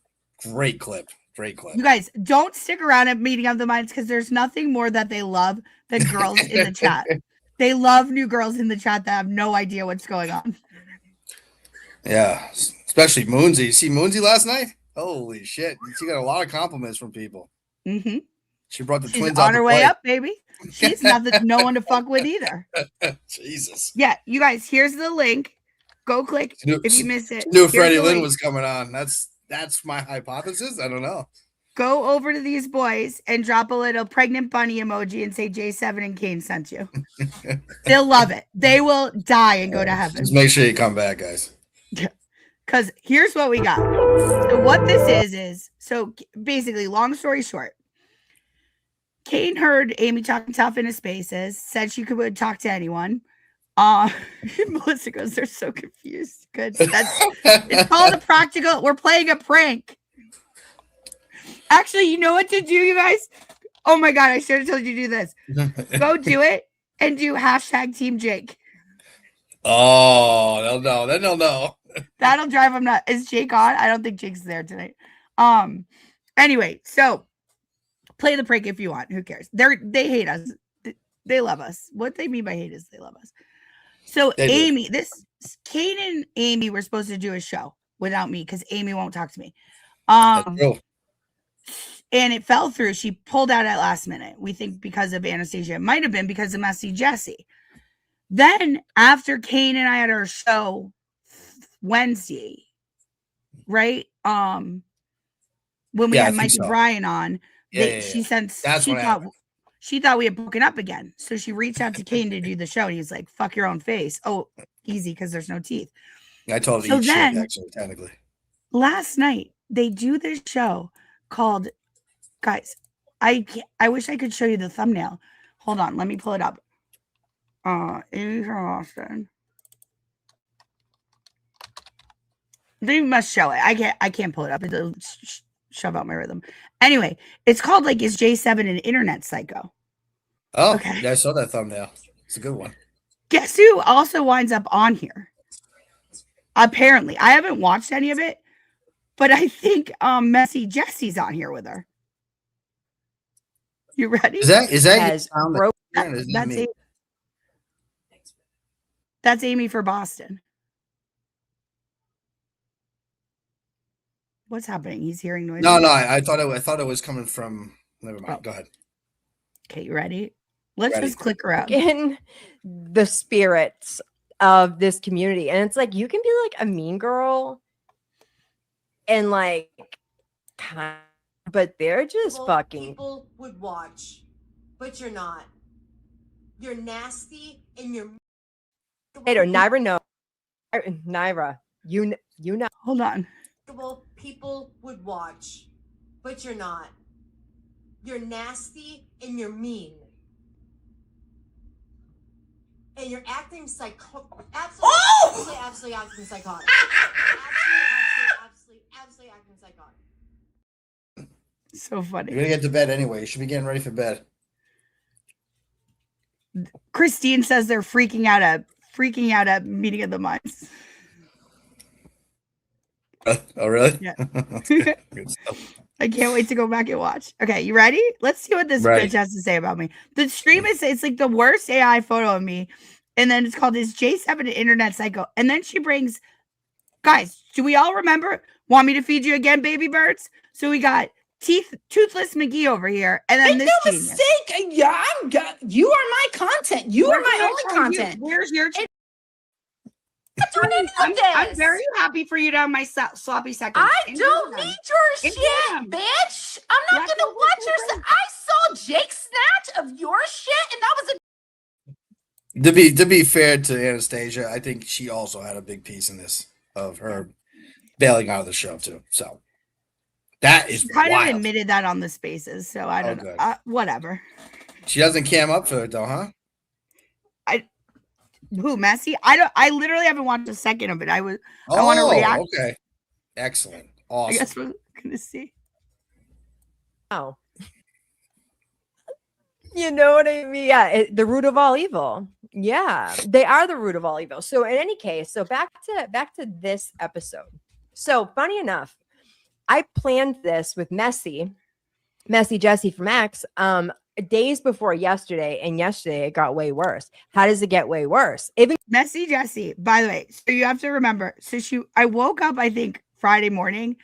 clip. Great clip. You guys, don't stick around at Meeting of the Minds because there's nothing more that they love than girls in the chat. They love new girls in the chat that have no idea what's going on. Yeah, especially Moonsy. You see Moonsy last night? Holy shit. She got a lot of compliments from people. Mm-hmm. She brought the She's twins on out her to way play. up, baby. She's no one to fuck with either. Jesus. Yeah, you guys, here's the link. Go click if you miss it. Knew Here's Freddie the Lynn link. was coming on. That's my hypothesis. I don't know. Go over to these boys and drop a little pregnant bunny emoji and say J7 and Kane sent you. They'll love it. They will die and go to heaven. Just make sure you come back, guys. Because here's what we got. So what this is so basically, long story short, Kane heard Amy talking tough in his spaces, said she would talk to anyone. Melissa goes, they're so confused. Good. It's called a practical. We're playing a prank. Actually, you know what to do, you guys? Oh my God, I should have told you to do this. Go do it and do hashtag Team Jake. Oh, they'll know. Then they'll know. That'll drive them nuts. Is Jake on? I don't think Jake's there tonight. Anyway, so play the prank if you want. Who cares? They hate us. They love us. What they mean by hate is they love us. So Amy, Kane and Amy were supposed to do a show without me because Amy won't talk to me. And it fell through. She pulled out at last minute. We think because of Anastasia. It might have been because of Messy Jessie. Then after Kane and I had our show Wednesday, right? When we had Mikey Bryan on, she thought we had broken up again. So she reached out to Kane to do the show, and he's like, "Fuck your own face." Oh, easy because there's no teeth. I told her to eat shit, actually, technically. Last night they do this show called, guys, I wish I could show you the thumbnail. Hold on, let me pull it up. Amy from Austin. They must show it. I can't pull it up. It'll shove out my rhythm. Anyway, it's called like, is J7 an internet psycho? Oh, okay. Yeah, I saw that thumbnail. It's a good one. Guess who also winds up on here? Apparently, I haven't watched any of it, but I think Messy Jessie's on here with her. You ready? Is that that's Amy for Boston. What's happening? He's hearing noises. No, I thought it was coming from. Never mind. Go ahead. Okay, you ready? Let's just click around. In the spirits of this community, and it's like you can be like a mean girl, and like, but they're just fucking. People would watch, but you're not. You're nasty, and you're. Later, Naira, no, Naira, you know. Hold on. People would watch, but you're not. You're nasty and you're mean. And you're acting absolutely acting psychotic. Absolutely acting psychotic. So funny. You're gonna get to bed anyway. You should be getting ready for bed. Christine says they're freaking out at Meeting of the Minds. Oh, really? Yeah. I can't wait to go back and watch. Okay, you ready? Let's see what this bitch has to say about me. The stream it's like the worst AI photo of me. And then it's called, is J7 an internet psycho? And then she brings, guys, do we all remember Want me to feed you again, baby birds? So we got Toothless McGee over here, and then Make this no genius. mistake. Yeah, you are my content. You are my only content. Where's your What's doing any of this? I'm very happy for you to have my sloppy seconds. I don't need your shit, bitch. I'm not gonna watch your. I saw Jake snatch of your shit, and that was a. To be fair to Anastasia, I think she also had a big piece in this of her bailing out of the show too. So that is kind wild. of admitted that on the spaces, so I don't know. Whatever. She doesn't cam up for it though, huh? Who, Messi? I literally haven't watched a second of it. I want to react. Okay. Excellent. Awesome. I guess we're gonna see. Oh. You know what I mean? Yeah, the root of all evil. Yeah, they are the root of all evil. So in any case, so back to this episode. So funny enough, I planned this with Messy Jesse from X, days before yesterday, and yesterday it got way worse. How does it get way worse? Even Messy Jesse, by the way, so you have to remember. So I woke up, I think Friday morning,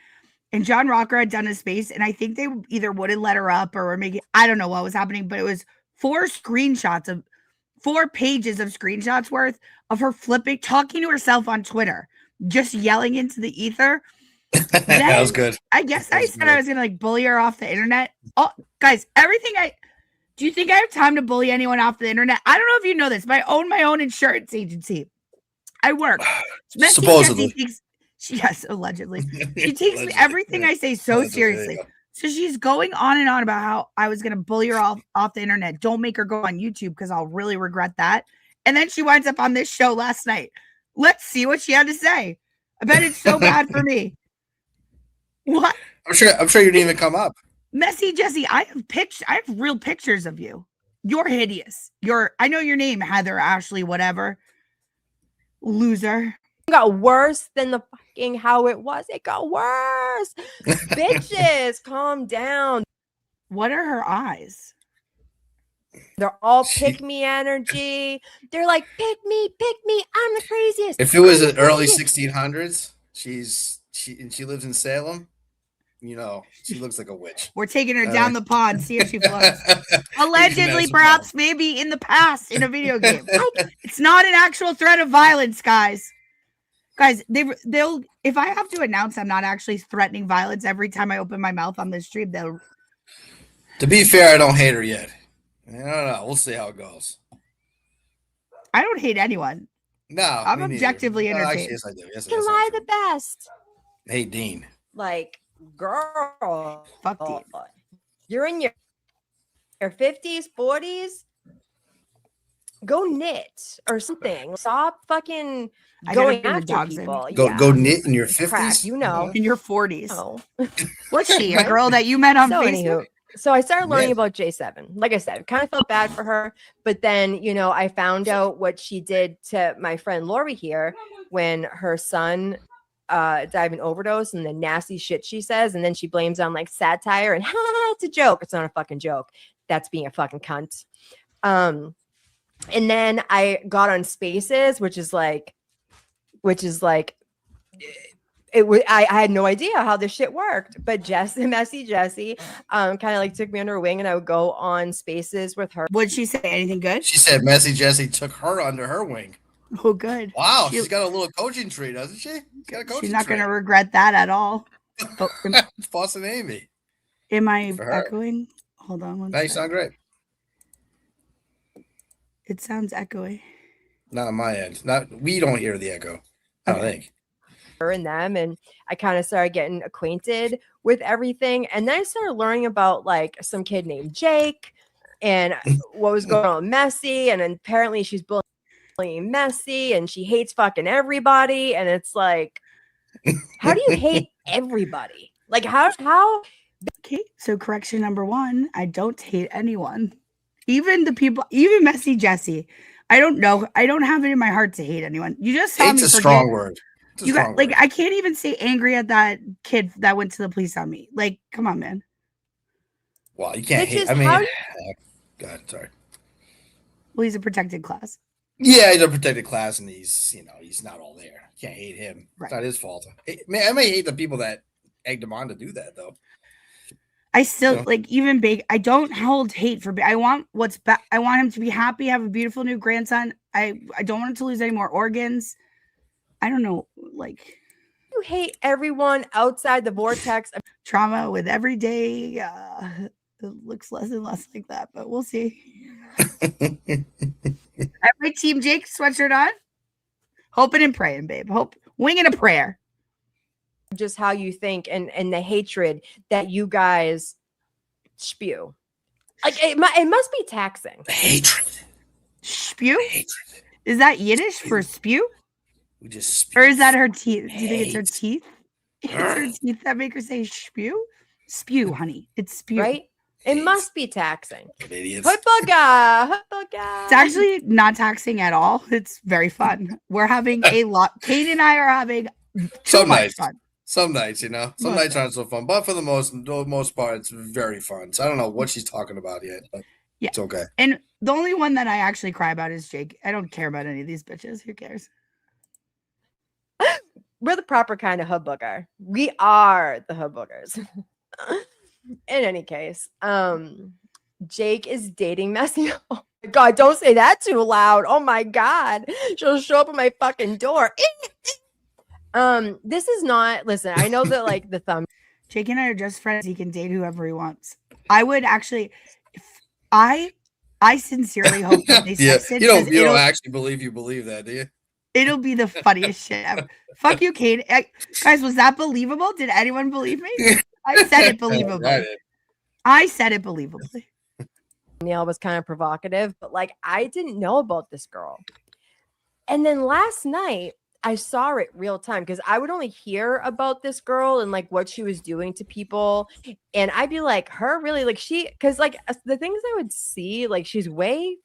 and John Rocker had done a space, and I think they either wouldn't let her up or were making, I don't know what was happening, but it was 4 pages of screenshots worth of her talking to herself on Twitter, just yelling into the ether. That was good. I guess I said I was gonna bully her off the internet. Oh, guys, do you think I have time to bully anyone off the internet? I don't know if you know this, but I own my own insurance agency. I work. Supposedly. Yes, allegedly. She takes everything I say so seriously. So she's going on and on about how I was going to bully her off the internet. Don't make her go on YouTube because I'll really regret that. And then she winds up on this show last night. Let's see what she had to say. I bet it's so bad for me. What? I'm sure you didn't even come up. Messy Jesse, I have real pictures of you. You're hideous. I know your name, Heather, Ashley, whatever. Loser. It got worse than the fucking how it was. It got worse. Bitches, calm down. What are her eyes? They're all pick me energy. They're like, pick me, I'm the craziest. If it was the early 1600s, she lives in Salem. You know, she looks like a witch. We're taking her down the pond, see if she floats. Allegedly, perhaps, maybe in the past, in a video game. It's not an actual threat of violence, guys. Guys, they'll if I have to announce I'm not actually threatening violence every time I open my mouth on this stream, they'll. To be fair, I don't hate her yet. I don't know. We'll see how it goes. I don't hate anyone. No, I'm objectively entertained. Actually, yes, I do. Yes, can lie the best. Hey, Dean. Like, girl, fuck Dean. You're in your 50s, 40s. Go knit or something. Stop fucking going after people. Go knit in your 50s. You know, in your 40s. Oh. What's she? A girl that you met on Facebook? So I started learning about J7. Like I said, kind of felt bad for her, but then I found out what she did to my friend Lori here when her son died of an overdose and the nasty shit she says, and then she blames on like satire and it's a joke. It's not a fucking joke. That's being a fucking cunt. And then I got on Spaces, which is like it was. I had no idea how this shit worked, but Messy Jessie, kind of like took me under her wing, and I would go on Spaces with her. Would she say anything good? She said Messy Jessie took her under her wing. Oh, good. Wow, she's got a little coaching tree, doesn't she? She's not going to regret that at all. It's Boston Amy. Am I echoing? Hold on one second. You sound great. It sounds echoey. Not on my end. We don't hear the echo. I don't think. Her and them, and I kind of started getting acquainted with everything, and then I started learning about like some kid named Jake and what was going on with Messy, and then apparently she's bullying Messy, and she hates fucking everybody, and it's like, how do you hate everybody? Like how? Okay, so correction number 1: I don't hate anyone. Even the people, even Messy Jessie. I don't know. I don't have it in my heart to hate anyone. You just saw me. It's a strong word. You got like I can't even say angry at that kid that went to the police on me. Like, come on, man. Well, you can't hate. I mean, God, sorry. Well, he's a protected class. Yeah, he's a protected class, and he's not all there. You can't hate him. Right. It's not his fault. I may hate the people that egged him on to do that, though. I still like even big. I don't hold hate for. I want I want him to be happy, have a beautiful new grandson. I don't want him to lose any more organs. I don't know, like You hate everyone outside the vortex of trauma with every day. It looks less and less like that, but we'll see. I have my Team Jake sweatshirt on. Hoping and praying, babe. Hope, winging a prayer. just how you think and the hatred that you guys spew. Like it must be taxing. Hatred. Spew? Is that Yiddish for spew? We just or is that her teeth? Do you think it's her teeth? It's her teeth that make her say spew? Spew, honey. It's spew. Right? It must be taxing. Idiots. Hutbuga. It's actually not taxing at all. It's very fun. We're having a lot. Kate and I are having Some much nights. fun. Some nights, some Most nights aren't so fun, but for the most part, it's very fun. So I don't know what she's talking about yet, but Yeah. it's okay. And the only one that I actually cry about is Jake. I don't care about any of these bitches. Who cares? We're the proper kind of hubooger. We are the hubboogers. In any case, Jake is dating Messy. Oh my God, don't say that too loud. Oh my God. She'll show up at my fucking door. This is not, listen, I know that like the thumb. Jake and I are just friends. He can date whoever he wants. I would actually, if I sincerely hope that they Yeah, sexted. you don't 'cause it'll- actually believe you believe that, do you? It'll be the funniest shit ever. Fuck you, Kate. Guys, was that believable? Did anyone believe me? I said it believably. I said it believably. Neil was kind of provocative, but like I didn't know about this girl. And then last night I saw it real time because I would only hear about this girl and like what she was doing to people. And I'd be like, her really like because like the things I would see, like she's way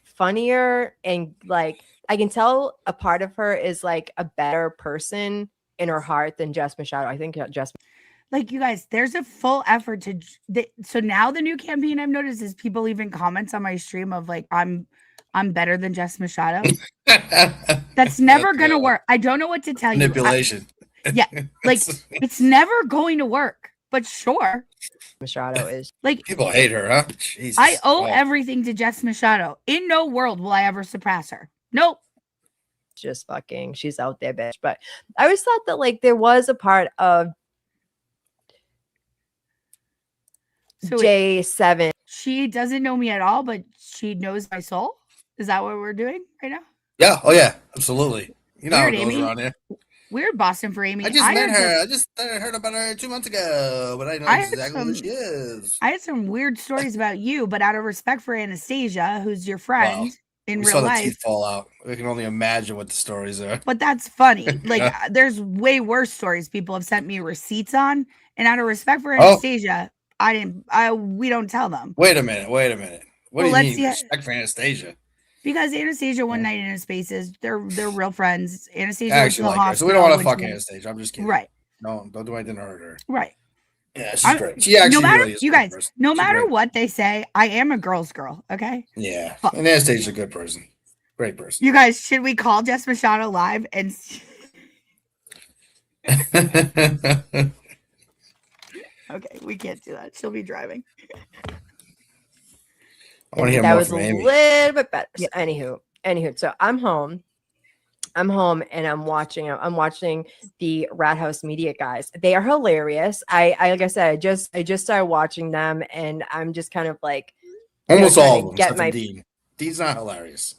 funnier and like I can tell a part of her is like a better person in her heart than Jess Machado. I think Jess. Like you guys, there's a full effort to. So now the new campaign I've noticed is people leaving comments on my stream of like I'm better than Jess Machado. That's never gonna work. I don't know what to tell Manipulation. Yeah, like it's never going to work. But sure, Machado is like people hate her, huh? Jesus. I owe everything to Jess Machado. In no world will I ever surpass her. Nope. Just fucking, she's out there, bitch. But I always thought that like there was a part of J7. She doesn't know me at all, but she knows my soul. Is that what we're doing right now? Yeah. Oh yeah. Absolutely. You know Weird, how it goes Amy. around here. Weird Boston for Amy. I just met heard her. that- I just heard about her 2 months ago, but I know I heard exactly who she is. I had some weird stories about you, but out of respect for Anastasia, who's your friend Wow. in We real saw the life. teeth fall out. We can only imagine what the stories are. But that's funny. Like Yeah. there's way worse stories people have sent me receipts on, and out of respect for Oh. Anastasia, we don't tell them. Wait a minute. What Well, do you let's mean? see- Respect for Anastasia. Because Anastasia one night in his spaces, they're real friends. Anastasia I went to actually the like her, so hospital. we don't want to when fuck she- Anastasia. I'm just kidding. Right. No, don't do anything to hurt her. Right. Yeah, she's I'm- great. She actually no matter, really is. a you good guys, person. no She's matter great. what they say, I am a girl's girl. Okay. Yeah, and Anastasia's a good person. Great person. You guys, should we call Jess Machado live and? Okay, we can't do that. She'll be driving. I want to hear that more was from a Amy. little bit better. So anywho, so I'm home and I'm watching the Rat House Media guys. They are hilarious. I like I said, I just started watching them and I'm just kind of like Almost trying all to of them. get Except for my Dean. Dean's not hilarious.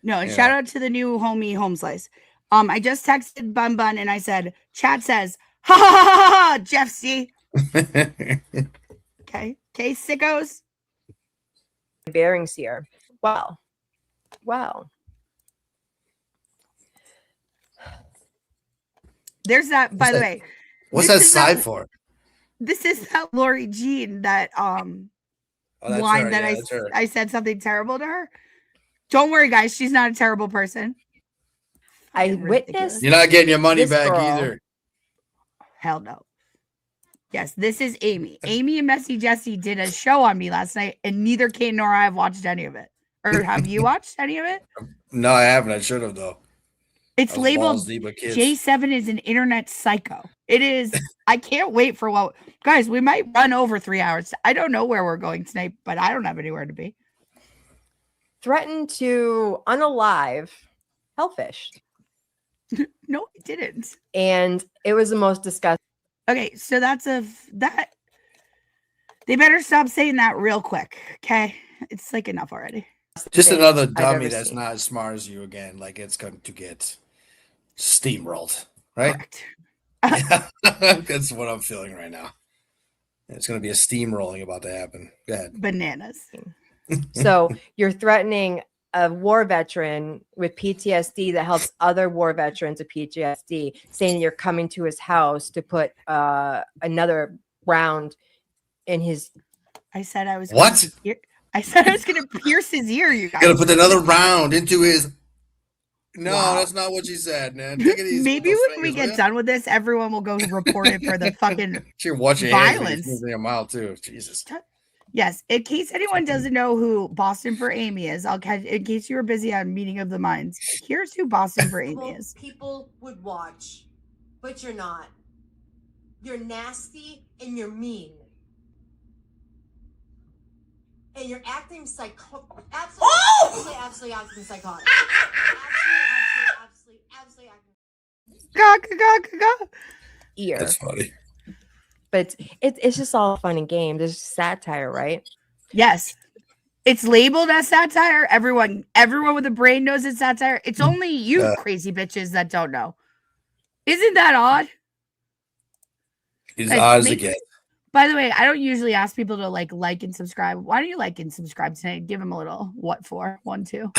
No, and Yeah. shout out to the new homie Home Slice. I just texted Bun Bun and I said, chat says, ha ha ha ha, ha Jeff C. Okay, sickos. bearings here. Well. There's that, by the way. What's this that is side for? This is that Lori Jean that that's line her, that yeah, that's her. I said something terrible to her. Don't worry, guys, she's not a terrible person. I witnessed. You're not getting your money this back girl. either. Hell no. Yes, this is Amy. Amy and Messy Jessie did a show on me last night, and neither Kane nor I have watched any of it. Or have you watched any of it? No, I haven't. I should have though. It's I was labeled balls deep with kids. J7 is an internet psycho. It is. I can't wait for what, guys. We might run over 3 hours. I don't know where we're going tonight, but I don't have anywhere to be. Threatened to unalive Hellfish. No, it didn't. And it was the most disgusting. Okay, so that. They better stop saying that real quick. Okay, it's like enough already. Just another I've dummy ever that's seen. not as smart as you again. Like it's going to get steamrolled, right? Yeah, that's what I'm feeling right now. It's going to be a steamrolling about to happen. Go ahead. Bananas. So you're threatening a war veteran with PTSD that helps other war veterans with PTSD, saying you're coming to his house to put another round in his. I said I was. What? I said I was going to pierce his ear. You guys. Going to put another round into his. No, Wow. that's not what she said, man. Take it easy. Maybe when we get done with this, everyone will go report it for the fucking You're watching your hands when violence. you're moving a mile too. Jesus. Yes, in case anyone doesn't know who Boston for Amy is, I'll catch. In case you were busy on Meeting of the Minds, here's who Boston for Amy is. People would watch, but you're not. You're nasty and you're mean. And you're acting absolutely acting psychotic. Absolutely acting. Ear. That's funny. But it's just all fun and games. It's satire, right? Yes, it's labeled as satire. Everyone with a brain knows it's satire. It's only you crazy bitches that don't know. Isn't that odd? It's odd as it gets. By the way, I don't usually ask people to like and subscribe. Why don't you like and subscribe tonight? Give them a little what for 1, 2.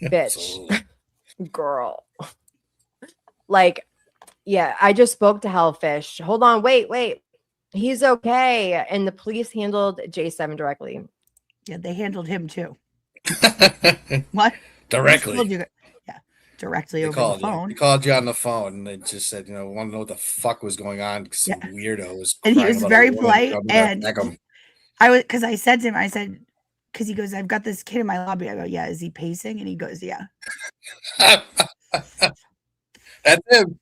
Bitch. Girl. Like, yeah, I just spoke to Hellfish. Hold on, wait. He's okay. And the police handled J7 directly. Yeah, they handled him too. What? Directly. Yeah, directly They over called the phone. They called you on the phone and they just said, want to know what the fuck was going on. Some weirdo was And he crying was about very a woman polite. coming to And attack him. I said to him, because he goes, I've got this kid in my lobby. I go, yeah, is he pacing? And he goes, yeah. That's him.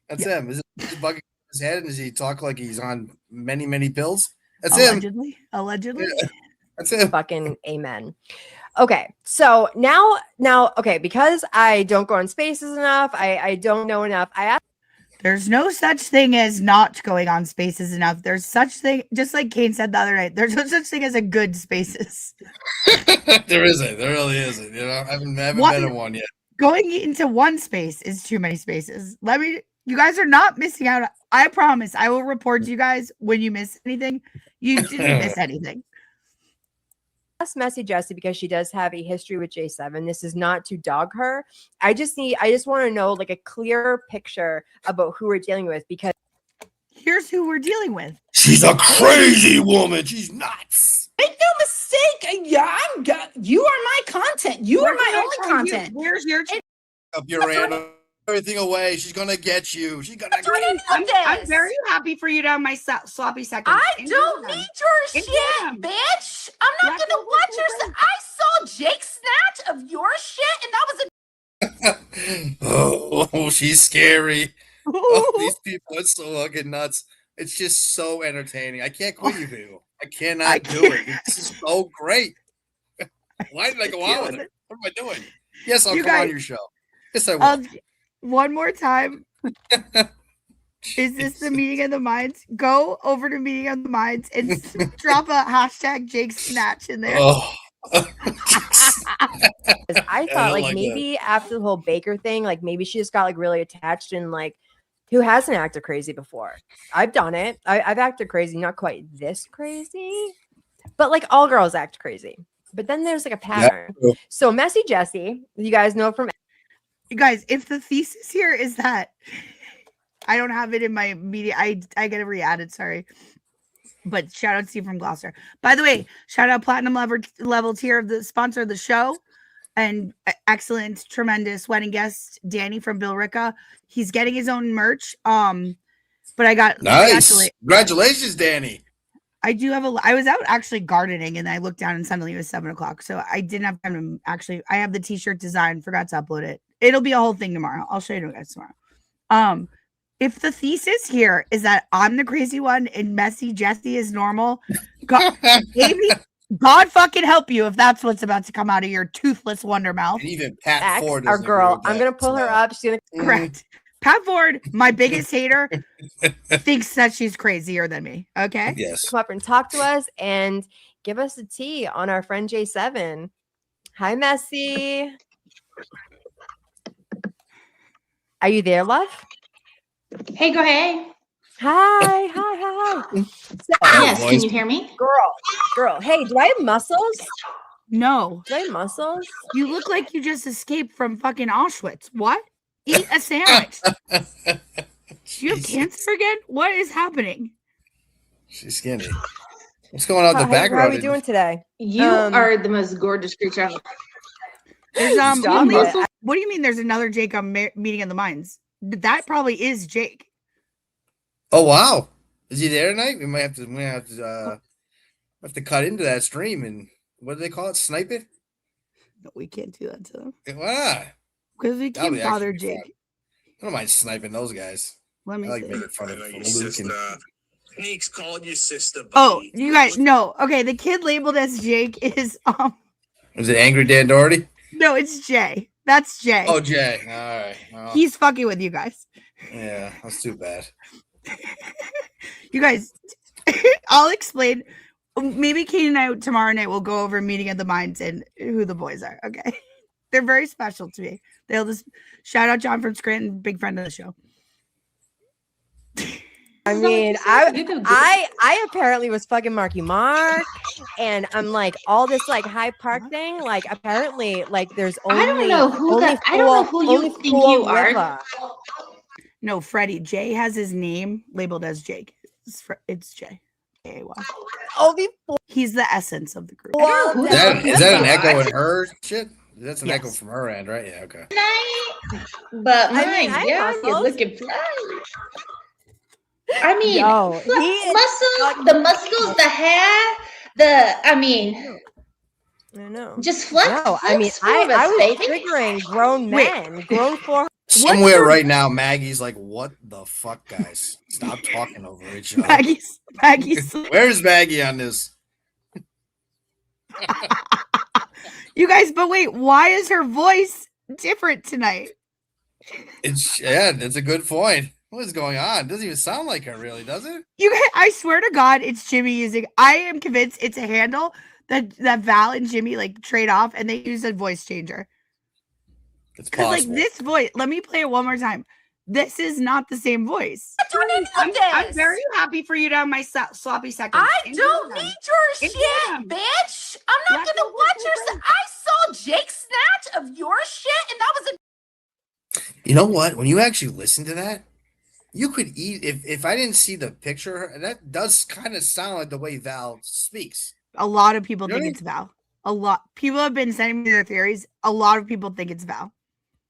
That's him. Is he bugging his head? And does he talk like he's on many, many pills? That's him. Allegedly. Yeah, that's him. Fucking amen. Okay, so now, okay, because I don't go on spaces enough, I don't know enough. There's no such thing as not going on spaces enough. There's such thing, just like Kane said the other night. There's no such thing as a good spaces. There isn't. There really isn't. I haven't been in one yet. Going into one space is too many spaces. You guys are not missing out. I promise. I will report to you guys when you miss anything. You didn't miss anything. Ask Messy Jessie because she does have a history with J7. This is not to dog her. I just want to know like a clearer picture about who we're dealing with, because here's who we're dealing with. She's a crazy woman. She's nuts. Make no mistake. You are my content. You are my only content. Where's your Up your hand, everything away. She's gonna get you. She's gonna get you. I'm very happy for you to have my sloppy seconds. I don't need your shit, bitch. I'm not gonna watch your. I saw Jake snatch of your shit, and that was a. Oh, she's scary. Oh, these people are so fucking nuts. It's just so entertaining. I can't quit you people. I cannot do it. It's just so great. Why did I go on with it? What am I doing? Yes, I'll come on your show. Yes, I will. One more time. Is this the Meeting of the Minds? Go over to Meeting of the Minds and drop a hashtag Jake Snatch in there. Oh. I thought like maybe after the whole Baker thing, like maybe she just got like really attached, and like who hasn't acted crazy before? I've done it. I've acted crazy, not quite this crazy, but like all girls act crazy. But then there's like a pattern. Yeah. So Messy Jessie, you guys know from. You guys, if the thesis here is that I don't have it in my media, I get it re-added, sorry. But shout out to you from Gloucester. By the way, shout out platinum level tier of the sponsor of the show and excellent, tremendous wedding guest, Danny from Billerica. He's getting his own merch. But I got nice. Congratulations, Danny. I do have I was out actually gardening and I looked down and suddenly it was 7:00. So I didn't have time to actually, I have the t-shirt design, forgot to upload it. It'll be a whole thing tomorrow. I'll show you guys tomorrow. If the thesis here is that I'm the crazy one and Messy Jessie is normal, maybe God fucking help you if that's what's about to come out of your toothless wonder mouth. And even Pat Ford, our girl. I'm gonna pull her up. She's gonna correct. Pat Ford, my biggest hater, thinks that she's crazier than me. Okay. Yes. Come up and talk to us and give us a tea on our friend J7. Hi, Messy. Are you there, love? Hey, go hey. Hi. Yes, can you hear me? Girl. Hey, do I have muscles? No. Do I have muscles? You look like you just escaped from fucking Auschwitz. What? Eat a sandwich. Do you have cancer again? What is happening? She's skinny. What's going on in the background? How are we doing today? You are the most gorgeous creature. There's Stop it. what do you mean there's another Jake on Meeting of the Minds? That probably is Jake. Oh wow. Is he there tonight? We might have to cut into that stream and what do they call it? Snipe it? No, we can't do that to them. Why not? Because we That'll can't be bother actually Jake. fun. I don't mind sniping those guys. Let me I like see. making fun of Your Luke sister. and Nick's called your sister. Oh, buddy. you guys, no. Okay, the kid labeled as Jake is Was it Angry Dan Doherty? no, it's Jay. That's Jay. Oh, Jay. All right. Well, He's fucking with you guys. yeah, that's too bad. You guys, I'll explain. Maybe Kane and I tomorrow night will go over Meeting of the Minds and who the boys are. Okay. They're very special to me. They'll just shout out John from Scranton, big friend of the show. I mean, I apparently was fucking Marky Mark, and I'm like all this like Hyde Park thing. Like apparently, like there's only I don't know who you think you are. No, Freddie. Jay has his name labeled as Jake. It's Jay. Only he's the essence of the group. Is that an echo in her shit? That's an echo from her end, right? Yeah, okay. But I mean, my I God, you're muscles. looking fly. I mean, Yo, the muscles, the hair, I mean, I know. just flex. No, I mean, flex for us, I was baby. figuring grown men, grown for. Somewhere right now, Maggie's like, "What the fuck, guys? Stop talking over each other." Maggie's. Where's Maggie on this? You guys, but wait, why is her voice different tonight? That's a good point. What is going on? It doesn't even sound like her, really, does it? You guys, I swear to God, it's Jimmy using. I am convinced it's a handle that Val and Jimmy like trade off, and they use a voice changer. It's Because like possible. this voice, let me play it one more time. This is not the same voice. I'm very happy for you to have my sloppy seconds. I don't need your shit, bitch. I'm not gonna watch your. I saw Jake snatch of your shit, and that was a. You know what? When you actually listen to that, you could eat. If I didn't see the picture, that does kind of sound like the way Val speaks. A lot of people Really? think it's Val. A lot. People have been sending me their theories. A lot of people think it's Val.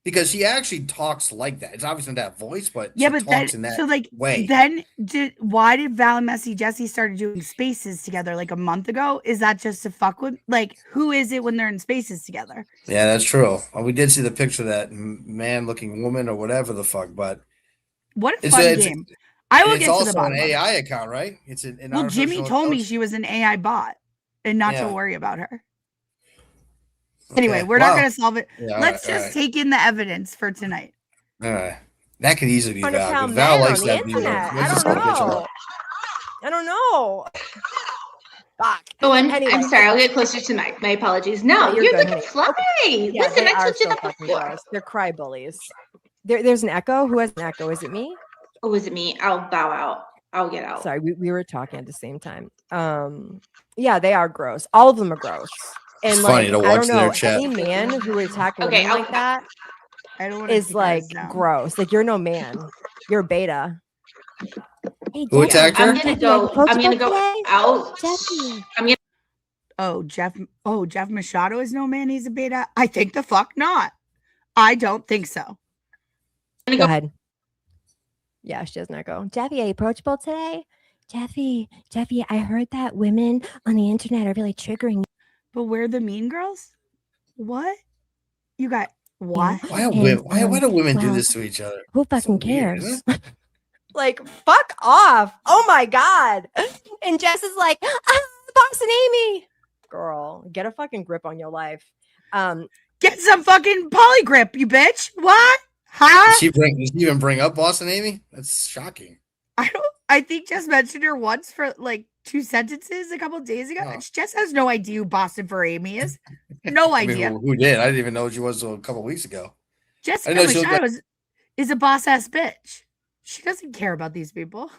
Because she actually talks like that. It's obviously not that voice, but Yeah, she but then talks in that so like way. then why did Val and Messy Jessie started doing spaces together like a month ago? Is that just to fuck with like who is it when they're in spaces together? Yeah, that's true. Well, we did see the picture of that man-looking woman or whatever the fuck, but What a it's fun game. I will it's get to also the bottom an of it. AI account, right? It's an Well, Jimmy artificial told me intelligence. she was an AI bot and not to Yeah. worry about her. Anyway, Okay, we're not wow. going to solve it. Yeah, all Let's right, all just right. take in the evidence for tonight. All right. That could easily be Trying to Val. found 'Cause Val men likes on the that video. internet. Let's I just don't go pitch her know. up. I don't know. Fuck. Owen, Anyway. I'm sorry. I'll get closer to the mic. My apologies. No, No, you're you're good, looking honey. fly. Yeah, Listen, they I are told you so that fucking before. gross. They're cry bullies. There's an echo. Who has an echo? Is it me? Oh, is it me? I'll bow out. I'll get out. Sorry, we were talking at the same time. Yeah, they are gross. All of them are gross. And It's like, funny to I watch don't know, their chat. any man who would attack women Okay, like that I don't want is like gross. Like you're no man. You're a beta. Hey, Who Jesse, attacked her? I'm gonna go. I'm gonna go out. Jesse. I'm gonna. Oh, Jeff Machado is no man. He's a beta. I think the fuck not. I don't think so. Go ahead. Yeah, she does not go. Jeffy, are you approachable today? Jeffy, I heard that women on the internet are really triggering. But we're the mean girls? What? You got what? Why do women do this to each other? Who fucking cares? Like, fuck off. Oh my God. And Jess is like, Boston Amy. Girl, get a fucking grip on your life. Get some fucking polygrip, you bitch. What? Huh? Did she even bring up Boston Amy? That's shocking. I think Jess mentioned her once for like 2 sentences a couple days ago. Oh. Jess has no idea who Boston for Amy is. No idea. I mean, who did? I didn't even know who she was a couple weeks ago. Jessica Machado is a boss ass bitch. She doesn't care about these people.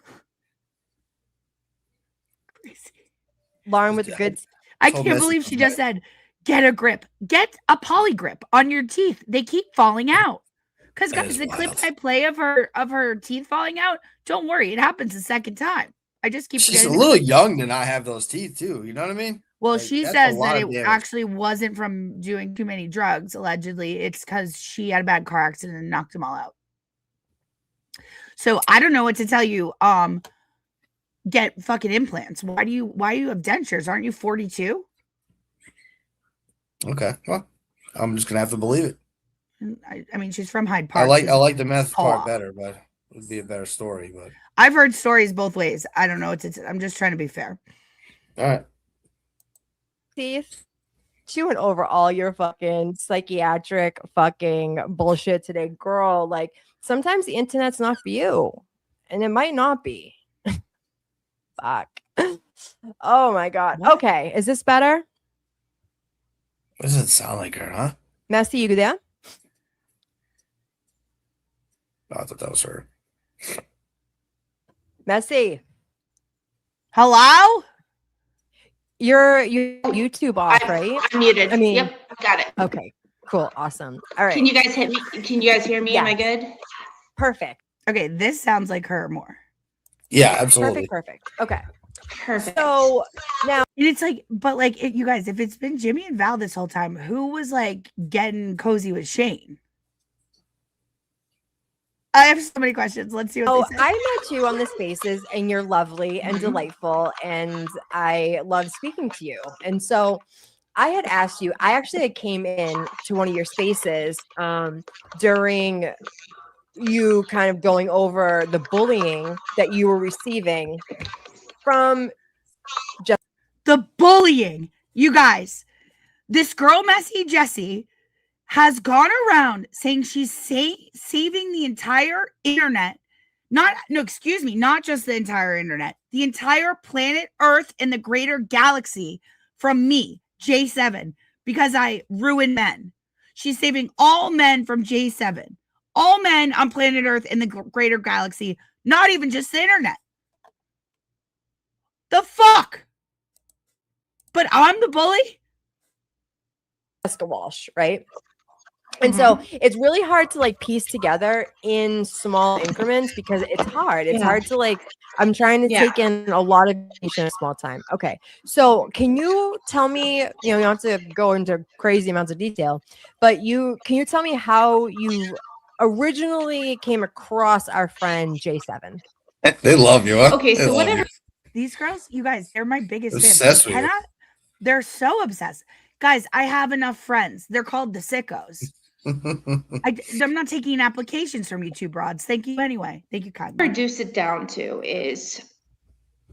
Crazy. Lauren with the good. I can't believe she just said, get a grip. Get a poly grip on your teeth. They keep falling out. Because guys, the clip I play of her teeth falling out, don't worry, it happens a second time. I just keep She's a forgetting. little young to not have those teeth, too. You know what I mean? Well, Like, she that's says a lot that of it damage. actually wasn't from doing too many drugs, allegedly. It's because she had a bad car accident and knocked them all out. So I don't know what to tell you. Get fucking implants. Why do you have dentures? Aren't you 42? Okay. Well, I'm just gonna have to believe it. I mean, she's from Hyde Park. I She's like the meth part tall. better, but it would be a better story. But I've heard stories both ways. I don't know what to tell. I'm just trying to be fair. all right. Teeth. She went over all your fucking psychiatric fucking bullshit today, girl. Like, sometimes the internet's not for you, and it might not be. Fuck. Oh my God. Okay, is this better? Doesn't sound like her, huh? Messy, you there? Oh, I thought that was her. Messy. Hello? You're YouTube off, right? I'm muted. I mean, Yep, got it. Okay, cool, awesome. All right. Can you guys hit me? Can you guys hear me? Am I good? Perfect. Okay, this sounds like her more. Yeah, absolutely. Perfect. Okay. Perfect. So now And it's like, but like, you guys, if it's been Jimmy and Val this whole time, who was like getting cozy with Shane? I have so many questions. Let's see what they say. I met you on the spaces and you're lovely and delightful and I love speaking to you. And so I had asked you, I actually came in to one of your spaces during you kind of going over the bullying that you were receiving from just The bullying. You guys, this girl, Messy Jessie, has gone around saying she's saving the entire internet. Not just the entire internet, the entire planet Earth and the greater galaxy from me, J7, because I ruin men. She's saving all men from J7, all men on planet Earth and the greater galaxy, not even just the internet. The fuck? But I'm the bully? Jessica Walsh, right? And so it's really hard to like piece together in small increments because it's hard. It's hard to like, I'm trying to take in a lot of information in a small time. Okay. So can you tell me, you don't have to go into crazy amounts of detail, but can you tell me how you originally came across our friend J7? They love you, huh? Okay, They so love whatever. you. These girls, you guys, they're my biggest Obsessed fans. with you. They're so obsessed. Guys, I have enough friends. They're called the sickos. I'm not taking applications from you two broads. Thank you anyway. Thank you kindly. Reduce it down to is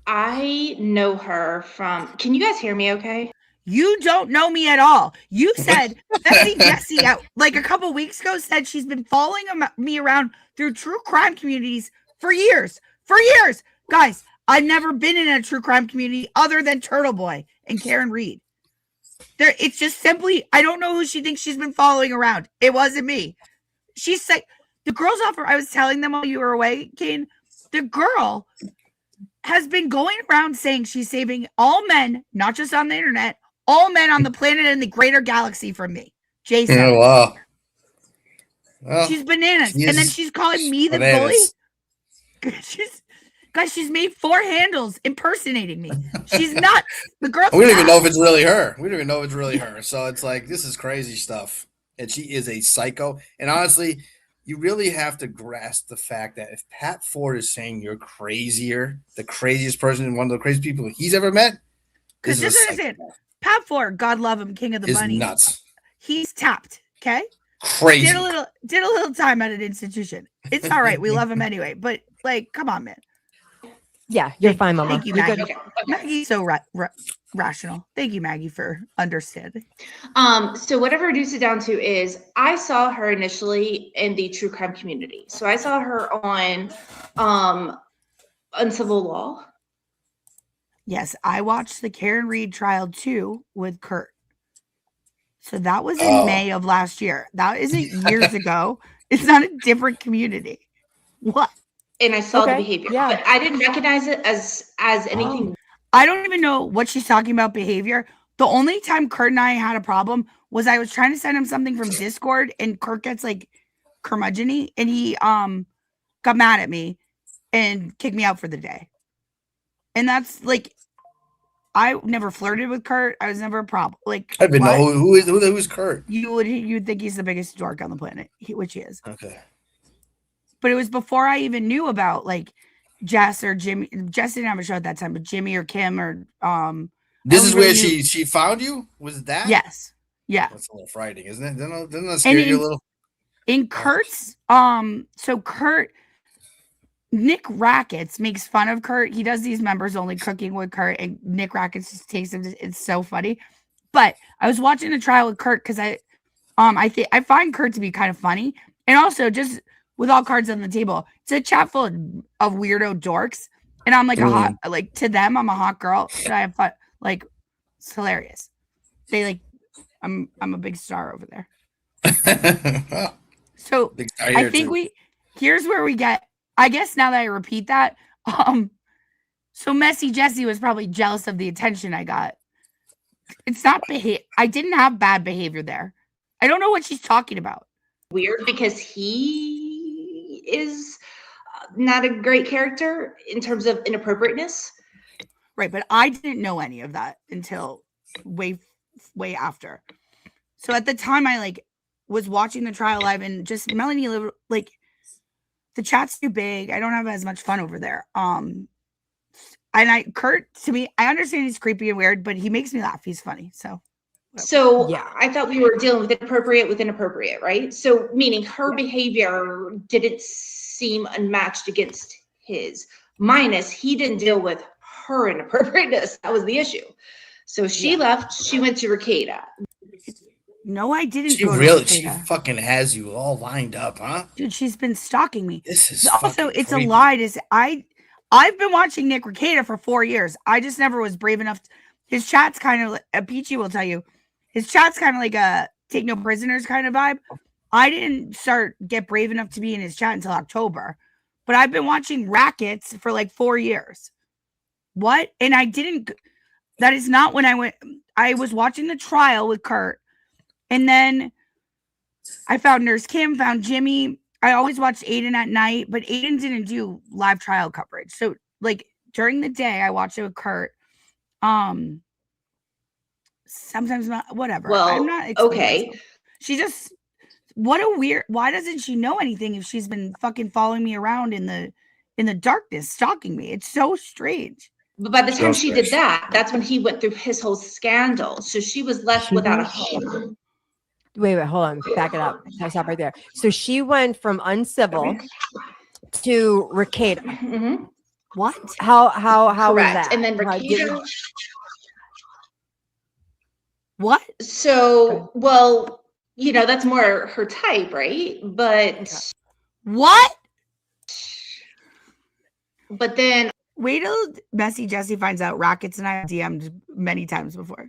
I know her from. Can you guys hear me okay? You don't know me at all. You said Messy Jessie like a couple weeks ago said she's been following me around through true crime communities for years. For years. Guys, I've never been in a true crime community other than Turtle Boy and Karen Reed. It's just simply, I don't know who she thinks she's been following around. It wasn't me. She said, the girls offer, I was telling them while you were away, Kane, the girl has been going around saying she's saving all men, not just on the internet, all men on the planet and the greater galaxy from me. Jason. Oh, wow. Well, she's bananas. And then she's calling me the bully. She's made 4 handles impersonating me. She's nuts. The girl. We don't even know if it's really her. So it's like, this is crazy stuff. And she is a psycho. And honestly, you really have to grasp the fact that if Pat Ford is saying you're crazier, the craziest person, one of the craziest people he's ever met, because just understand, Pat Ford, God love him, King of the is Bunny, nuts. He's tapped. Okay, Crazy. Did a little time at an institution. It's all right. We love him anyway. But like, come on, man. Yeah, you're fine, Mama. Thank you, You're Maggie. good. Maggie's so rational. Thank you, Maggie, for understanding. So what I've reduced it down to is I saw her initially in the true crime community. So I saw her on Uncivil Law. Yes, I watched the Karen Reed trial too with Kurt. So that was in May of last year. That isn't years ago. It's not a different community. What? And I saw the behavior, but I didn't recognize it as anything. I don't even know what she's talking about behavior. The only time Kurt and I had a problem was I was trying to send him something from Discord and Kurt gets like curmudgeon-y and he got mad at me and kicked me out for the day. And that's like, I never flirted with Kurt. I was never a problem. Like, I don't even know who's Kurt. You'd think he's the biggest dork on the planet, which he is. Okay. But it was before I even knew about like Jess or Jimmy. Jess didn't have a show at that time, but Jimmy or Kim or This is where she found you? Was that? Yes. Yeah. That's a little frightening, isn't it? Doesn't that scare you a little? In Kurt's so Kurt Nick Rackets makes fun of Kurt. He does these members only cooking with Kurt, and Nick Rackets just takes him. It's so funny. But I was watching the trial with Kurt because I find Kurt to be kind of funny, and also just with all cards on the table, it's a chat full of weirdo dorks, and I'm like to them, I'm a hot girl, and I have fun. Like, it's hilarious. They like, I'm a big star over there. So I think here's where we get. I guess now that I repeat that, so Messy Jessie was probably jealous of the attention I got. It's not I didn't have bad behavior there. I don't know what she's talking about. Weird because he is not a great character in terms of inappropriateness. Right, but I didn't know any of that until way after. So at the time I like was watching the trial live and just Melanie like the chat's too big. I don't have as much fun over there. And Kurt, to me, I understand he's creepy and weird, but he makes me laugh. He's funny. So yeah, I thought we were dealing with inappropriate, right? So meaning her behavior didn't seem unmatched against his. Minus he didn't deal with her inappropriateness. That was the issue. So she left. She went to Ricada. No, I didn't. She fucking has you all lined up, huh? Dude, she's been stalking me. This is also, it's creepy. A lie to say I've been watching Nick Ricada for 4 years. I just never was brave enough. His chat's kind of Peachy will tell you. His chat's kind of like a take no prisoners kind of vibe. I didn't get brave enough to be in his chat until October, but I've been watching Rackets for like 4 years. What? And I didn't. That is not when I went. I was watching the trial with Kurt. And then I found Nurse Kim, found Jimmy. I always watched Aiden at night, but Aiden didn't do live trial coverage. So like during the day, I watched it with Kurt. Sometimes not, whatever. Well, I'm not okay. She just, why doesn't she know anything if she's been fucking following me around in the darkness, stalking me? It's so strange. But by the time she did that, that's when he went through his whole scandal. So she was left without a home. Wait, hold on. Back it up. I stop right there. So she went from uncivil to Ricada. Mm-hmm. What? How was Correct. that? And then Ricada. What? So, well, that's more her type, right? But what? But then wait till Messy Jessie finds out Rackets and I DM'd many times before.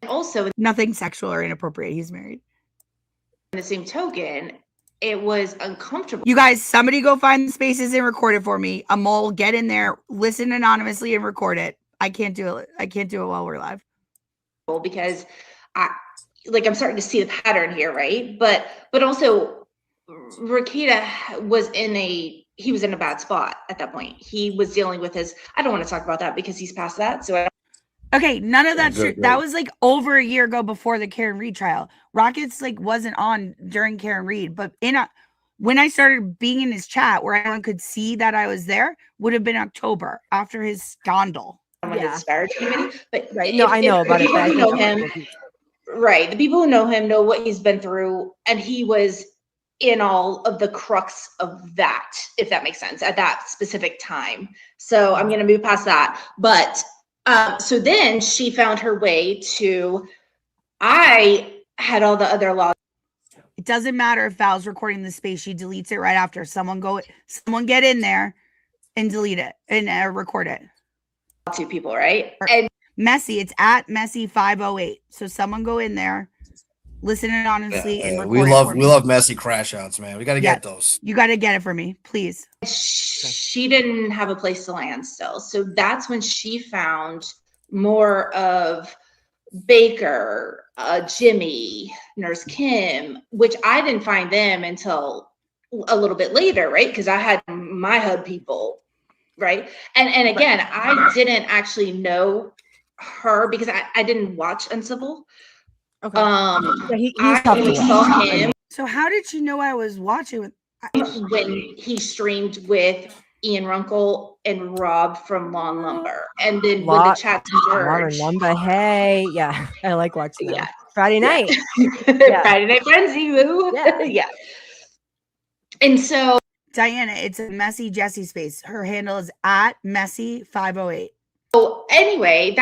Also, nothing sexual or inappropriate. He's married. In the same token, it was uncomfortable. You guys, somebody go find the spaces and record it for me. A mole, get in there, listen anonymously and record it. I can't do it. I can't do it while we're live. Because I'm starting to see the pattern here, right? But also Ricada was he was in a bad spot at that point. He was dealing with I don't want to talk about that because he's past that. So okay, none of that's true. That was like over a year ago before the Karen Reed trial. Rockets like wasn't on during Karen Reed, but When I started being in his chat where everyone could see that I was there would have been October after his scandal. Someone to disparage anybody, but Right. No, I know about it, but I people think who know him, right? The people who know him know what he's been through, and he was in all of the crux of that, if that makes sense, at that specific time. So I'm going to move past that. But so then she found her way to, I had all the other laws. It doesn't matter if Val's recording the space, she deletes it right after. Someone get in there and delete it and record it. Two people, right? And Messy, it's at Messy508. So someone go in there, listen in honestly, and record we love messy crash outs, man. We got to get those. You got to get it for me, please. She didn't have a place to land still. So that's when she found more of Baker, Jimmy, Nurse Kim, which I didn't find them until a little bit later, right? Because I had my HUD people, right? And again, I didn't actually know her because I didn't watch Uncivil. Okay. I only saw him. So how did you know I was watching with when he streamed with Ian Runkle and Rob from Lawn Lumber, and then when the chats merged. Lumber, hey, yeah, I like watching that. Friday night, Friday Night Frenzy, woo, yeah. And so Diana, it's a Messy Jessie space. Her handle is at Messy508. So anyway,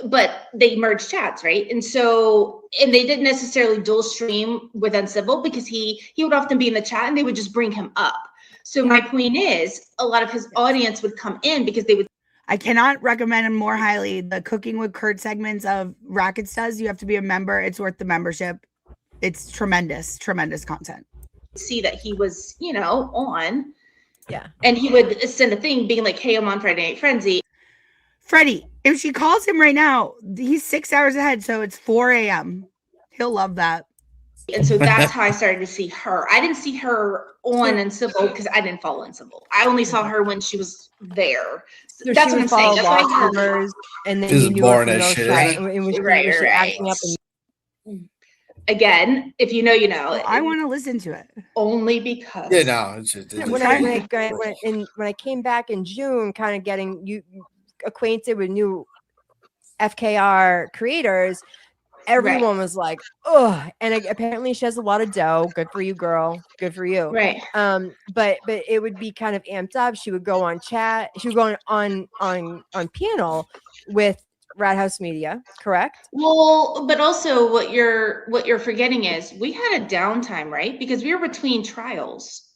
but they merged chats, right? And they didn't necessarily dual stream with Uncivil because he would often be in the chat and they would just bring him up. So my point is, a lot of his audience would come in because they would. I cannot recommend him more highly. The Cooking with Kurt segments of Rackets does. You have to be a member. It's worth the membership. It's tremendous content. See that he was, on. Yeah. And he would send a thing being like, hey, I'm on Friday Night Frenzy. Freddie, if she calls him right now, he's 6 hours ahead. So it's 4 a.m. He'll love that. And so that's how I started to see her. I didn't see her on Uncivil because I didn't follow Uncivil. I only saw her when she was there. So that's what I'm saying. That's why I heard. And then this you is knew boring her as from shit. Right. Again, if you know, you know. I want to listen to it only because. Yeah, no. It's when I came back in June, kind of getting you acquainted with new FKR creators. Everyone was like, "Oh!" And apparently, she has a lot of dough. Good for you, girl. Good for you. Right. But it would be kind of amped up. She would go on chat. She would go on panel with Rat House Media. Correct. Well, but also what you're forgetting is we had a downtime, right? Because we were between trials.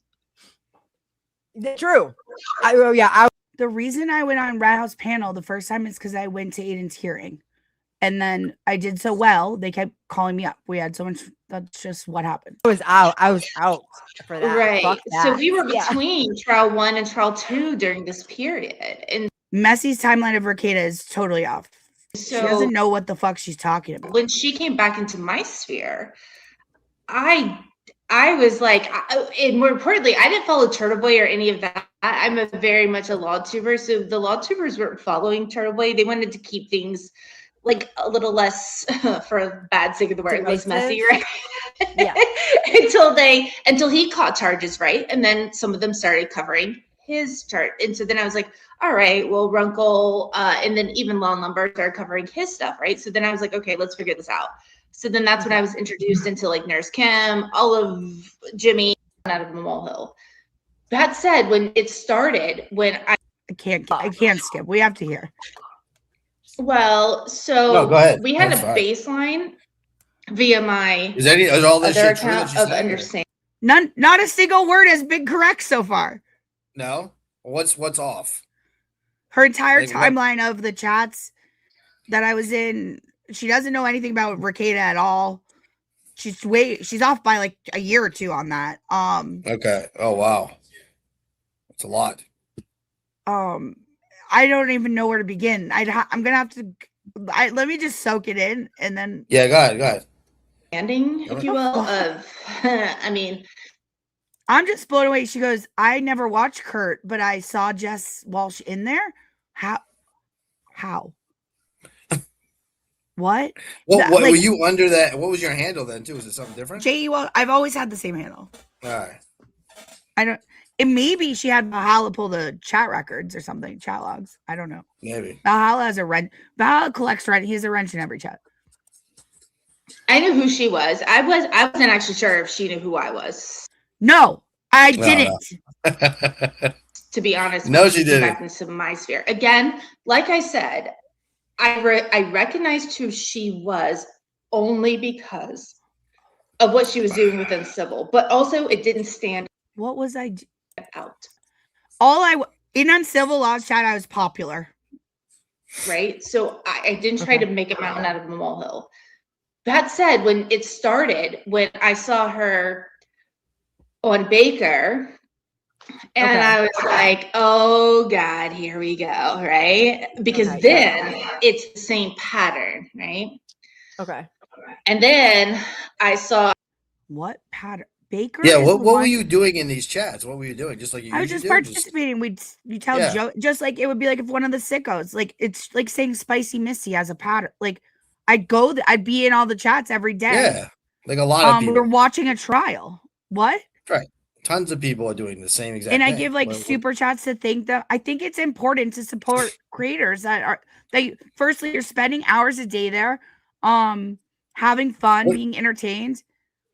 True. The reason I went on Rat House panel the first time is because I went to Aiden's hearing. And then I did so well, they kept calling me up. We had so much. That's just what happened. I was out for that. Right. So we were between trial 1 and trial 2 during this period. And Messy's timeline of Ricada is totally off. So, she doesn't know what the fuck she's talking about. When she came back into my sphere, I was like, and more importantly, I didn't follow Turtle Boy or any of that. I'm very much a law tuber. So the law tubers weren't following Turtle Boy. They wanted to keep things like a little less, for a bad sake of the word, less messy, right? Yeah. until he caught charges, right? And then some of them started covering his chart. And so then I was like, all right, well, Runkle, and then even Lawn Lumber started covering his stuff, right? So then I was like, okay, let's figure this out. So then that's when I was introduced into like Nurse Kim, all of Jimmy out of the Molehill. That said, when it started, when I can't skip. We have to hear. Well, so no, go ahead. We had a baseline via my is all this other shit true that account she's of saying? understanding. Not a single word has been correct so far. No? What's off? Her entire timeline of the chats that I was in, she doesn't know anything about Ricada at all. She's off by like a year or two on that. Okay. Oh wow. That's a lot. I don't even know where to begin. I'm gonna have to. Let me just soak it in, and then. Yeah, go ahead. Understanding, if you will, of. I mean, I'm just blown away. She goes, "I never watched Kurt, but I saw Jess Walsh in there. How? What? What were you under that? What was your handle then too? Was it something different? Well, I've always had the same handle. All right. I don't. It maybe she had Valhalla pull the chat records or something, chat logs. I don't know. Maybe Valhalla has a wrench. Valhalla collects wrench. He has a wrench in every chat. I knew who she was. I wasn't actually sure if she knew who I was. No, I didn't. To be honest, No, she didn't. Back into my sphere again. Like I said, I recognized who she was only because of what she was doing within civil, but also it didn't stand. What was I out? In uncivil laws chat, I was popular. Right. So I didn't try to make a mountain out of a molehill. That said, when it started, when I saw her on Baker, and I was like, oh God, here we go. Right. Because then it's the same pattern. Right. Okay. And then I saw what pattern? Baker. Yeah, what were you doing in these chats? What were you doing? Just like you I was usually just do? participating. You tell Joe, just like it would be like if one of the sickos, like it's like saying Spicy Missy has a pattern. Like I'd be in all the chats every day. Yeah, like a lot of people. We're watching a trial. What? Right. Tons of people are doing the same exact thing. And I thing. give like super chats to thank them. I think it's important to support creators that firstly you're spending hours a day there, having fun, being entertained.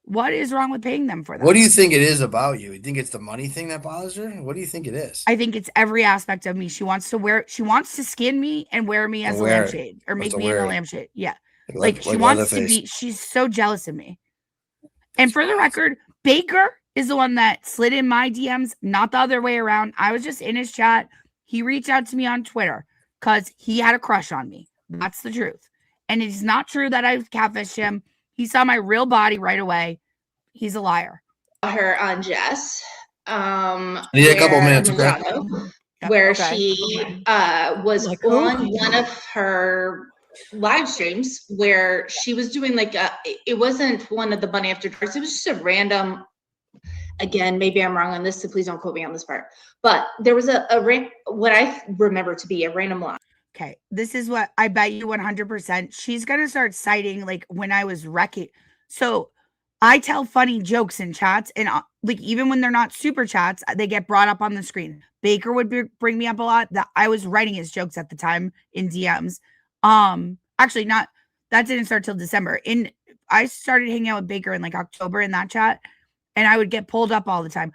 What is wrong with paying them for that? What do you think it is about you? You think it's the money thing that bothers her? What do you think it is? I think it's every aspect of me. She wants to skin me and wear me as a lampshade or make me in a lampshade. Yeah. Like she wants to be, she's so jealous of me. And for the record, Baker is the one that slid in my DMs, not the other way around. I was just in his chat. He reached out to me on Twitter because he had a crush on me. That's the truth. And it's not true that I've catfished him. He saw my real body right away. He's a liar. Her on Jess. A couple minutes, where she was on one of her live streams where she was doing like it wasn't one of the Bunny After Darks. It was just a random. Again, maybe I'm wrong on this, so please don't quote me on this part. But there was what I remember to be a random line. Okay, this is what I bet you 100%. She's gonna start citing like when I was wrecking. So I tell funny jokes in chats, and like even when they're not super chats, they get brought up on the screen. Baker would bring me up a lot. That I was writing his jokes at the time in DMs. Actually, not that didn't start till December. I started hanging out with Baker in like October in that chat, and I would get pulled up all the time.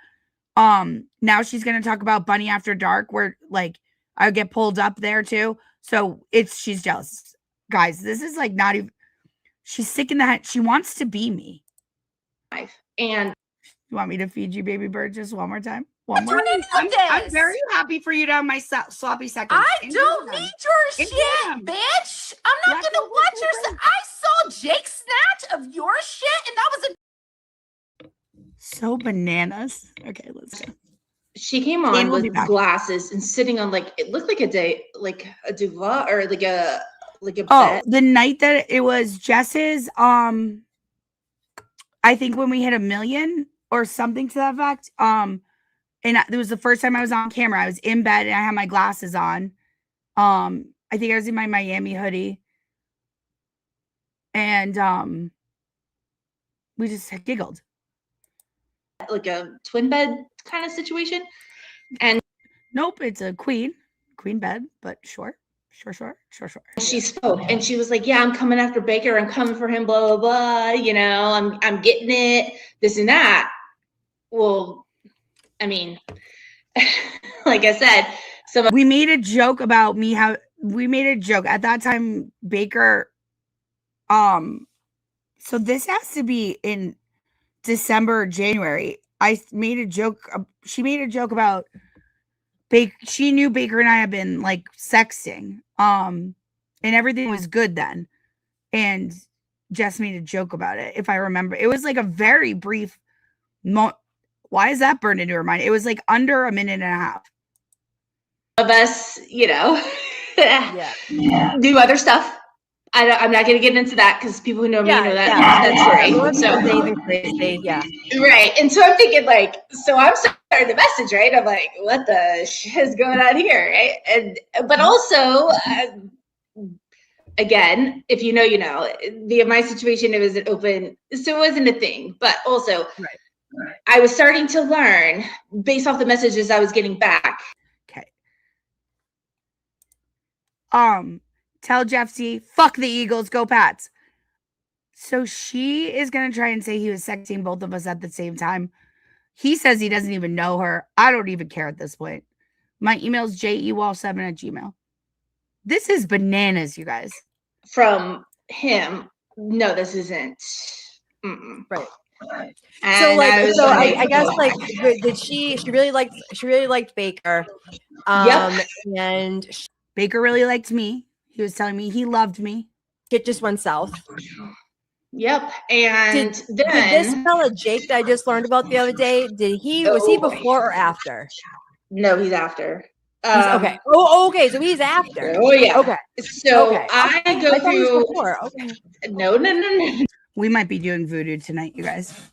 Now she's gonna talk about Bunny After Dark, where like I would get pulled up there too. So she's jealous. Guys, this is like not even, she's sick in the head. She wants to be me. And you want me to feed you baby bird just one more time? One more. I'm very happy for you to have my sloppy seconds. I don't need your shit, bitch. I'm not gonna watch your. I saw Jake snatch of your shit, and that was a so bananas. Okay, let's go. She came on with glasses and sitting on like it looked like a duvet or like a bed. The night that it was Jess's I think when we hit 1 million or something to that effect. And it was the first time I was on camera. I was in bed and I had my glasses on. I think I was in my Miami hoodie. And we just giggled. Like a twin bed kind of situation. And nope, it's a queen bed, but sure. She spoke and she was like, yeah, I'm coming after Baker. I'm coming for him, blah, blah, blah. You know, I'm getting it, this and that. Well, I mean, like I said, we made a joke about me. We made a joke at that time, Baker. So this has to be in December or January. I made a joke. She made a joke about she knew Baker and I had been like sexting. And everything was good then. And Jess made a joke about it. If I remember, it was like a very brief why is that burned into her mind? It was like under 1.5 minutes. Of us, you know, do other stuff. I'm not going to get into that because people who know me know that story. So anything crazy, right. And so I'm thinking like, so I'm starting the message, right? I'm like, what the shit is going on here, right? But also, again, if you know, my situation, it was an open, so it wasn't a thing. But also, I was starting to learn based off the messages I was getting back. Okay. Tell Jeff C, fuck the Eagles, go Pats. So she is going to try and say he was sexting both of us at the same time. He says he doesn't even know her. I don't even care at this point. My email is jewall7@gmail. This is bananas, you guys. From him, no, this isn't. Right. And So like, I guess like, like, did she really liked Baker. Yep. And Baker really liked me. He was telling me he loved me. It just went south. Yep. And did then this fella Jake that I just learned about the other day, was he before or after? No, he's after. He's okay. Oh, okay. So he's after. Oh yeah. Okay. So okay. I go I thought he was through. before. Okay. No. We might be doing voodoo tonight, you guys.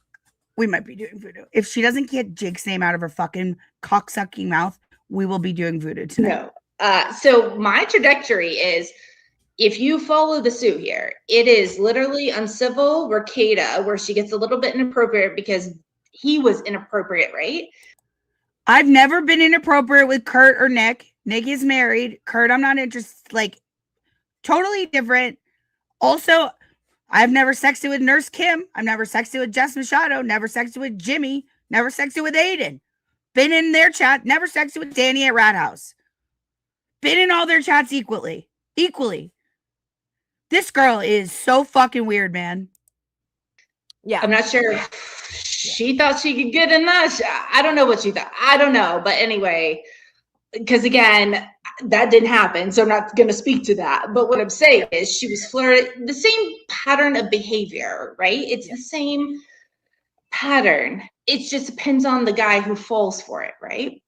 We might be doing voodoo. If she doesn't get Jake's name out of her fucking cocksucking mouth, we will be doing voodoo tonight. No. So my trajectory is, if you follow the suit here, it is literally uncivil Ricada, where she gets a little bit inappropriate because he was inappropriate, right? I've never been inappropriate with Kurt or Nick. Nick is married. Kurt, I'm not interested. Like, totally different. Also, I've never sexted with Nurse Kim. I've never sexted with Jess Machado. Never sexted with Jimmy. Never sexted with Aiden. Been in their chat. Never sexted with Danny at Rat House. Been in all their chats equally. This girl is so fucking weird, man. Yeah. I'm not sure if she thought she could get in that. I don't know what she thought. I don't know. But anyway, because again, that didn't happen. So I'm not going to speak to that. But what I'm saying is she was flirting, the same pattern of behavior, right? It's the same pattern. It just depends on the guy who falls for it, right?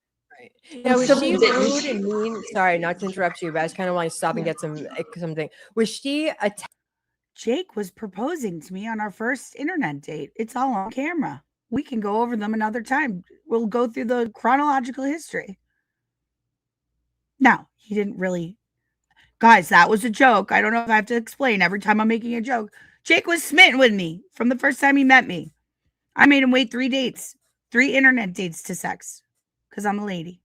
Now, was she rude and mean? Sorry, not to interrupt you, but I just kind of want to stop and get something. Was she Jake was proposing to me on our first internet date. It's all on camera. We can go over them another time. We'll go through the chronological history. No, he didn't really. Guys, that was a joke. I don't know if I have to explain every time I'm making a joke. Jake was smitten with me from the first time he met me. I made him wait 3 dates, 3 internet dates to sex because I'm a lady.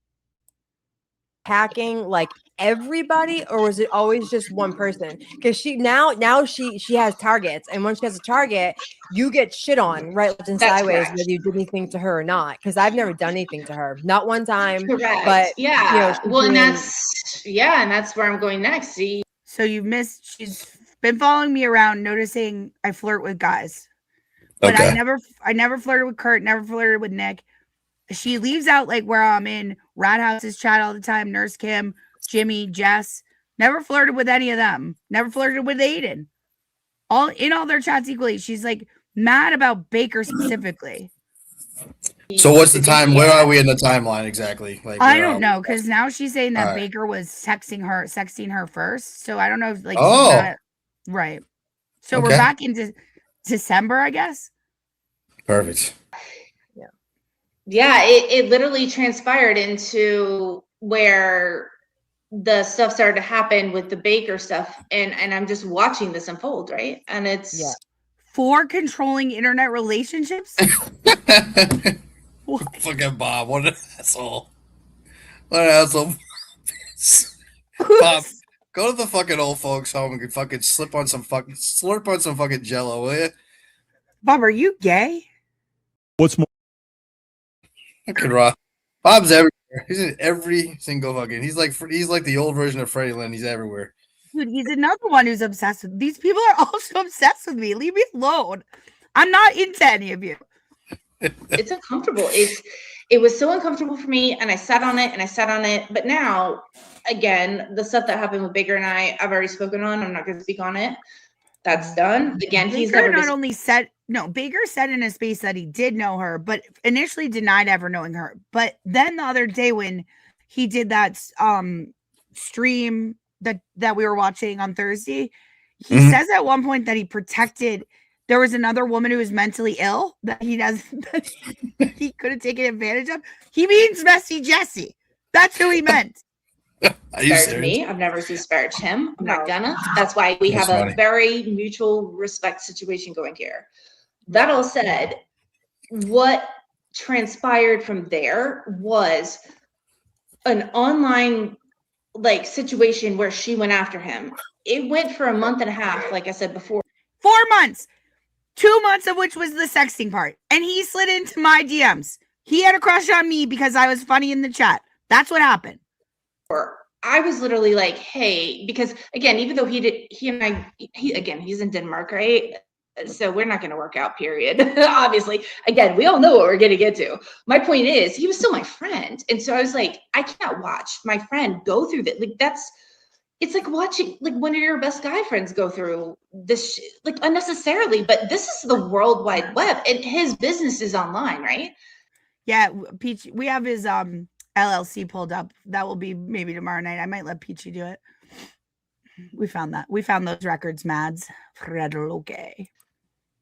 Hacking like everybody, or was it always just one person? Because she now she has targets, and once she has a target, you get shit on right, left, and sideways whether you did anything to her or not. Because I've never done anything to her, not one time. Correct. But yeah, well, and that's where I'm going next. See, so she's been following me around, noticing I flirt with guys, but I never flirted with Kurt, never flirted with Nick. She leaves out like where I'm in Rat House's chat all the time. Nurse Kim, Jimmy, Jess. Never flirted with any of them. Never flirted with Aiden. All their chats equally. She's like mad about Baker specifically. So what's the time? Where are we in the timeline exactly? Like I don't know, because now she's saying that Baker was sexting her first. So I don't know if like right. So we're back into December, I guess. Perfect. Yeah, it literally transpired into where the stuff started to happen with the Baker stuff, and I'm just watching this unfold, right? And it's 4 controlling internet relationships. Fucking Bob, what an asshole! What an asshole! Bob, go to the fucking old folks home and fucking slurp on some fucking Jello, will you? Bob, are you gay? What's more? Fucking raw. Bob's everywhere. He's in every single fucking. He's like the old version of Freddie Lynn. He's everywhere. Dude, he's another one who's obsessed with these people. Are also obsessed with me. Leave me alone. I'm not into any of you. It's uncomfortable. It was so uncomfortable for me, and I sat on it. But now, again, the stuff that happened with Baker and I've already spoken on. I'm not going to speak on it. That's done. Again, he's never Baker said in a space that he did know her, but initially denied ever knowing her. But then the other day when he did that stream that we were watching on Thursday, he says at one point that he protected. There was another woman who was mentally ill that he could have taken advantage of. He means Messy Jessie. That's who he meant. Disparaged me. I've never disparaged him. I'm not gonna. That's why we have a very mutual respect situation going here. That all said, what transpired from there was an online like situation where she went after him. It went for a month and a half, like I said before. 4 months. 2 months of which was the sexting part. And he slid into my DMs. He had a crush on me because I was funny in the chat. That's what happened. I was literally like, hey, because again, even though he's in Denmark, right? So we're not going to work out, period. Obviously, again, we all know what we're going to get to. My point is, he was still my friend. And so I was like, I can't watch my friend go through that. Like, it's like watching like one of your best guy friends go through this, like unnecessarily, but this is the World Wide Web and his business is online, right? Yeah, Peach, we have his LLC pulled up. That will be maybe tomorrow night. I might let Peachy do it. We found that. We found those records, Mads. Fredloke.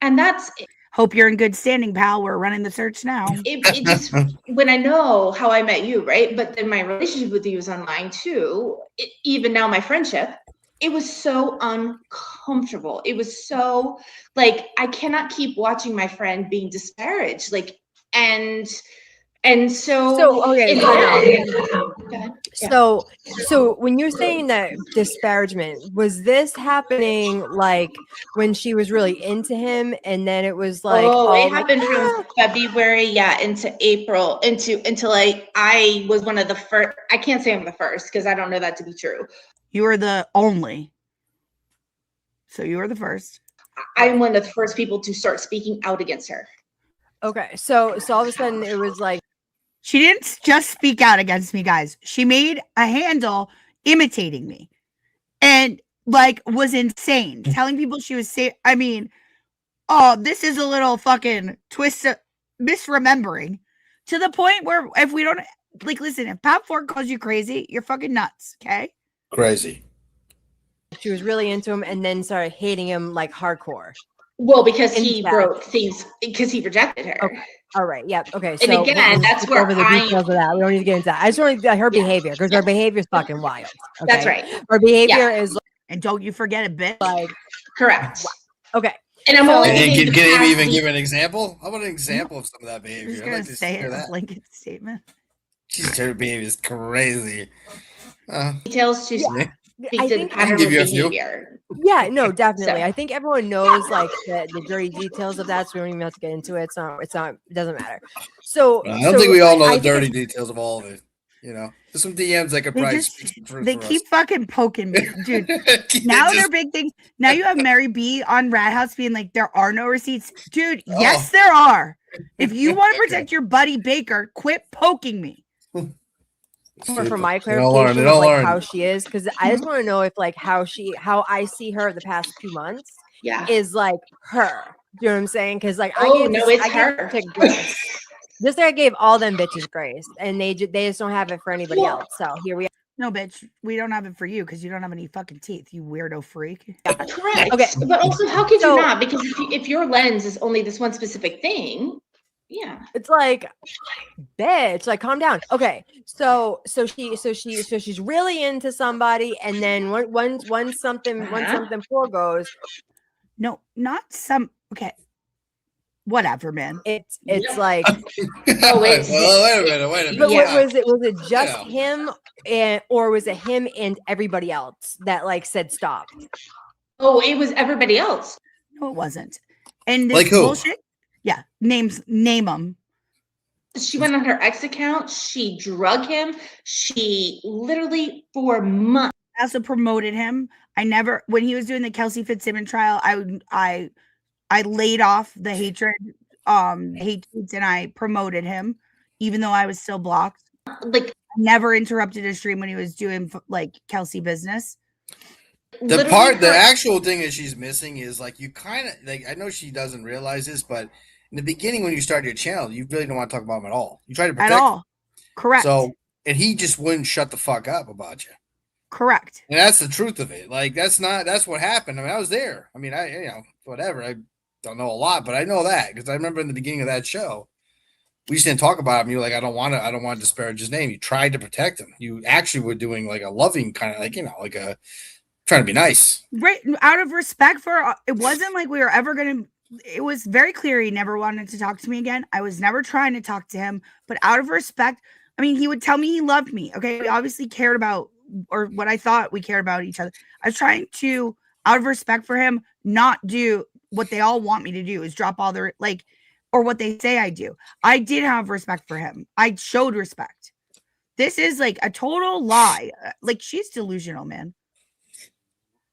And that's hope you're in good standing, pal. We're running the search now. It just when I know how I met you, right? But then my relationship with you is online too. Even now, my friendship, it was so uncomfortable. It was so like I cannot keep watching my friend being disparaged, like and so okay. so So when you're saying that disparagement, was this happening like when she was really into him, and then it was like it happened from February, into April, until I was one of the first. I can't say I'm the first because I don't know that to be true. You were the only. So you were the first. I'm one of the first people to start speaking out against her. Okay, so all of a sudden it was like she didn't just speak out against me, guys. She made a handle imitating me, and like was insane, telling people she was safe. I mean, this is a little fucking twist of misremembering to the point where if we don't like listen, if Pop 4 calls you crazy, you're fucking nuts. Okay, crazy. She was really into him, and then started hating him like hardcore. Well, because he broke things, because he rejected her. Okay. All right. Yep. Okay. And so again, that's where over the details of that. We don't need to get into that. I just want to her behavior because her behavior is fucking wild. Okay? That's right. Her behavior is like, and don't you forget a bit. Like correct. Okay. And I'm only can you even give an example? How about an example of some of that behavior? I'm just gonna say it, a blanket statement. Her behavior is crazy. Details to speak to the pattern of behavior. Yeah, no, definitely. I think everyone knows like the dirty details of that, so we don't even have to get into it. It doesn't matter. So I don't think we all know the dirty details of all of it. You know, there's some DMs that could probably speak for They keep fucking poking me, dude. Now they're big thing. Now you have Mary B on Rat House being like, there are no receipts, dude. Yes, there are. If you want to protect your buddy Baker, quit poking me. For my clarification of like how she is, because I just want to know if like how I see her the past few months is like her. You know what I'm saying? Because like it's her. Just like I gave all them bitches grace, and they just don't have it for anybody else. So here we are. No, bitch, we don't have it for you because you don't have any fucking teeth, you weirdo freak. Correct. Okay, but also how could you not? Because if your lens is only this one specific thing. Yeah, it's like, bitch, like calm down. Okay, so she's really into somebody, and then once something poor goes, no, not some. Okay, whatever, man. It's like, oh wait, wait a minute. But was it just him, or was it him and everybody else that like said stop? Oh, it was everybody else. No, it wasn't. And this like who? Bullshit. Yeah, name them. She went on her ex account. She drug him. She literally for months. I also promoted him. When he was doing the Kelsey Fitzsimmons trial, I laid off the hatred, hate tweets, and I promoted him, even though I was still blocked. Like, I never interrupted his stream when he was doing like Kelsey business. The actual thing that she's missing is like you kind of like. I know she doesn't realize this, but in the beginning when you start your channel, you really don't want to talk about him at all. You try to protect him. Correct. So, and he just wouldn't shut the fuck up about you. Correct. And that's the truth of it. Like that's what happened. I mean, I was there. I mean, whatever. I don't know a lot, but I know that because I remember in the beginning of that show, we just didn't talk about him. You were like, I don't want to disparage his name. You tried to protect him. You actually were doing like a loving kind of like trying to be nice. Right. Out of respect for, it wasn't like we were ever going to it was very clear he never wanted to talk to me again. I was never trying to talk to him, but out of respect, I mean, he would tell me he loved me. Okay. We obviously cared about, or what I thought we cared about each other. I was trying to, out of respect for him, not do what they all want me to do, is drop all their, like, or what they say I do. I did have respect for him. I showed respect. This is like a total lie. Like, she's delusional, man.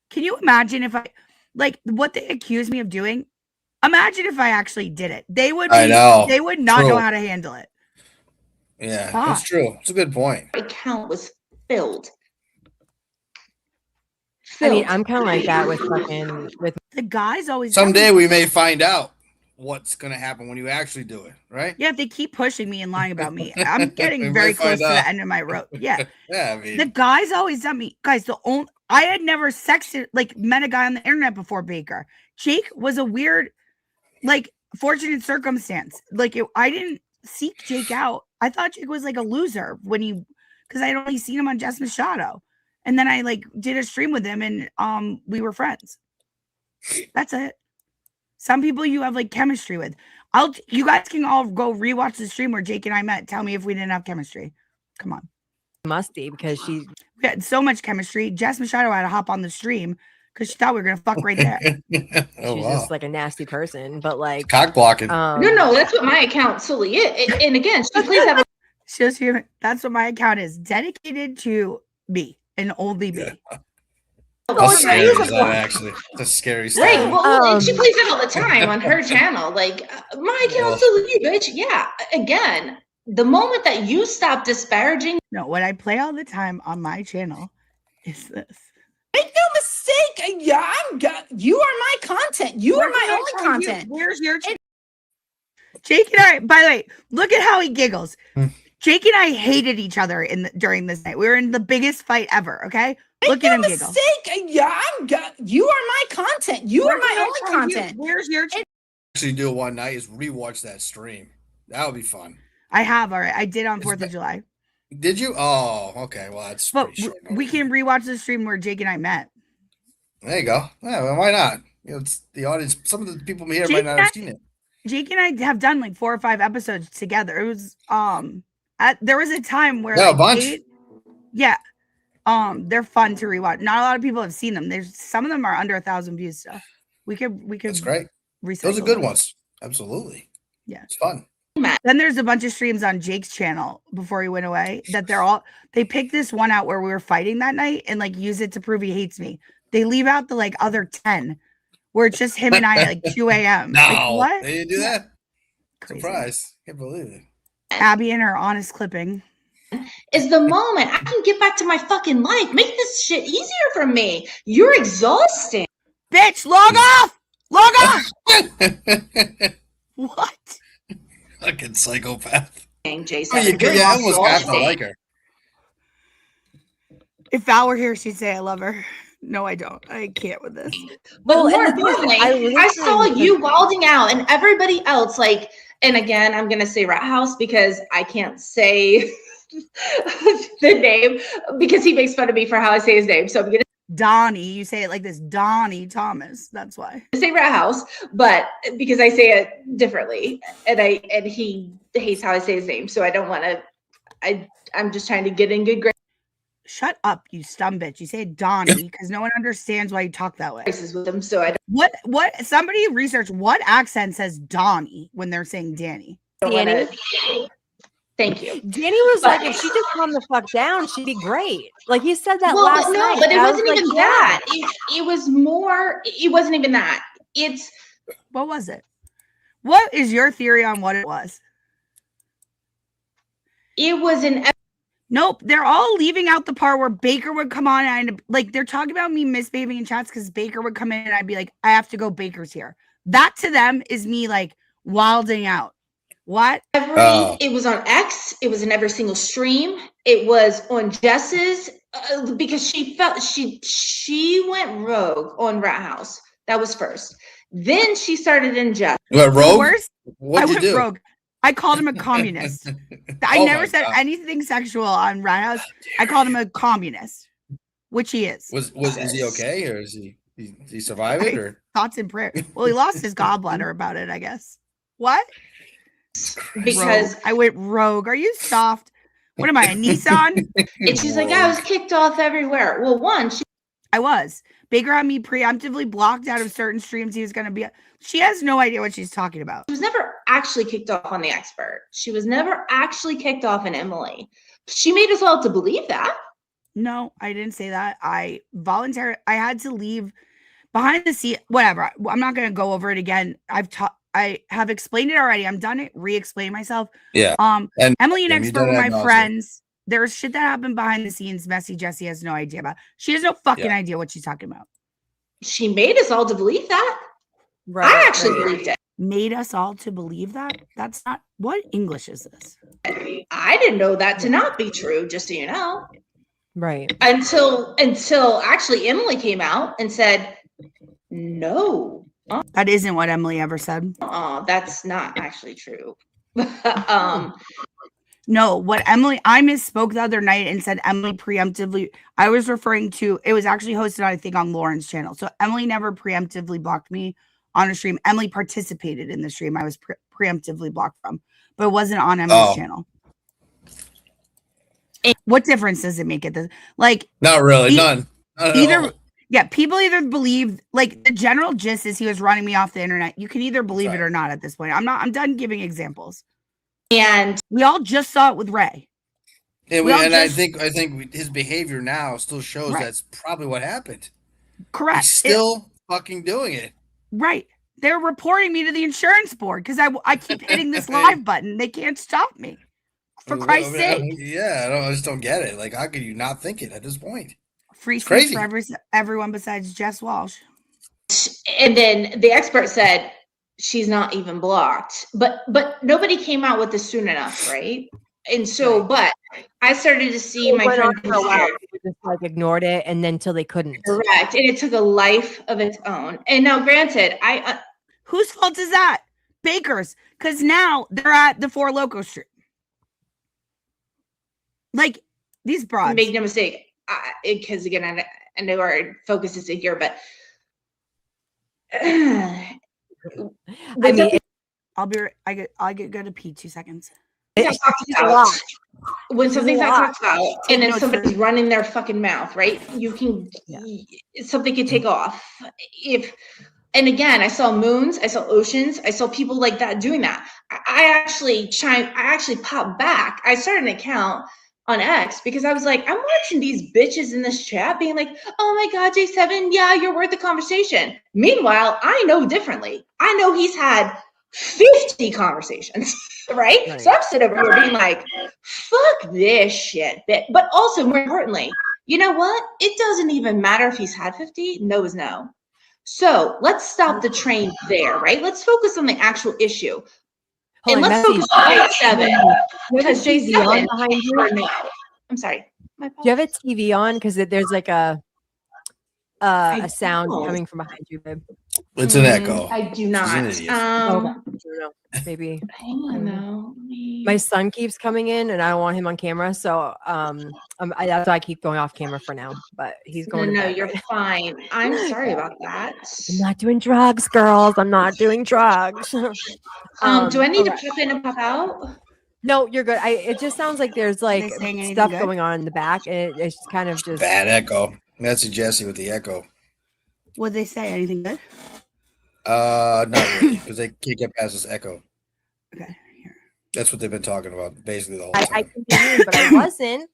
Can you imagine if I, like, what they accuse me of doing? Imagine if I actually did it. They would be, I know. they would not know True. how to handle it. Yeah, Fuck. that's true. It's a good point. Account was filled. I mean, I'm kind of like that with fucking with the guys always. Someday we may find out what's going to happen when you actually do it, right? Yeah, if they keep pushing me and lying about me, I'm getting We very might close find to out. the end of my rope. Yeah. Yeah, I mean, The guys always tell me, guys, I had never sexted, like, met a guy on the internet before Baker. Jake was a weird, like, fortunate circumstance. Like, I didn't seek Jake out. I thought Jake was like a loser because I'd only seen him on Jess Machado. And then I like did a stream with him and we were friends. That's it. Some people you have like chemistry with. You guys can all go rewatch the stream where Jake and I met. Tell me if we didn't have chemistry. Come on. Must be, because we had so much chemistry. Jess Machado had to hop on the stream because she thought we were gonna fuck right there. She's just like a nasty person, but like cock blocking. No, that's what my account solely is. And again, she plays have that's what my account is, dedicated to me and only me. How scary is that, actually? It's a scary story. Right. Well, and she plays it all the time on her channel. Like, my account's solely you, bitch. Yeah. Again, the moment that you stop disparaging. No, what I play all the time on my channel is this. Make no mistake, you are my content. You are my only content. Where's your Jake and I, by the way, look at how he giggles. Jake and I hated each other during this night. We were in the biggest fight ever, okay? Look at him giggle. Mistake, you are my content. You are my only content. Where's your Actually do it one night is rewatch that stream. That would be fun. I have already. I did on 4th of July. Did you? Oh, okay. Well, that's But pretty short. we can rewatch the stream where Jake and I met. There you go. Yeah, well, why not? You know, it's the audience. Some of the people here might not have seen it. Jake and I have done like 4 or 5 episodes together. It was there was a time where a bunch. They're fun to rewatch. Not a lot of people have seen them. There's some of them are under 1,000 views still. We could That's great. Those are recycle good them. ones. Absolutely. Yeah. It's fun. Then there's a bunch of streams on Jake's channel before he went away that they picked this one out where we were fighting that night and like use it to prove he hates me. They leave out the like other 10 where it's just him and I at like 2 a.m. No, Like, what? they didn't do that. Crazy. Surprise. Can't believe it. Abby and her honest clipping. Is the moment I can get back to my fucking life. Make this shit easier for me. You're exhausting. Bitch, log off! Log off! What? Fucking psychopath. Jason, I almost got to like her. If Val were here, she'd say I love her. No, I don't. I can't with this. But Well, more and the thing is, importantly, I saw you wilding out and everybody else, like, and again, I'm going to say Rat House because I can't say the name because he makes fun of me for how I say his name. So I'm going to Donnie, you say it like this, Donnie Thomas. That's why. say Rat House, but because I say it differently and he hates how I say his name. So I don't want to, I'm just trying to get in good graces. Shut up, you dumb bitch. You say Donnie because no one understands why you talk that way. With him, so I don't What? Somebody research what accent says Donnie when they're saying Danny. wanna, thank you. Danny was like, if she just calmed the fuck down, she'd be great. Like he said that Well, last but no, night. but it and I wasn't was even like, that. It was more. It wasn't even that. It's What was it? What is your theory on what it was? It was an. Nope, they're all leaving out the part where Baker would come on and like they're talking about me misbehaving in chats because Baker would come in and I'd be like, I have to go. Baker's here. That to them is me like wilding out. What? It was on X. It was in every single stream. It was on Jess's because she felt she went rogue on Rat House. That was first. Then she started in Jess. You went rogue? Worst, What'd I you went do? rogue. I called him a communist. I Oh never my said God. anything sexual on Rat House. I called him a communist, which he is. Is he okay or is he? He survived it, or thoughts and prayers. Well, he lost his gallbladder about it, I guess. What? Because rogue. I went rogue. Are you soft? What am I, a Nissan? And she's like, I was kicked off everywhere. Well, I was. Baker had me preemptively blocked out of certain streams he was going to be. She has no idea what she's talking about. She was never actually kicked off on the expert. She was never actually kicked off on Emily. She made us all to believe that. No, I didn't say that. I had to leave behind the scene. Whatever. I'm not going to go over it again. I have explained it already. I'm done it. Re-explain myself. Yeah. And Emily and Expert were my friends. There's shit that happened behind the scenes. Messy Jessie has no idea about. She has no fucking idea what she's talking about. She made us all to believe that. Right. I actually believed it. Made us all to believe that? That's not. What English is this? I didn't know that to not be true, just so you know. Right. Until actually Emily came out and said, no. That isn't what Emily ever said. That's not actually true. No, I misspoke the other night and said Emily preemptively. I was referring to, it was actually hosted, I think, on Lauren's channel. So Emily never preemptively blocked me on a stream. Emily participated in the stream I was preemptively blocked from, but it wasn't on Emily's channel. What difference does it make? Not really, none. Not either. Yeah, people either believe, like, the general gist is he was running me off the internet. You can either believe it or not at this point. I'm done giving examples. And we all just saw it with Ray. I think his behavior now still shows that's probably what happened. Correct. He's still fucking doing it. Right. They're reporting me to the insurance board because I keep hitting this live button. They can't stop me. For Christ's sake. I just don't get it. Like, how could you not think it at this point? Free speech for everyone besides Jess Walsh. And then the expert said she's not even blocked, but nobody came out with this soon enough, right? And so, but I started to see my friends for a while, just like ignored it, and then till they couldn't. Correct, and it took a life of its own. And now, granted, whose fault is that? Baker's, because now they're at the Four Loko stream. Like these broads. Make no mistake. Because again, I know our focus is here, but I'll get go to pee 2 seconds. When something's not talked about, and then somebody's running their fucking mouth, right? You can something can take off. And again, I saw moons, I saw oceans, I saw people like that doing that. I actually popped back. I started an account on X because I was like, I'm watching these bitches in this chat being like, oh my God, J7, yeah, you're worth the conversation. Meanwhile, I know differently. I know he's had 50 conversations, right? So I'm sitting over here being like, fuck this shit. But also, more importantly, you know what? It doesn't even matter if he's had 50. No is no. So let's stop the train there, right? Let's focus on the actual issue. And let's focus on J7. Because J7 behind you. I'm sorry. Do you have a TV on? Because there's like a sound coming from behind you, babe. It's an echo. I do not. Okay. I don't know. Maybe. Hang on now. My son keeps coming in, and I don't want him on camera, so that's why I keep going off camera for now. But he's going. No, you're fine. I'm sorry about that. I'm not doing drugs, girls. I'm not doing drugs. Do I need to pop in and pop out? No, you're good. It just sounds like there's like stuff going on in the back, and it's kind of just bad echo. That's a Jesse with the echo. What'd they say? Anything good? Not really, because they can't get past this echo. Okay. That's what they've been talking about basically the whole time. I continued, but I wasn't.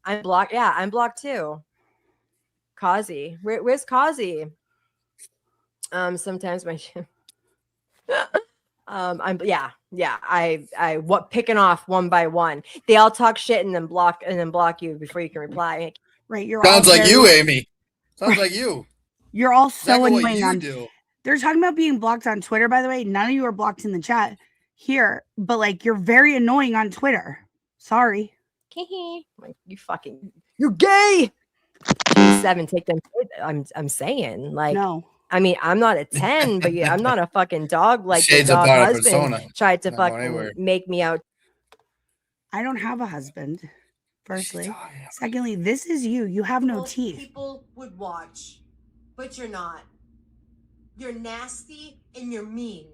I'm blocked. Yeah, I'm blocked too. Kazi, where's Kazi? Sometimes my I picking off one by one. They all talk shit and then block you before you can reply. Right, you're sounds like you, Amy. Sounds like you. You're all so exactly annoying. What you do. They're talking about being blocked on Twitter, by the way. None of you are blocked in the chat here, but like you're very annoying on Twitter. Sorry. Like you're gay. 7, take them. I'm saying, like, no. I mean, I'm not a 10, but I'm not a fucking dog. Like Shades the dog of husband persona. Tried to fucking make me out. I don't have a husband. Firstly, secondly, this is you. You have no teeth. People would watch, but you're not. You're nasty and you're mean.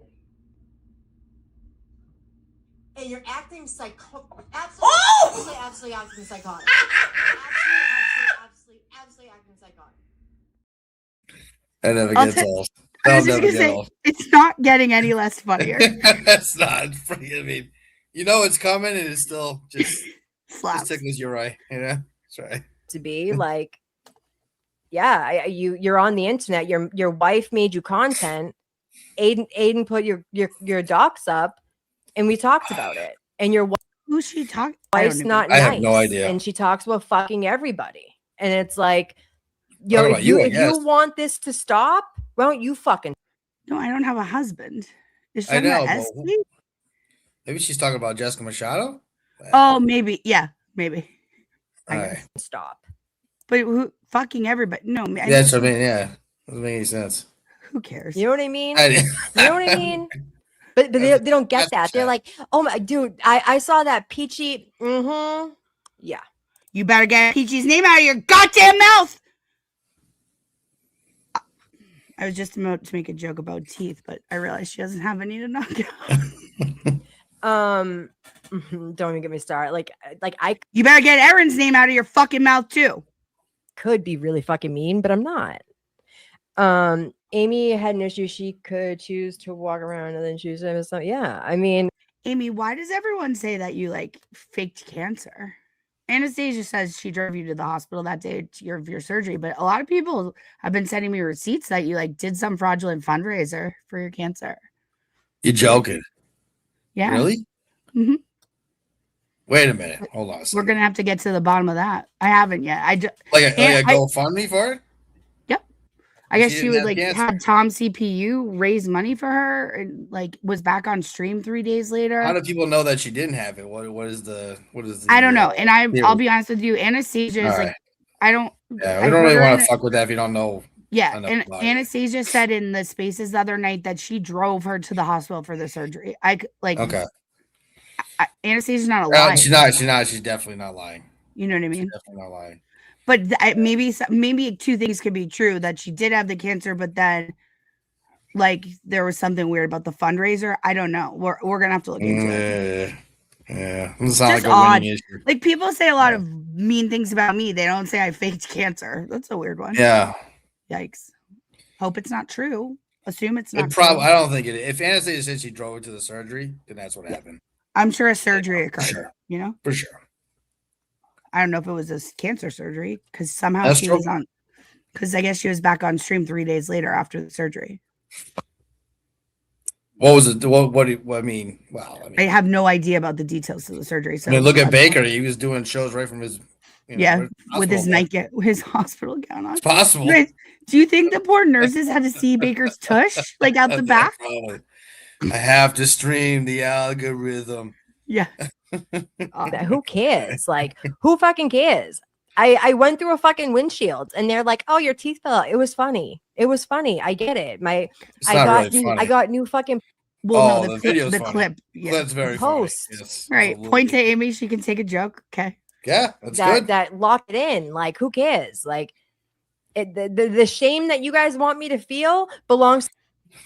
And you're acting absolutely acting psychotic. Absolutely acting psychotic. That never I'll gets ta- old. I was That'll just never gonna get say, old. it's not getting any less funnier. It's not. I mean, you know it's coming, and it's still just tickles your eye. You know, that's right. To be like, yeah, you're on the internet. Your wife made you content. Aiden put your docs up, and we talked about it. And your who's she talking? Wife's not I nice. have no idea. And she talks about fucking everybody. And it's like, Talking yo, about if you, I if you guess. want this to stop, why don't you fucking? No, I don't have a husband. Is she I talking know. about But ST? maybe she's talking about Jessica Machado. Oh, maybe. Yeah, maybe. All right. Stop. But who fucking everybody? No, That's what I mean. Yeah, doesn't make any sense. Who cares? You know what I mean? I- You know what I mean? But they don't get that. They're like, oh my dude, I saw that Peachy. Mm-hmm. Yeah. You better get Peachy's name out of your goddamn mouth. I was just about to make a joke about teeth, but I realized she doesn't have any to knock out. Don't even get me started. Like I You better get Erin's name out of your fucking mouth too. Could be really fucking mean, but I'm not. Amy had an issue. She could choose to walk around and then choose to something. Yeah, I mean, Amy, why does everyone say that you like faked cancer? Anastasia says she drove you to the hospital that day of your surgery, but a lot of people have been sending me receipts that you like did some fraudulent fundraiser for your cancer. You're joking. Yeah. Really? Mm-hmm. Wait a minute. Hold on. We're gonna have to get to the bottom of that. I haven't yet. Like a GoFundMe for it? Yep. I guess she didn't would have like cancer. have Tom CPU raise money for her and like was back on stream 3 days later. How do people know that she didn't have it? What is the I don't know. And theory? I'll be honest with you, Anastasia is All like right. I don't Yeah, I we don't heard really her want in to a- fuck with that if you don't know. Yeah, enough and about it. Anastasia said in the spaces the other night that she drove her to the hospital for the surgery. Okay. Anastasia's not a liar. She's not. She's definitely not lying. You know what I mean? Definitely not lying. But maybe two things could be true: that she did have the cancer, but then like there was something weird about the fundraiser. I don't know. We're gonna have to look into it. Yeah. It's not Just like a odd. winning issue. Like people say a lot of mean things about me. They don't say I faked cancer. That's a weird one. Yeah. Yikes. Hope it's not true. Assume it's not It probably. true. I don't think it. If Anastasia said she drove her to the surgery, then that's what happened. I'm sure a surgery occurred. Sure. You know? For sure. I don't know if it was a cancer surgery because somehow That's she true. was on. Because I guess she was back on stream 3 days later after the surgery. What was it? I mean, I have no idea about the details of the surgery. So I mean, look at Baker. He was doing shows right from his. with his hospital his hospital gown on. It's possible. Guys, do you think the poor nurses had to see Baker's tush like out the back? Probably. I have to stream the algorithm. Yeah. Who cares? Like, who fucking cares? I went through a fucking windshield and they're like, oh, your teeth fell out. It was funny. It was funny. I get it. I got new fucking. Well, Oh, no, the video's the funny. clip. Yeah. That's very Post. funny. Yes, Right. absolutely. Point to Amy. She can take a joke. Okay. Yeah, that's good. That lock it in. Like, who cares? Like, the shame that you guys want me to feel belongs.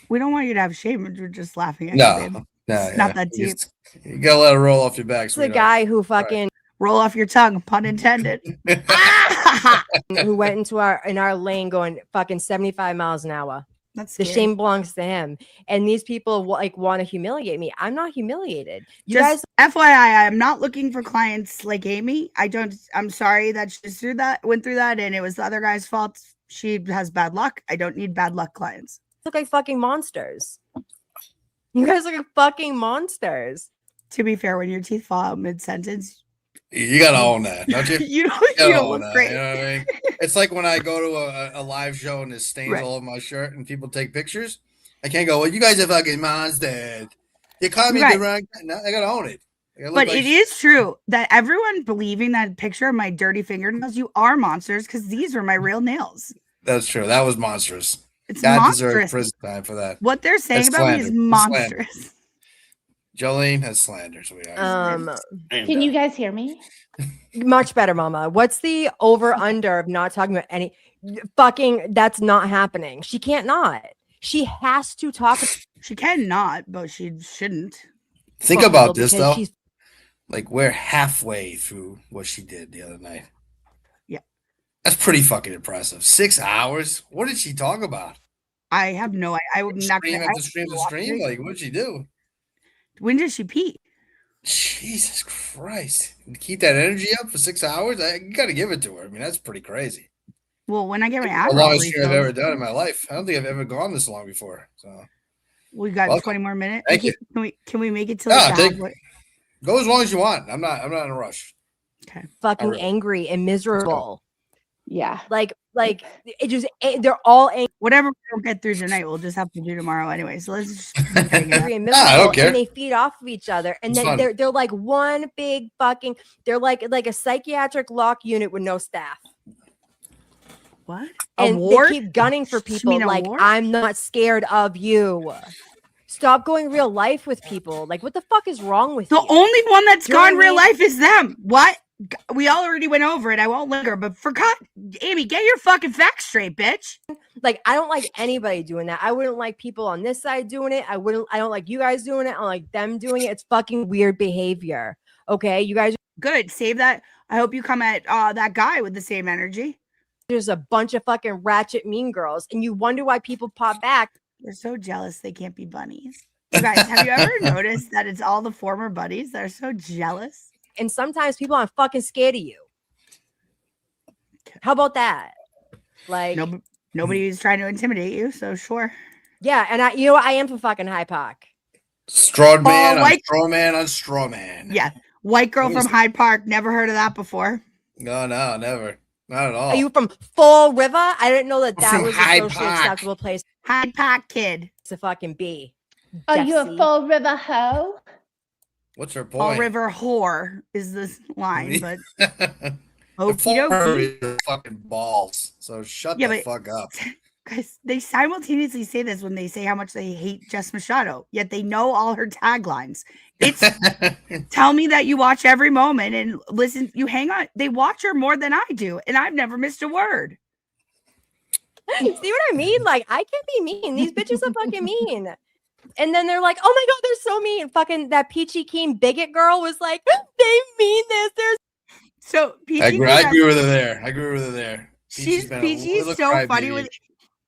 We don't want you to have shame. We're just laughing at No, you, babe. no, It's not that deep. You gotta let it roll off your back. It's the guy who fucking roll off your tongue, pun intended. who went into our lane going fucking 75 miles an hour. That's the scary. shame belongs to him. And these people like want to humiliate me. I'm not humiliated. You Just guys, FYI, I'm not looking for clients like Amy. I'm sorry that she went through that, and it was the other guy's fault. She has bad luck. I don't need bad luck clients. look like fucking monsters. You guys look like fucking monsters. To be fair, when your teeth fall out mid-sentence, You gotta own that, don't you? you gotta don't own look that, great. You know what I mean? It's like when I go to a live show and there's stains Right. all over my shirt and people take pictures. I can't go, well, you guys are fucking monsters. You caught me Right. the wrong. No, I gotta own it. I gotta look But like it is true that everyone believing that picture of my dirty fingernails, you are monsters because these were my real nails. That's true. That was monstrous. It's God monstrous. deserved prison time for that. What they're saying That's about me is slander. That's slander. monstrous. Jolene has slander, so we Can you guys hear me? Much better, Mama. What's the over under of not talking about any fucking? That's not happening. She can't not. She has to talk. She can not, but she shouldn't. Think Well, about this because though. she's- Like we're halfway through what she did the other night. Yeah. That's pretty fucking impressive. 6 hours? What did she talk about? I have no idea. I'm not Stream gonna. after stream after stream? Like, what did she do? When did she pee? Jesus Christ. Keep that energy up for 6 hours? You got to give it to her. I mean, that's pretty crazy. Well, when I get my The Adderall longest stream I've refilled, ever done in my life. I don't think I've ever gone this long before. So we got welcome. 20 more minutes. Thank you. Can we make it to No, like the take- halfway? Go as long as you want. I'm not in a rush. Okay. fucking Alright. angry and miserable. Yeah. Like it just they're all angry Whatever we don't get through tonight, we'll just have to do tomorrow anyway. So let's just keep getting it out. and Nah, I don't miserable, care. and they feed off of each other, and It's then fun. they're like one big fucking. They're like a psychiatric lock unit with no staff. What? And ward? they keep gunning for You people mean a like ward? I'm not scared of you. Stop going real life with people. Like, what the fuck is wrong with The you? only one that's You know what gone I real mean? life is them. What? We already went over it. I won't linger, but for God, Amy, get your fucking facts straight, bitch. Like, I don't like anybody doing that. I wouldn't like people on this side doing it. I don't like you guys doing it. I don't like them doing it. It's fucking weird behavior. Okay, you guys Good. Save that. I hope you come at that guy with the same energy. there's a bunch of fucking ratchet mean girls, and you wonder why people pop back. They're so jealous they can't be bunnies. You guys, have you ever noticed that it's all the former buddies that are so jealous? And sometimes people are fucking scared of you. How about that? Like, Nobody's trying to intimidate you, so sure. yeah, and I, you know what? I am for fucking High Park. Straw man on white- straw man on straw man. Yeah. White girl What is from Hyde Park. Never heard of that before. No, never. Not at all. Are you from Fall River? I didn't know that I'm that from was a Hyde socially Park. acceptable place Hyde Park kid. to fucking be. Are you a Jesse. Fall River hoe? What's her Fall point? River whore is this line, but The okie Fall River dokie. is fucking balls. So shut Yeah, the but- fuck up. Guys, they simultaneously say this when they say how much they hate Jess Machado, yet they know all her taglines. It's tell me that you watch every moment and listen. You hang on. They watch her more than I do, and I've never missed a word. See what I mean? Like, I can be mean. These bitches are fucking mean. And then they're like, oh my God, they're so mean. Fucking that Peachy Keen bigot girl was like, they mean this. They're So Peachy I Keen agree has- with her there. She's been a Peachy's little so funny crybaby. with.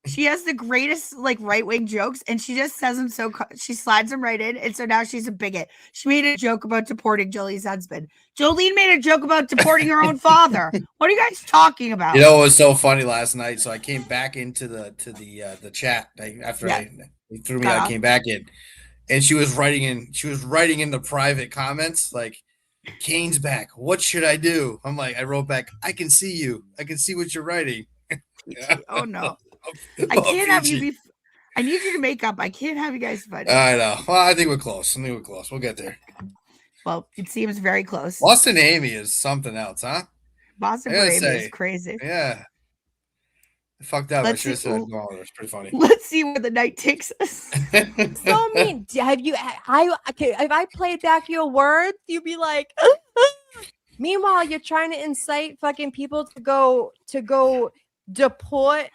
She has the greatest like right wing jokes, and she just says them so. She slides them right in, and so now she's a bigot. She made a joke about deporting Jolene's husband. Jolene made a joke about deporting her own father. What are you guys talking about? You know what was so funny last night? So I came back into the chat after Yeah. they threw me Got out. I off. came back in, and she was writing in the private comments like, "Kane's back. What should I do?" I'm like, I wrote back, "I can see you. I can see what you're writing." Oh no, I can't have you be. I need you to make up. I can't have you guys fight. I know. Well, I think we're close. We'll get there. Well, it seems very close. Boston Amy is something else, huh? Boston I gotta Brave is say, crazy. Yeah. I fucked up. Let's I should have see- said Waller. It's pretty funny. Let's see where the night takes us. so mean. Have you? Okay, if I played back your words, you'd be like. Meanwhile, you're trying to incite fucking people to go deport.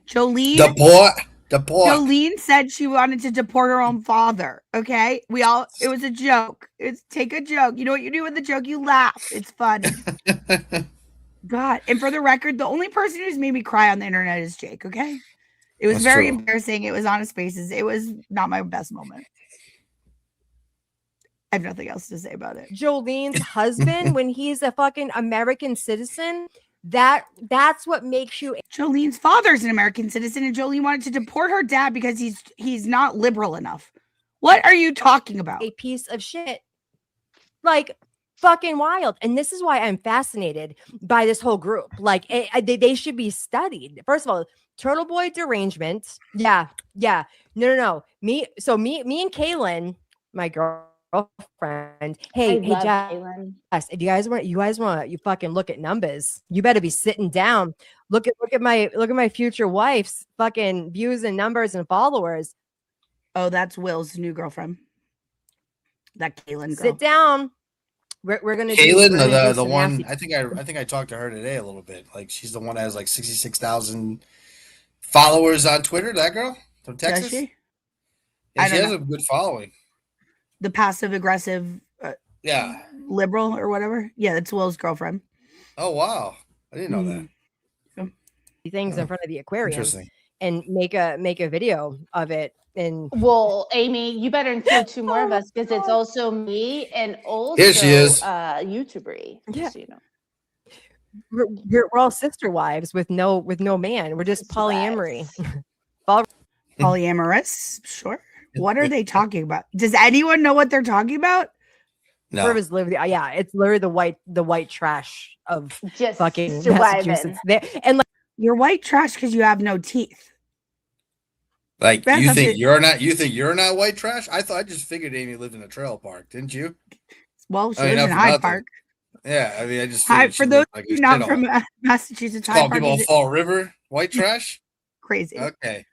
Jolene. Deport. Jolene said she wanted to deport her own father. Okay, it was a joke. Take a joke. You know what you do with a joke? You laugh. It's funny. God, and for the record, the only person who's made me cry on the internet is Jake. Okay, it was That's very true. embarrassing. It was on his faces. It was not my best moment. I have nothing else to say about it. Jolene's husband when he's a fucking American citizen. That's what makes you. Jolene's father's an American citizen, and Jolene wanted to deport her dad because he's not liberal enough. What are you talking about? A piece of shit. Like fucking wild. And this is why I'm fascinated by this whole group. Like they should be studied. First of all, Turtle Boy derangement. Yeah. No. Me and Kaylin, my girlfriend. Hey, love Jess. Kaylin. If you guys want you fucking look at numbers. You better be sitting down. Look at my future wife's fucking views and numbers and followers. Oh, that's Will's new girlfriend. That Kaylin girl. Sit down. We're gonna Kaylin, do, we're gonna do the some one nasty- I think I talked to her today a little bit. Like she's the one that has like 66,000 followers on Twitter. That girl from Texas. Does she? Yeah, I she don't has know. a good following. The passive aggressive Yeah. liberal or whatever. Yeah, that's Will's girlfriend. Oh wow, I didn't know that. things in front of the aquarium Interesting. and make a video of it. And Well, Amy, you better include two more of us because it's also me and also Here she is. YouTuber. Yeah. So, you know. we're all sister wives with no man. We're just polyamory. Polyamorous, sure. What are they talking about? Does anyone know what they're talking about? No. Is literally, yeah, it's literally the white trash of just fucking surviving. Massachusetts. And like, you're white trash because you have no teeth. Like That's you not think it. you're not white trash? I just figured Amy lived in a trailer park, didn't you? Well, she I mean, lives not in for Hyde nothing. Park. Yeah, I mean, I just Hyde, figured for she those lived like of you a not shithole. from Massachusetts, Call Hyde Park people is Fall River white trash. crazy. Okay.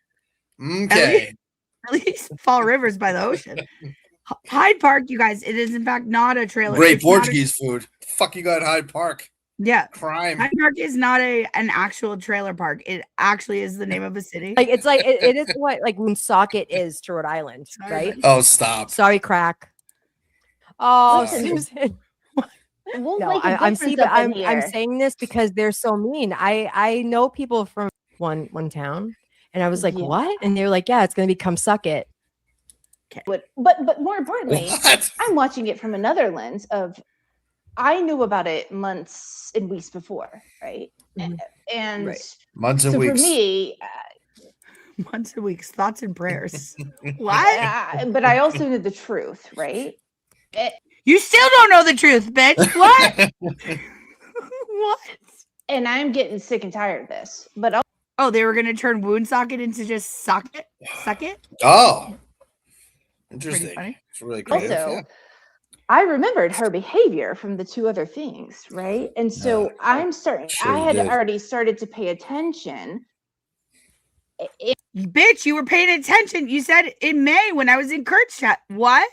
At least Fall River's by the ocean. Hyde Park, you guys, it is in fact not a trailer. Great It's not a- Portuguese food. Fuck you got at Hyde Park. Yeah. Crime. Hyde Park is not an actual trailer park. It actually is the name of a city. like it's like it is what like Woonsocket is to Rhode Island, right? Oh, stop. Sorry, crack. Oh, Listen, Susan. We'll No, make a I'm difference see, up in I'm here. saying this because they're so mean. I know people from one town, and I was like, Yeah. what? And they were like, yeah, it's gonna become Suck It. But more importantly, What? I'm watching it from another lens of I knew about it months and weeks before, right? And Right. Months and so weeks. for me, Months and weeks, thoughts and prayers. What? but I also knew the truth, right? You still don't know the truth, bitch. What? What? And I'm getting sick and tired of this. But Oh, they were gonna turn Woonsocket into just suck it? Suck it? Oh. Pretty Interesting. funny. It's really creative. also, yeah. I remembered her behavior from the two other things, right? And so I'm starting. Sure I you had did. already started to pay attention. Bitch, you were paying attention. You said in May when I was in Kurt's chat. What?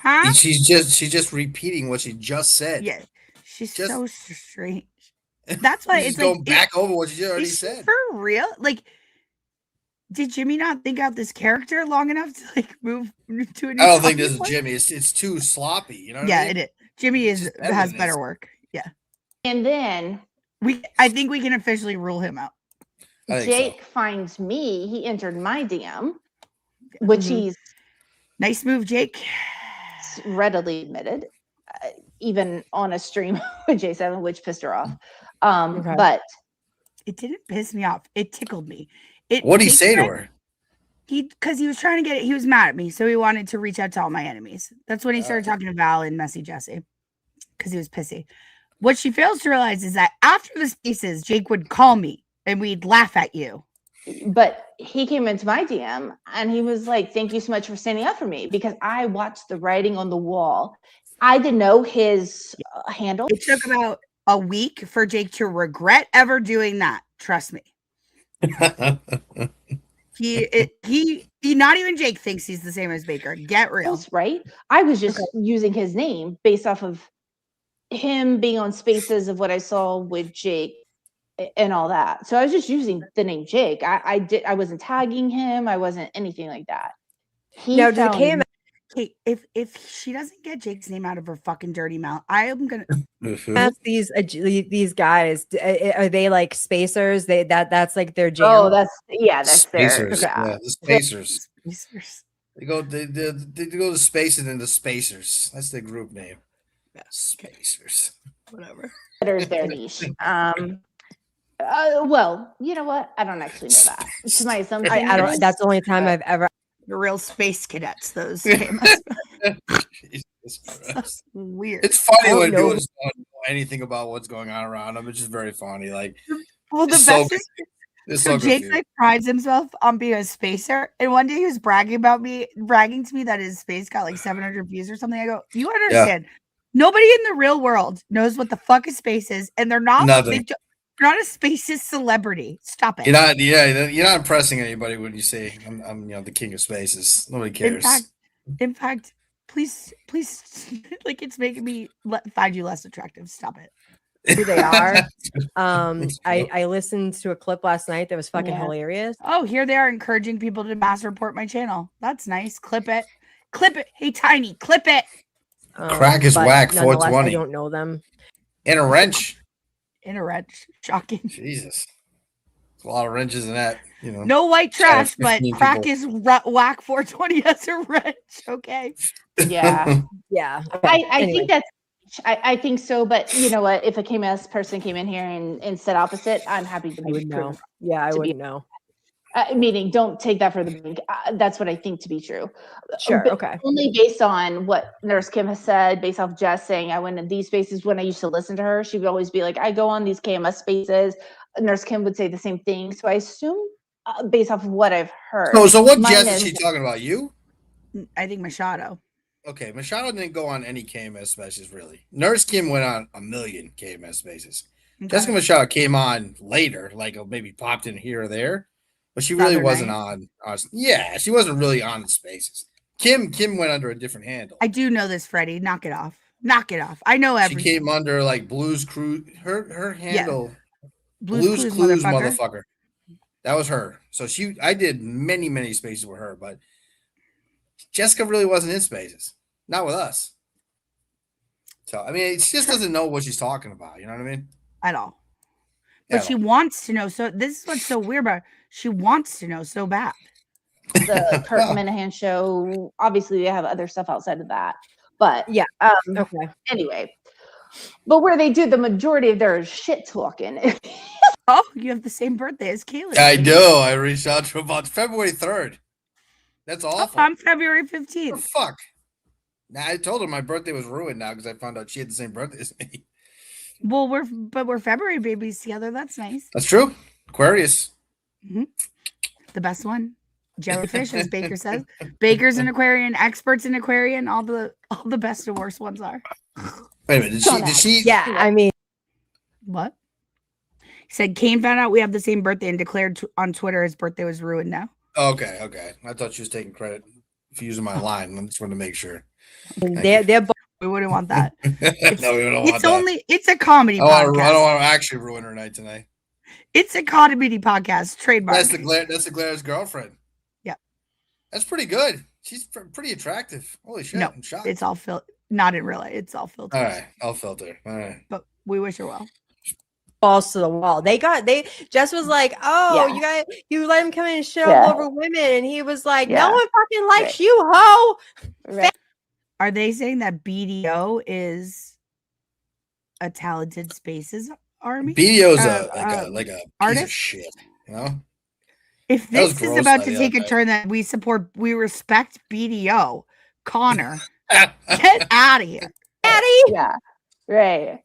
Huh? She's just repeating what she just said. Yeah. She's Just- so strange. That's why She's it's going like back over what she already is she said. for real? Like, did Jimmy not think out this character long enough to like move to a new I don't think talking this is point? Jimmy. It's too sloppy. You know what I Yeah, mean? it is. Jimmy It's is just better has than better this. work. Yeah. And then I think we can officially rule him out. I think Jake finds me. He entered my DM, which Mhm. he's Nice move, Jake. readily admitted, even on a stream with J7, which pissed her off. Okay. But It didn't piss me off. It tickled me. What'd he Jake say to said- her? Because he was trying to get it. He was mad at me, so he wanted to reach out to all my enemies. That's when he started talking to Val and Messy Jesse, because he was pissy. What she fails to realize is that after the spaces, Jake would call me and we'd laugh at you. he came into my DM and he was like, "Thank you so much for standing up for me," because I watched the writing on the wall. I didn't know his handle. It took about a week for Jake to regret ever doing that. Trust me. He not even Jake thinks he's the same as Baker. Get real. Right? I was just using his name based off of him being on spaces of what I saw with Jake and all that. So I was just using the name Jake. I wasn't tagging him. I wasn't anything like that. Now, does it came Okay, if she doesn't get Jake's name out of her fucking dirty mouth, I am gonna ask these guys? Are they like spacers? That's like their jam. Oh, that's their Spacers. Yeah, the Spacers. They go to space and then the Spacers. That's their group name. Spacers. Whatever. There's their niche. Well, you know what? I don't actually know that. To my assumption, I don't. That's the only time I've ever. The real space cadets. Those Jesus weird. It's funny I when don't know. people just don't know anything about what's going on around them. It's just very funny. Like, Well, the it's best so is It's so so Jake confusing. like prides himself on being a spacer, and one day he was bragging to me that his space got like 700 views or something. I go, you understand? Nobody in the real world knows what the fuck a space is, and they're not. Nothing. They're not a spaces celebrity. Stop it. You're not impressing anybody when you say I'm the king of spaces. Nobody cares. In fact, Please, like it's making me find you less attractive. Stop it. Who they are. I listened to a clip last night that was fucking hilarious. Oh, here they are encouraging people to mass report my channel. That's nice. Clip it. Clip it. Hey, Tiny, clip it. Crack is but whack. nonetheless, 420. I don't know them. In a wrench. In a wrench. Shocking. Jesus. There's a lot of wrenches in that. You know. No white trash, but 15 crack people. is whack 420 as a wrench. Okay. Yeah. Yeah. I think that's I think so, but you know what? If a KMS person came in here and said opposite, I'm happy to be I would know. proven. Yeah, I wouldn't know. Meaning, don't take that for the bank. That's what I think to be true. Sure. But Okay. only based on what Nurse Kim has said, based off Jess saying, I went in these spaces when I used to listen to her. She would always be like, I go on these KMS spaces. Nurse Kim would say the same thing. So I assume, based off of what I've heard. So what Jess is she talking about? You? I think Machado. Okay, Machado didn't go on any KMS spaces really. Nurse Kim went on a million KMS spaces. Okay. Jessica Machado came on later, like maybe popped in here or there, but she really wasn't on. Yeah, she wasn't really on the spaces. Kim went under a different handle. I do know this, Freddie. Knock it off. Knock it off. I know everything. She came under like Blues Cruise. Her handle, yeah. Blues Clues motherfucker. That was her. So I did many spaces with her, but Jessica really wasn't in spaces, not with us. So I mean, she just doesn't know what she's talking about. You know what I mean? At all. But she wants to know. So this is what's so weird about her. She wants to know so bad. The Kurt Minahan show. Obviously, they have other stuff outside of that. But yeah. Okay. Anyway, but where they do the majority of their shit talking. Oh, you have the same birthday as Kaylee. I do. I reached out to her about February 3rd. That's awful. I'm February 15th. Oh, fuck. Now I told her my birthday was ruined now because I found out she had the same birthday as me. Well, we're February babies together. That's nice. That's true. Aquarius. Mm-hmm. The best one. Jellyfish, as Baker says. Baker's an Aquarian, experts in Aquarian. All the best and worst ones are. Wait a minute. Did she? Yeah, I mean. What? He said Kane found out we have the same birthday and declared on Twitter his birthday was ruined now. Okay. I thought she was taking credit for using my line. I just wanted to make sure. They're both. We wouldn't want that. No, we don't want that. It's a comedy podcast. I don't want to actually ruin her night tonight. It's a comedy podcast. Trademark. That's the Glaire's girlfriend. Yeah. That's pretty good. She's pretty attractive. Holy shit. No, I'm shocked. it's all not in real life. It's all filtered. All right. I'll filter. All right. But we wish her well. Balls to the wall. Jess was like, oh, you let him come in and shit all over women. And he was like, no one fucking likes you, ho. Right. Are they saying that BDO is a talented spaces army? BDO is like a piece artist? of shit, you know? If this is about to take a turn that we respect BDO, Connor, get out of here. Daddy. Yeah. Right.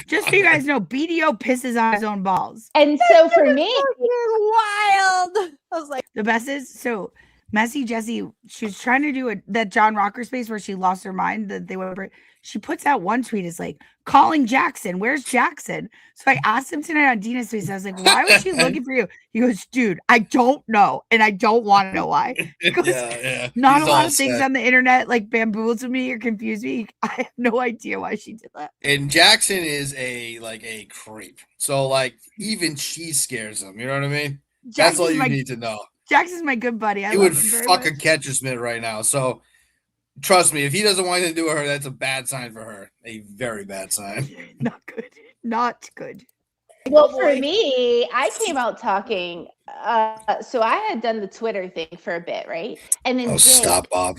Just so you guys know, BDO pisses on his own balls. And so for me, wild. I was like, the best is so Messy Jessie. She was trying to do that John Rocker space where she lost her mind. That they went. She puts out one tweet. It's like calling Jackson. Where's Jackson? So I asked him tonight on Dina's space. I was like, why was she looking for you? He goes, dude, I don't know, and I don't want to know why. He goes, not He's a lot all of things set. on the internet like bamboozle me or confuse me. I have no idea why she did that. And Jackson is a creep. So like even she scares him. You know what I mean? That's all you need to know. Jackson's my good buddy. He would fuck a Catcher-Smith right now. So trust me, if he doesn't want anything to do with her, that's a bad sign for her. A very bad sign. Not good. Not good. Well, for me, I came out talking. So I had done the Twitter thing for a bit, right? And then Stop, Bob.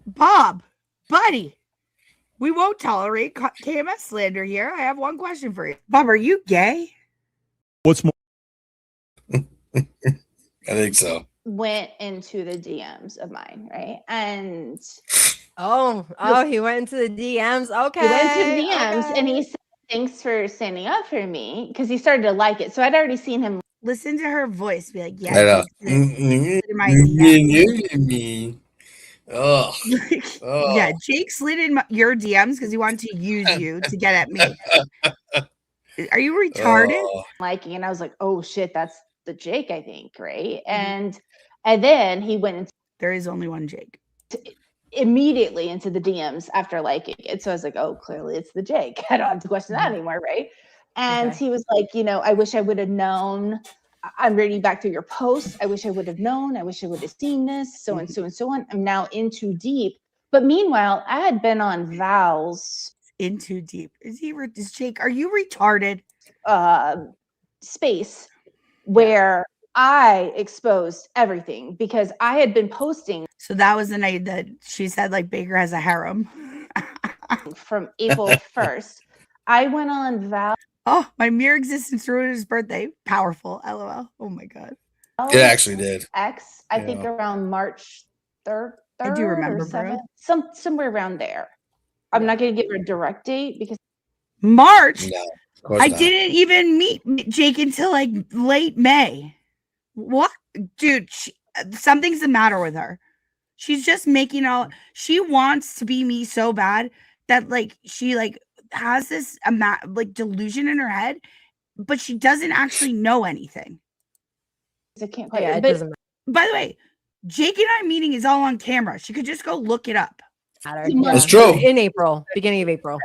Bob, buddy, we won't tolerate KMS slander here. I have one question for you. Bob, are you gay? What's more? I think so. Went into the DMs of mine, right? And he went into the DMs. Okay. He went into the DMs and he said, thanks for standing up for me, because he started to like it. So I'd already seen him. Listen to her voice. Be like, yeah. I know. Yeah, Jake slid in your DMs because he wanted to use you to get at me. Are you retarded? Liking, and I was like, oh shit, that's the Jake, I think, right? And then he went into. There is only one Jake. immediately into the DMs after liking it. So I was like, oh, clearly it's the Jake. I don't have to question that anymore, right? And he was like, you know, I wish I would have known. I'm reading back through your posts. I wish I would have known. I wish I would have seen this, so and so and so on. I'm now in too deep. But meanwhile, I had been on Val's in too deep. Is Jake? Are you retarded? Space where I exposed everything because I had been posting. So that was the night that she said like Baker has a harem. From April 1st. I went on Val. Oh, my mere existence ruined his birthday. Powerful. LOL. Oh my God. It actually did. X, I think around March 3rd. I do remember, bro. Somewhere around there. I'm not going to give her a direct date because March. No, of course I not. didn't even meet Jake until like late May. What, dude? Something's the matter with her. She's just making all. She wants to be me so bad that like she like has this like delusion in her head, but she doesn't actually know anything. I can't quite. Yeah, it doesn't By the way, Jake and I meeting is all on camera. She could just go look it up. matter. That's true. In April, beginning of April.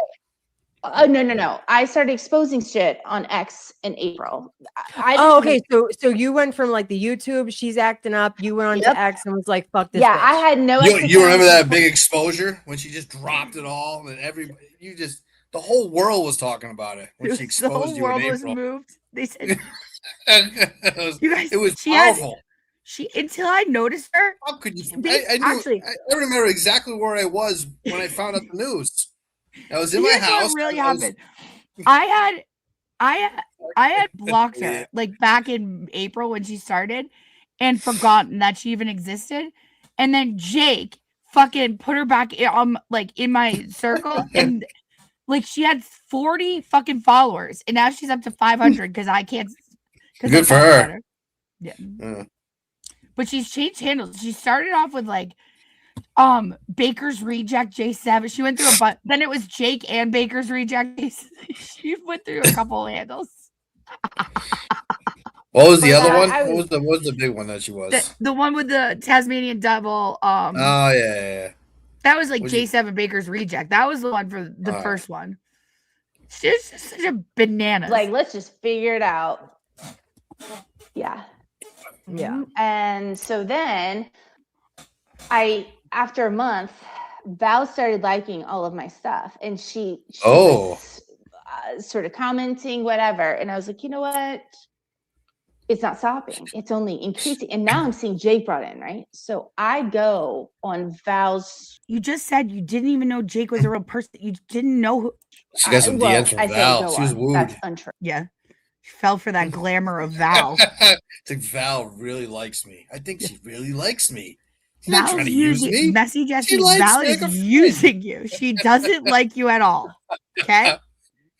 No. I started exposing shit on X in April. Okay. So you went from like the YouTube, she's acting up. You went on to X and was like, "Fuck this." Yeah, bitch. I had no. You remember that big exposure when she just dropped it all and the whole world was talking about it when she exposed the whole you world in was April. moved. They said you guys, it was she powerful. Until I noticed her. How could you? I remember exactly where I was when I found out the news. I was in my Here's house. what really happened. I had blocked her like back in April when she started and forgotten that she even existed. And then Jake fucking put her back in my circle and like she had 40 fucking followers and now she's up to 500 because I can't. Good for her. Yeah. But she's changed handles. She started off with like Baker's Reject J7. She went through a bunch. Then it was Jake and Baker's Reject J7. She went through a couple of handles. What was the other one? What was the big one that she was? The one with the Tasmanian Devil. Oh yeah. That was like J7 Baker's Reject. That was the one for the first one. She's just such a banana. Like, let's just figure it out. Yeah. And so then after a month, Val started liking all of my stuff and she was, sort of commenting whatever. And I was like, you know what? It's not stopping. It's only increasing. And now I'm seeing Jake brought in, right? So I go on Val's. You just said you didn't even know Jake was a real person. You didn't know who. She got some DMs from Val. She was wooed. That's untrue. Yeah. She fell for that glamour of Val. I think Val really likes me. I think she really likes me. She's not trying to use me. Messy Jessie, Val is using you. She doesn't like you at all. Okay?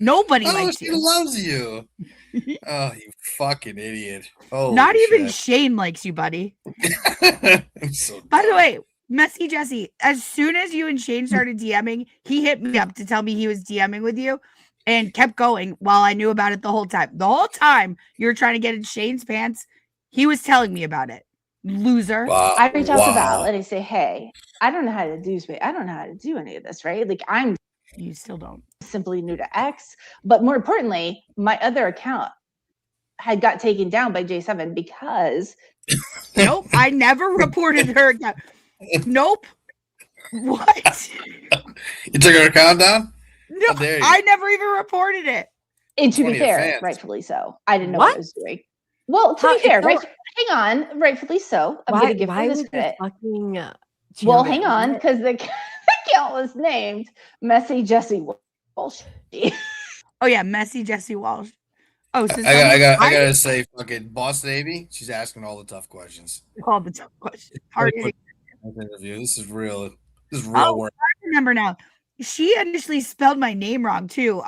Nobody likes you. She loves you. Oh, you fucking idiot. Holy Not even shit. Shane likes you, buddy. So by the way, Messy Jessie, as soon as you and Shane started DMing, he hit me up to tell me he was DMing with you and kept going while I knew about it the whole time. The whole time you were trying to get in Shane's pants, he was telling me about it. Loser. Wow. I reach out to Val and I say, hey, I don't know how to do any of this, right? Like you still don't. Simply new to X. But more importantly, my other account had got taken down by J7 because nope, I never reported her account. Nope. What? You took her account down? No, I never even reported it. And to be fair, rightfully so. I didn't know what I was doing. Well, to be fair, right? Hang on, rightfully so. I'm going to give her this credit. Well, hang on, because the account was named Messy Jessie Walsh. Oh yeah, Messy Jessie Walsh. Oh, so I gotta say, fucking Boss Navy. She's asking all the tough questions. All the tough questions. Hard interview. This is real. This is real work. I remember now. She initially spelled my name wrong too.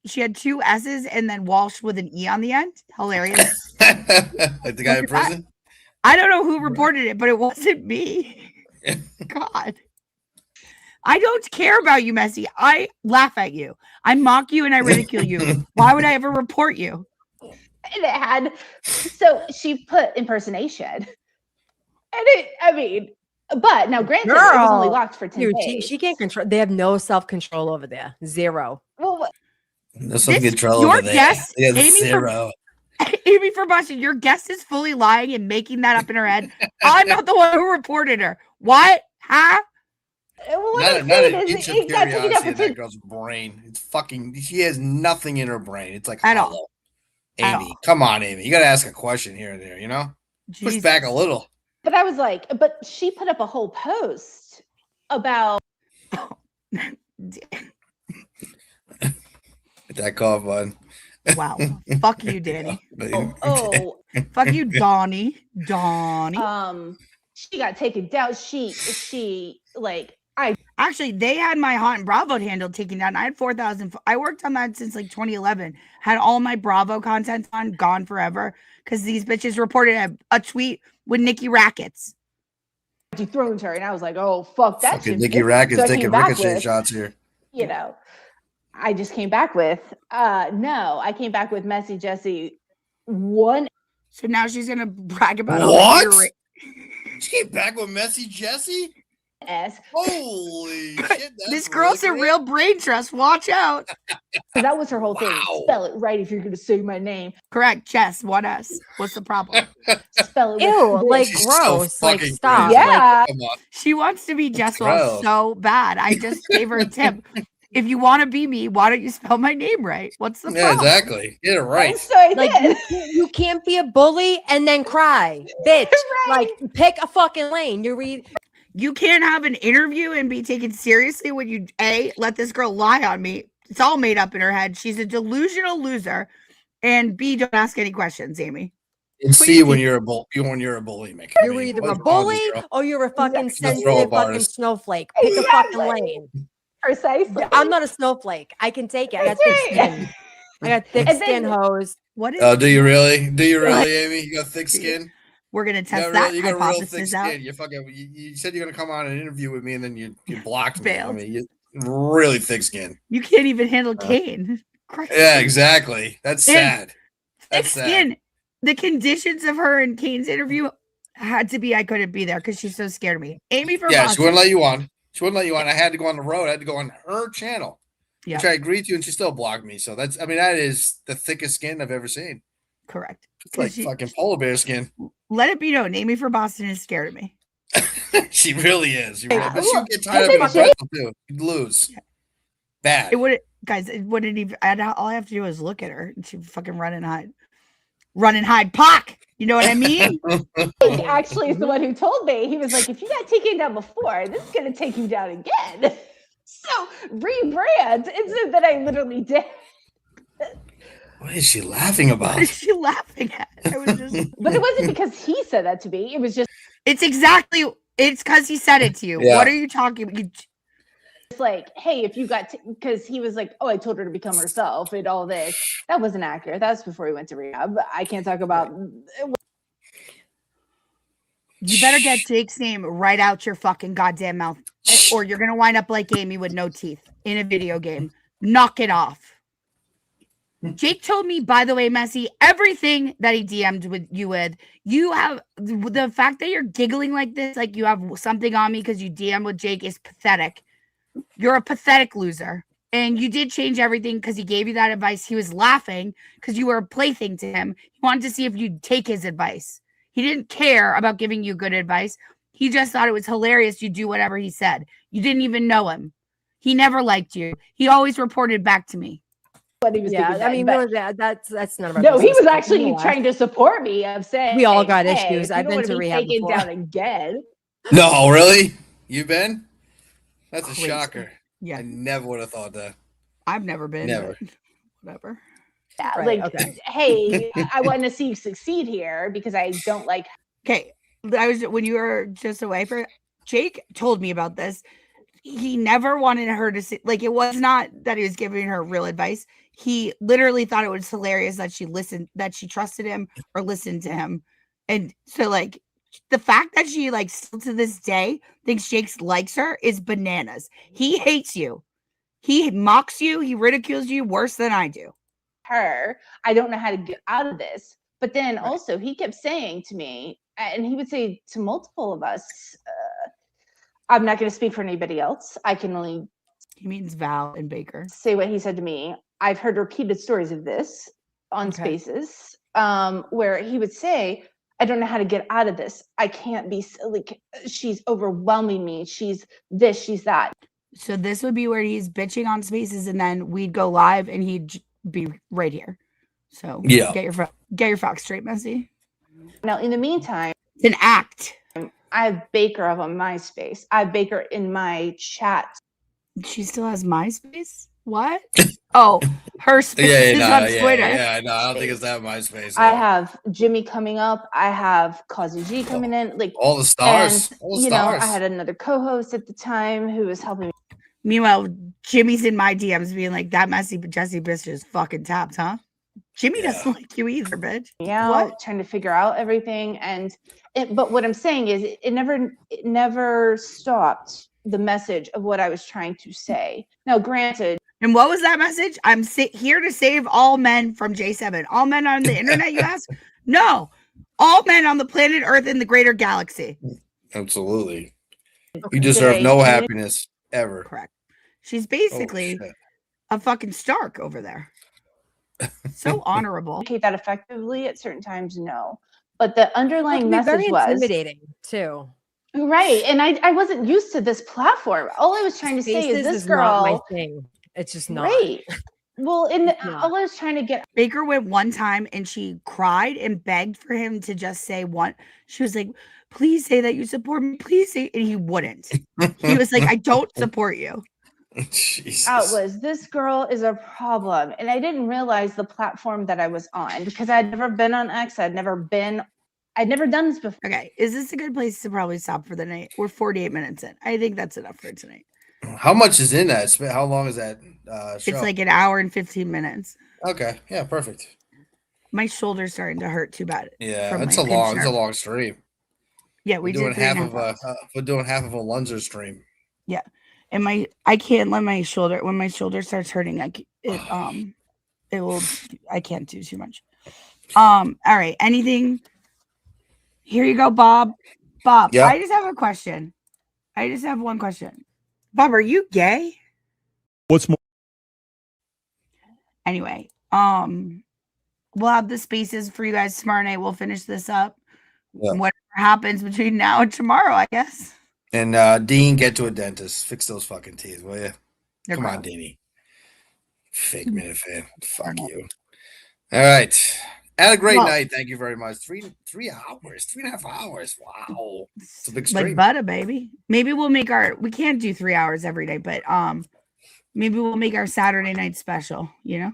She had 2 S's and then Walsh with an E on the end. Hilarious. Like the guy in prison? I don't know who reported it, but it wasn't me. God. I don't care about you, Messy. I laugh at you. I mock you and I ridicule you. Why would I ever report you? And so she put impersonation. And But now, granted, it was only locked for 10 Dude, days. she can't control. They have no self-control over there. Zero. Well, No self-control over there. Guess, They have Amy zero. Amy for Boston, your guest is fully lying and making that up in her head. I'm not the one who reported her. What? Huh? Not an inch of curiosity in that girl's brain. It's fucking. She has nothing in her brain. It's like At hollow. all. Amy, come on, Amy. You got to ask a question here and there. You know, push back a little. But I was like, but she put up a whole post about. Hit that cough button. Wow. Fuck you, Danny. Oh. Fuck you, Donnie. Donnie. She got taken down. She like actually they had my Hot and Bravo handle taken down. I had 4,000. I worked on that since like 2011. Had all my Bravo content on gone forever because these bitches reported a tweet with Nikki Rackets. You thrown to her, and I was like, oh fuck that Fucking shit. Nikki Rackets taking ricochet shots here. You know, I just came back with no, I came back with Messy Jessie one. So now she's gonna brag about what? She came back with Messy Jessie? Yes. Holy shit. This girl's a real brain trust. Watch out. That was her whole thing. Spell it right if you're gonna say my name. Correct, Jess. What us? What's the problem? Spell it. Ew, like She's gross. so Like fucking stop. crazy. Yeah. Come on. She wants to be Jess gross. Wells so bad. I just gave her a tip. If you want to be me, why don't you spell my name right? What's the Yeah, problem? exactly. Get it right. So I Like did. you can't be a bully and then cry, bitch. Like pick a fucking lane. You can't have an interview and be taken seriously when you let this girl lie on me. It's all made up in her head. She's a delusional loser. And B, don't ask any questions, Amy. And see when you're a bully. You're a bully, Mickey. You're either a bully or you're a fucking sensitive fucking artist. snowflake. Pick a fucking lane. Precisely. I'm not a snowflake. I can take it. I got thick skin. I got thick skin, hose. What is Oh, do you really? Do you really, Amy? You got thick skin? We're gonna test You that got real thick hypothesis out. skin. You fucking. You said you're gonna come on an interview with me, and then you blocked me. I Failed. mean, you really thick skin. You can't even handle Kane. Christ. Yeah, exactly. That's And sad. That's thick sad. skin. The conditions of her and Kane's interview had to be I couldn't be there because she's so scared of me. Amy for Yeah, Boston. she wouldn't let you on. She wouldn't let you on. I had to go on the road. I had to go on her channel, Yeah. which I agreed to, and she still blocked me. So that is the thickest skin I've ever seen. Correct. It's like fucking polar bear skin. Let it be known, Amy for Boston is scared of me. She really is. She really, but she would get Is tied up it in a Jake? pretzel too. You'd lose. Bad. It wouldn't, guys. It wouldn't even. All I have to do is look at her, and she'd fucking run and hide. Pock. You know what I mean? He actually is the one who told me. He was like, if you got taken down before, this is going to take you down again. So rebrand. And so then I literally did. What is she laughing about? What is she laughing at? I was just. But it wasn't because he said that to me. It was just. It's exactly. It's because he said it to you. Yeah. What are you talking about? It's like, hey, if you got, because he was like, oh, I told her to become herself and all this. That wasn't accurate. That was before he went to rehab. I can't talk about. You better get Jake's name right out your fucking goddamn mouth, or you're gonna wind up like Amy with no teeth in a video game. Knock it off. Jake told me, by the way, Messy, everything that he DM'd with you have the fact that you're giggling like this, like you have something on me because you DM with Jake is pathetic. You're a pathetic loser. And you did change everything because he gave you that advice. He was laughing because you were a plaything to him. He wanted to see if you'd take his advice. He didn't care about giving you good advice. He just thought it was hilarious you do whatever he said. You didn't even know him. He never liked you. He always reported back to me. What he was Yeah, thinking I mean, then, really, that's none of our no, he business. was actually You know, trying to support me of saying We all got hey, issues. you I've don't been wanna to be rehab taken before. down again. No, really? You been? That's Crazy. a shocker. Yeah. I never would have thought that. I've never been. Never. but Whatever. Yeah, Right, like, okay. hey, I want to see you succeed here because I don't like. Okay. When you were just away for Jake told me about this. He never wanted her to see, like, it was not that he was giving her real advice. He literally thought it was hilarious that she trusted him or listened to him. And so, like, the fact that she, like, still to this day thinks Jake likes her is bananas. He hates you. He mocks you. He ridicules you worse than I do. Her, I don't know how to get out of this. But then also he kept saying to me, and he would say to multiple of us, I'm not going to speak for anybody else. I can only. He means Val and Baker. Say what he said to me. I've heard repeated stories of this on Spaces, where he would say, I don't know how to get out of this. I can't be like, she's overwhelming me. She's this, she's that. So this would be where he's bitching on Spaces, and then we'd go live and he'd be right here. So yeah, get your facts straight, Messy. Now, in the meantime, it's an act. I have Baker up on MySpace. I have Baker in my chat. She still has MySpace? What? Oh, her Spaces on Twitter. Yeah, no, I don't think it's that MySpace. I have Jimmy coming up. I have Causey G coming in. Like all the stars. And, all the stars. I had another co-host at the time who was helping me. Meanwhile, Jimmy's in my DMs being like, that messy Jesse bitch is fucking tapped, huh? Jimmy doesn't like you either, bitch. Yeah, what? Trying to figure out everything. But what I'm saying is it never stopped the message of what I was trying to say. Now, granted. And what was that message? I'm here to save all men from J7. All men on the internet, you ask? No. All men on the planet Earth in the greater galaxy. Absolutely. You deserve no happiness ever. Correct. She's basically a fucking Stark over there. So honorable. Communicate that effectively at certain times, no. But the underlying message was intimidating too. Right. And I wasn't used to this platform. All I was trying to say is this girl. Not my thing. It's just not. Right. Well, all I was trying to get. Baker went one time and she cried and begged for him to just say one. She was like, please say that you support me. Please say. And he wouldn't. He was like, I don't support you. Jesus. Was this girl is a problem. And I didn't realize the platform that I was on because I'd never been on X. I'd never done this before. Okay. Is this a good place to probably stop for the night? We're 48 minutes in. I think that's enough for tonight. How much is in that? How long is that show? It's like an hour and 15 minutes. Okay. Yeah, perfect. My shoulder's starting to hurt too bad. Yeah, it's a long stream. Yeah, we're doing half of a Lunzer stream. Yeah. And I can't let my shoulder when my shoulder starts hurting, I can't do too much. All right. Anything? Here you go, Bob. Bob, yep. I just have a question. I just have one question. Bob, are you gay? What's more? Anyway, we'll have the Spaces for you guys tomorrow night. We'll finish this up. Yeah. Whatever happens between now and tomorrow, I guess. And Dean, get to a dentist. Fix those fucking teeth, will you? Come on, Deanie. Fake minute fan. Fuck you. All right. Had a great night. Thank you very much. 3 hours, 3.5 hours. Wow. It's a big stream. Like butter, baby. Maybe we'll make we can't do 3 hours every day, but maybe we'll make our Saturday night special, you know?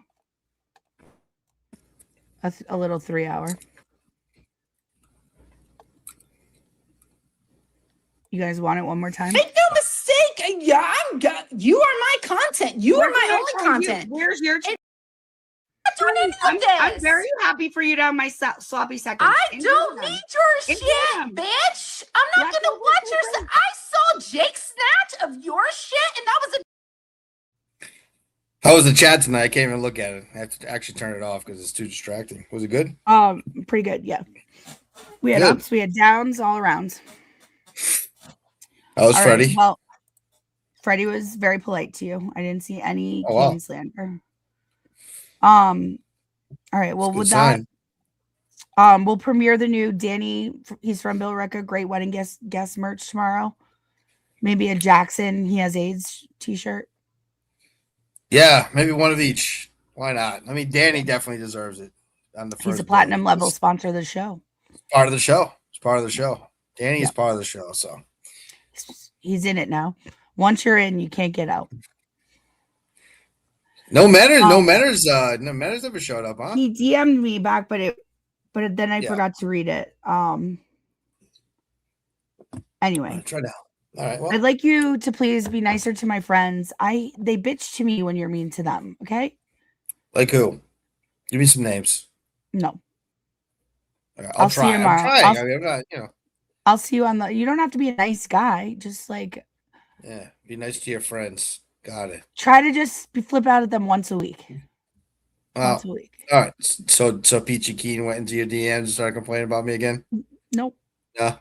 A little 3 hour. You guys want it one more time? Make no mistake. Yeah, you are my content. You are my only content. Where's your I'm very happy for you to have my sloppy seconds. I don't need your shit, bitch. I'm not gonna watch your. I saw Jake snatch of your shit, and How was the chat tonight? I can't even look at it. I have to actually turn it off because it's too distracting. Was it good? Pretty good. Yeah. We had ups, we had downs all around. How was Freddie? Right, well, Freddie was very polite to you. I didn't see any Kane slander. All right. Well, with that, we'll premiere the new Danny. He's from Billerica. Great wedding guest merch tomorrow. Maybe a Jackson. He has AIDS t-shirt. Yeah, maybe one of each. Why not? I mean, Danny definitely deserves it. On the first He's a platinum level sponsor of the show. Part of the show. It's part of the show. Danny is part of the show. So he's in it now. Once you're in, you can't get out. No Manners ever showed up, huh? He DM'd me back, but then I forgot to read it. Anyway. Try now. All right. Well. I'd like you to please be nicer to my friends. They bitch to me when you're mean to them, okay? Like who? Give me some names. No. I'll try. See you tomorrow. I'm not, I'll see you on you don't have to be a nice guy. Just like be nice to your friends. Got it. Try to just flip out at them once a week. Once a week. All right. So Peachy Keen went into your DMs and started complaining about me again? Nope. No.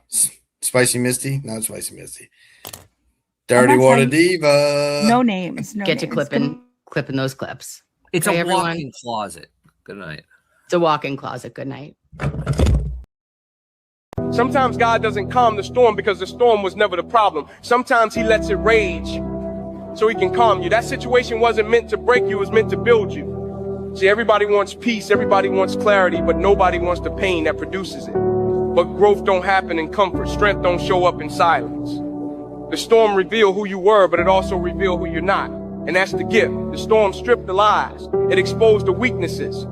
Spicy Misty? Not Spicy Misty. Dirty I'm not water saying- diva. No names. No Get to names. clipping those clips. It's Okay, a everyone? walk-in closet. Good night. It's a walk-in closet. Good night. Sometimes God doesn't calm the storm because the storm was never the problem. Sometimes he lets it rage so he can calm you. That situation wasn't meant to break you, it was meant to build you. See, everybody wants peace, everybody wants clarity, but nobody wants the pain that produces it. But growth don't happen in comfort. Strength don't show up in silence. The storm revealed who you were, but it also revealed who you're not. And that's the gift. The storm stripped the lies. It exposed the weaknesses.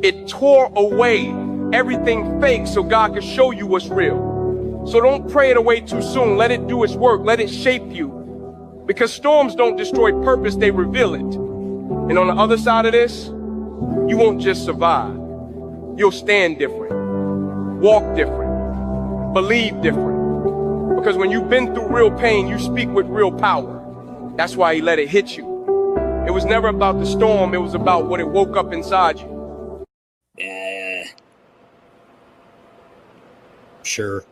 It tore away everything fake so God could show you what's real. So don't pray it away too soon. Let it do its work. Let it shape you. Because storms don't destroy purpose, they reveal it. And on the other side of this, you won't just survive. You'll stand different, walk different, believe different. Because when you've been through real pain, you speak with real power. That's why he let it hit you. It was never about the storm, it was about what it woke up inside you. Yeah. Sure.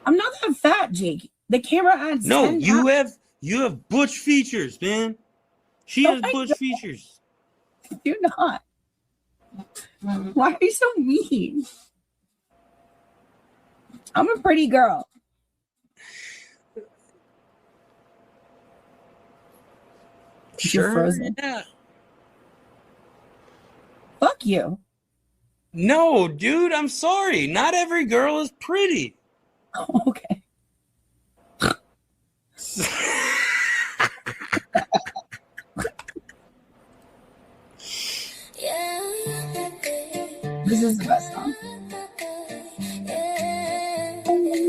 I'm not that fat, Jake. The camera adds No, 10 you pounds. have butch features, man. She has butch features. Do not. Why are you so mean? I'm a pretty girl. You're frozen. Yeah. Fuck you. No, dude, I'm sorry. Not every girl is pretty. Okay. This is the best song.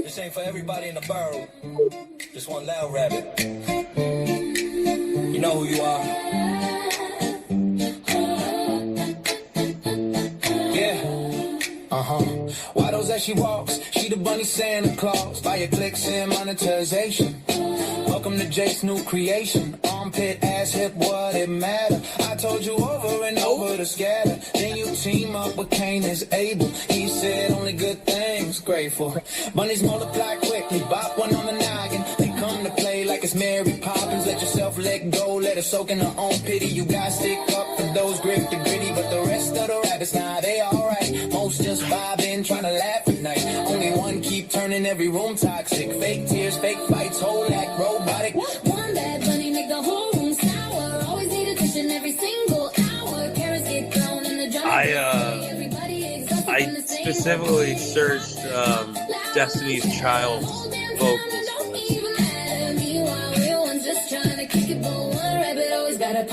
This ain't for everybody in the borough. Just one loud rabbit. You know who you are. Why those as she walks? She the bunny Santa Claus. Fire clicks and monetization. Welcome to Jake's new creation. Armpit, ass, hip, what it matter? I told you over and over to scatter. Then you team up with Kane is able. He said only good things, grateful. Bunnies multiply quickly. Bop one on the noggin. They come to play like it's Mary Poppins. Let yourself let go. Let her soak in her own pity. You gotta stick up for those grip the gritty. But the rest of the rabbits, nah, they alright. Most just vibing, trying to laugh at night. Only one keep turning every room toxic. Fake tears, fake fights, whole act robotic. One bad bunny make the whole room sour. Always need attention every single hour. Carrots get thrown in the jar. I specifically searched Destiny's Child's vocals.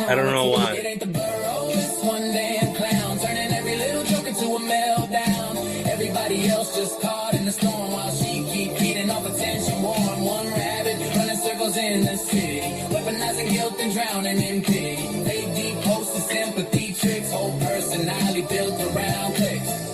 I don't know why. It ain't the burrow, it's one damn clown. Turning every little joke into a meltdown. Everybody else just caught in the storm while she keep feeding off attention warm. One rabbit running circles in the city. Weaponizing guilt and drowning in pity. They deep post the sympathy tricks. Whole personality built around clicks.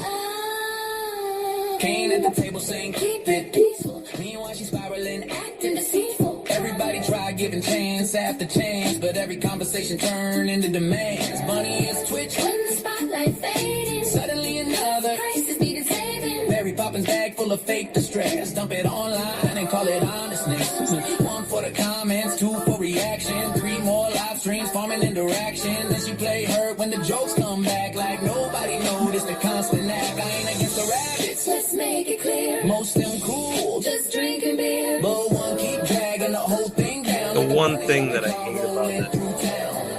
Kane at the table saying keep it peaceful. Meanwhile she's spiraling, acting deceitful. Everybody try giving chance after chance, but every conversation turned into demands. Bunny is twitch when the spotlight fading. Suddenly another crisis needed saving. Mary Poppins bag full of fake distress. Dump it online and call it honestness. One for the comments, two for reaction, three more live streams forming interaction. Then she play hurt when the jokes come back like nobody noticed the constant act. I ain't against the rabbits. Let's make it clear. Most them cool, Just drinking beer. but one keep dragging the whole thing down. The one thing that I hate about it.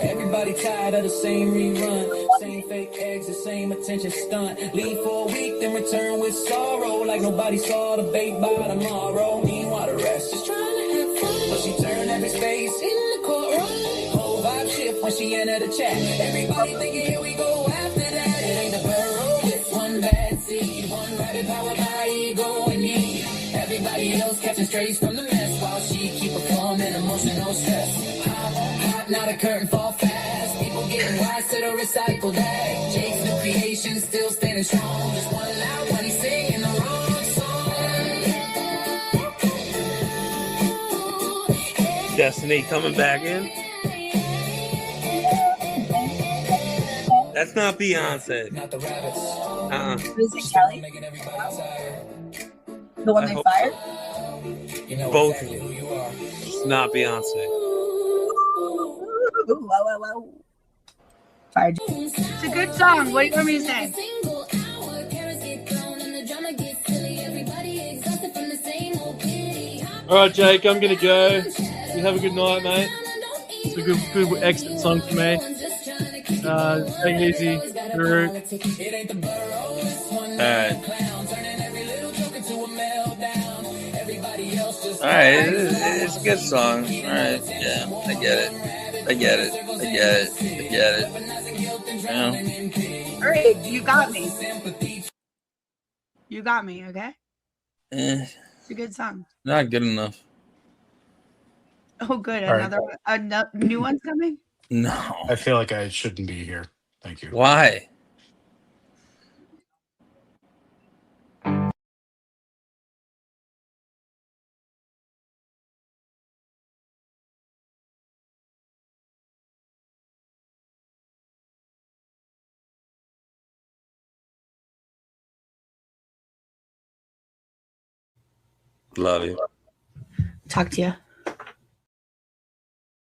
Everybody tired of the same rerun. Same fake eggs, the same attention stunt. Leave for a week, then return with sorrow. Like nobody saw the bait by tomorrow. Meanwhile, the rest just trying to have fun. But she turned every space in the courtroom. Whole vibe shift when she entered the chat. Everybody thinking, here we go after that. It ain't the burrow, it's one bad seed. One rabbit powered by ego and need. Everybody else catching strays from the mess while she keep performing emotional stress. Hot, hot, not a curtain fall fast. People getting wise to the recycle bag. Jake's new creation still standing strong. Just one loud when he's singing the wrong song. Destiny coming back in. That's not Beyonce. Not the rabbits. Is it Kelly? The one they fired? Both of them. It's not Beyonce. Fire. It's a good song. What do you want me to say? All right, Jake, I'm gonna go. You have a good night, mate. It's a good exit song for me. Take it easy, Guru. All right, it's a good song. All right, yeah, I get it. Yeah. All right, you got me. You got me, okay? It's a good song. Not good enough. Oh, good. All right. Another new one's coming? No. I feel like I shouldn't be here. Thank you. Why? Love you. Talk to you.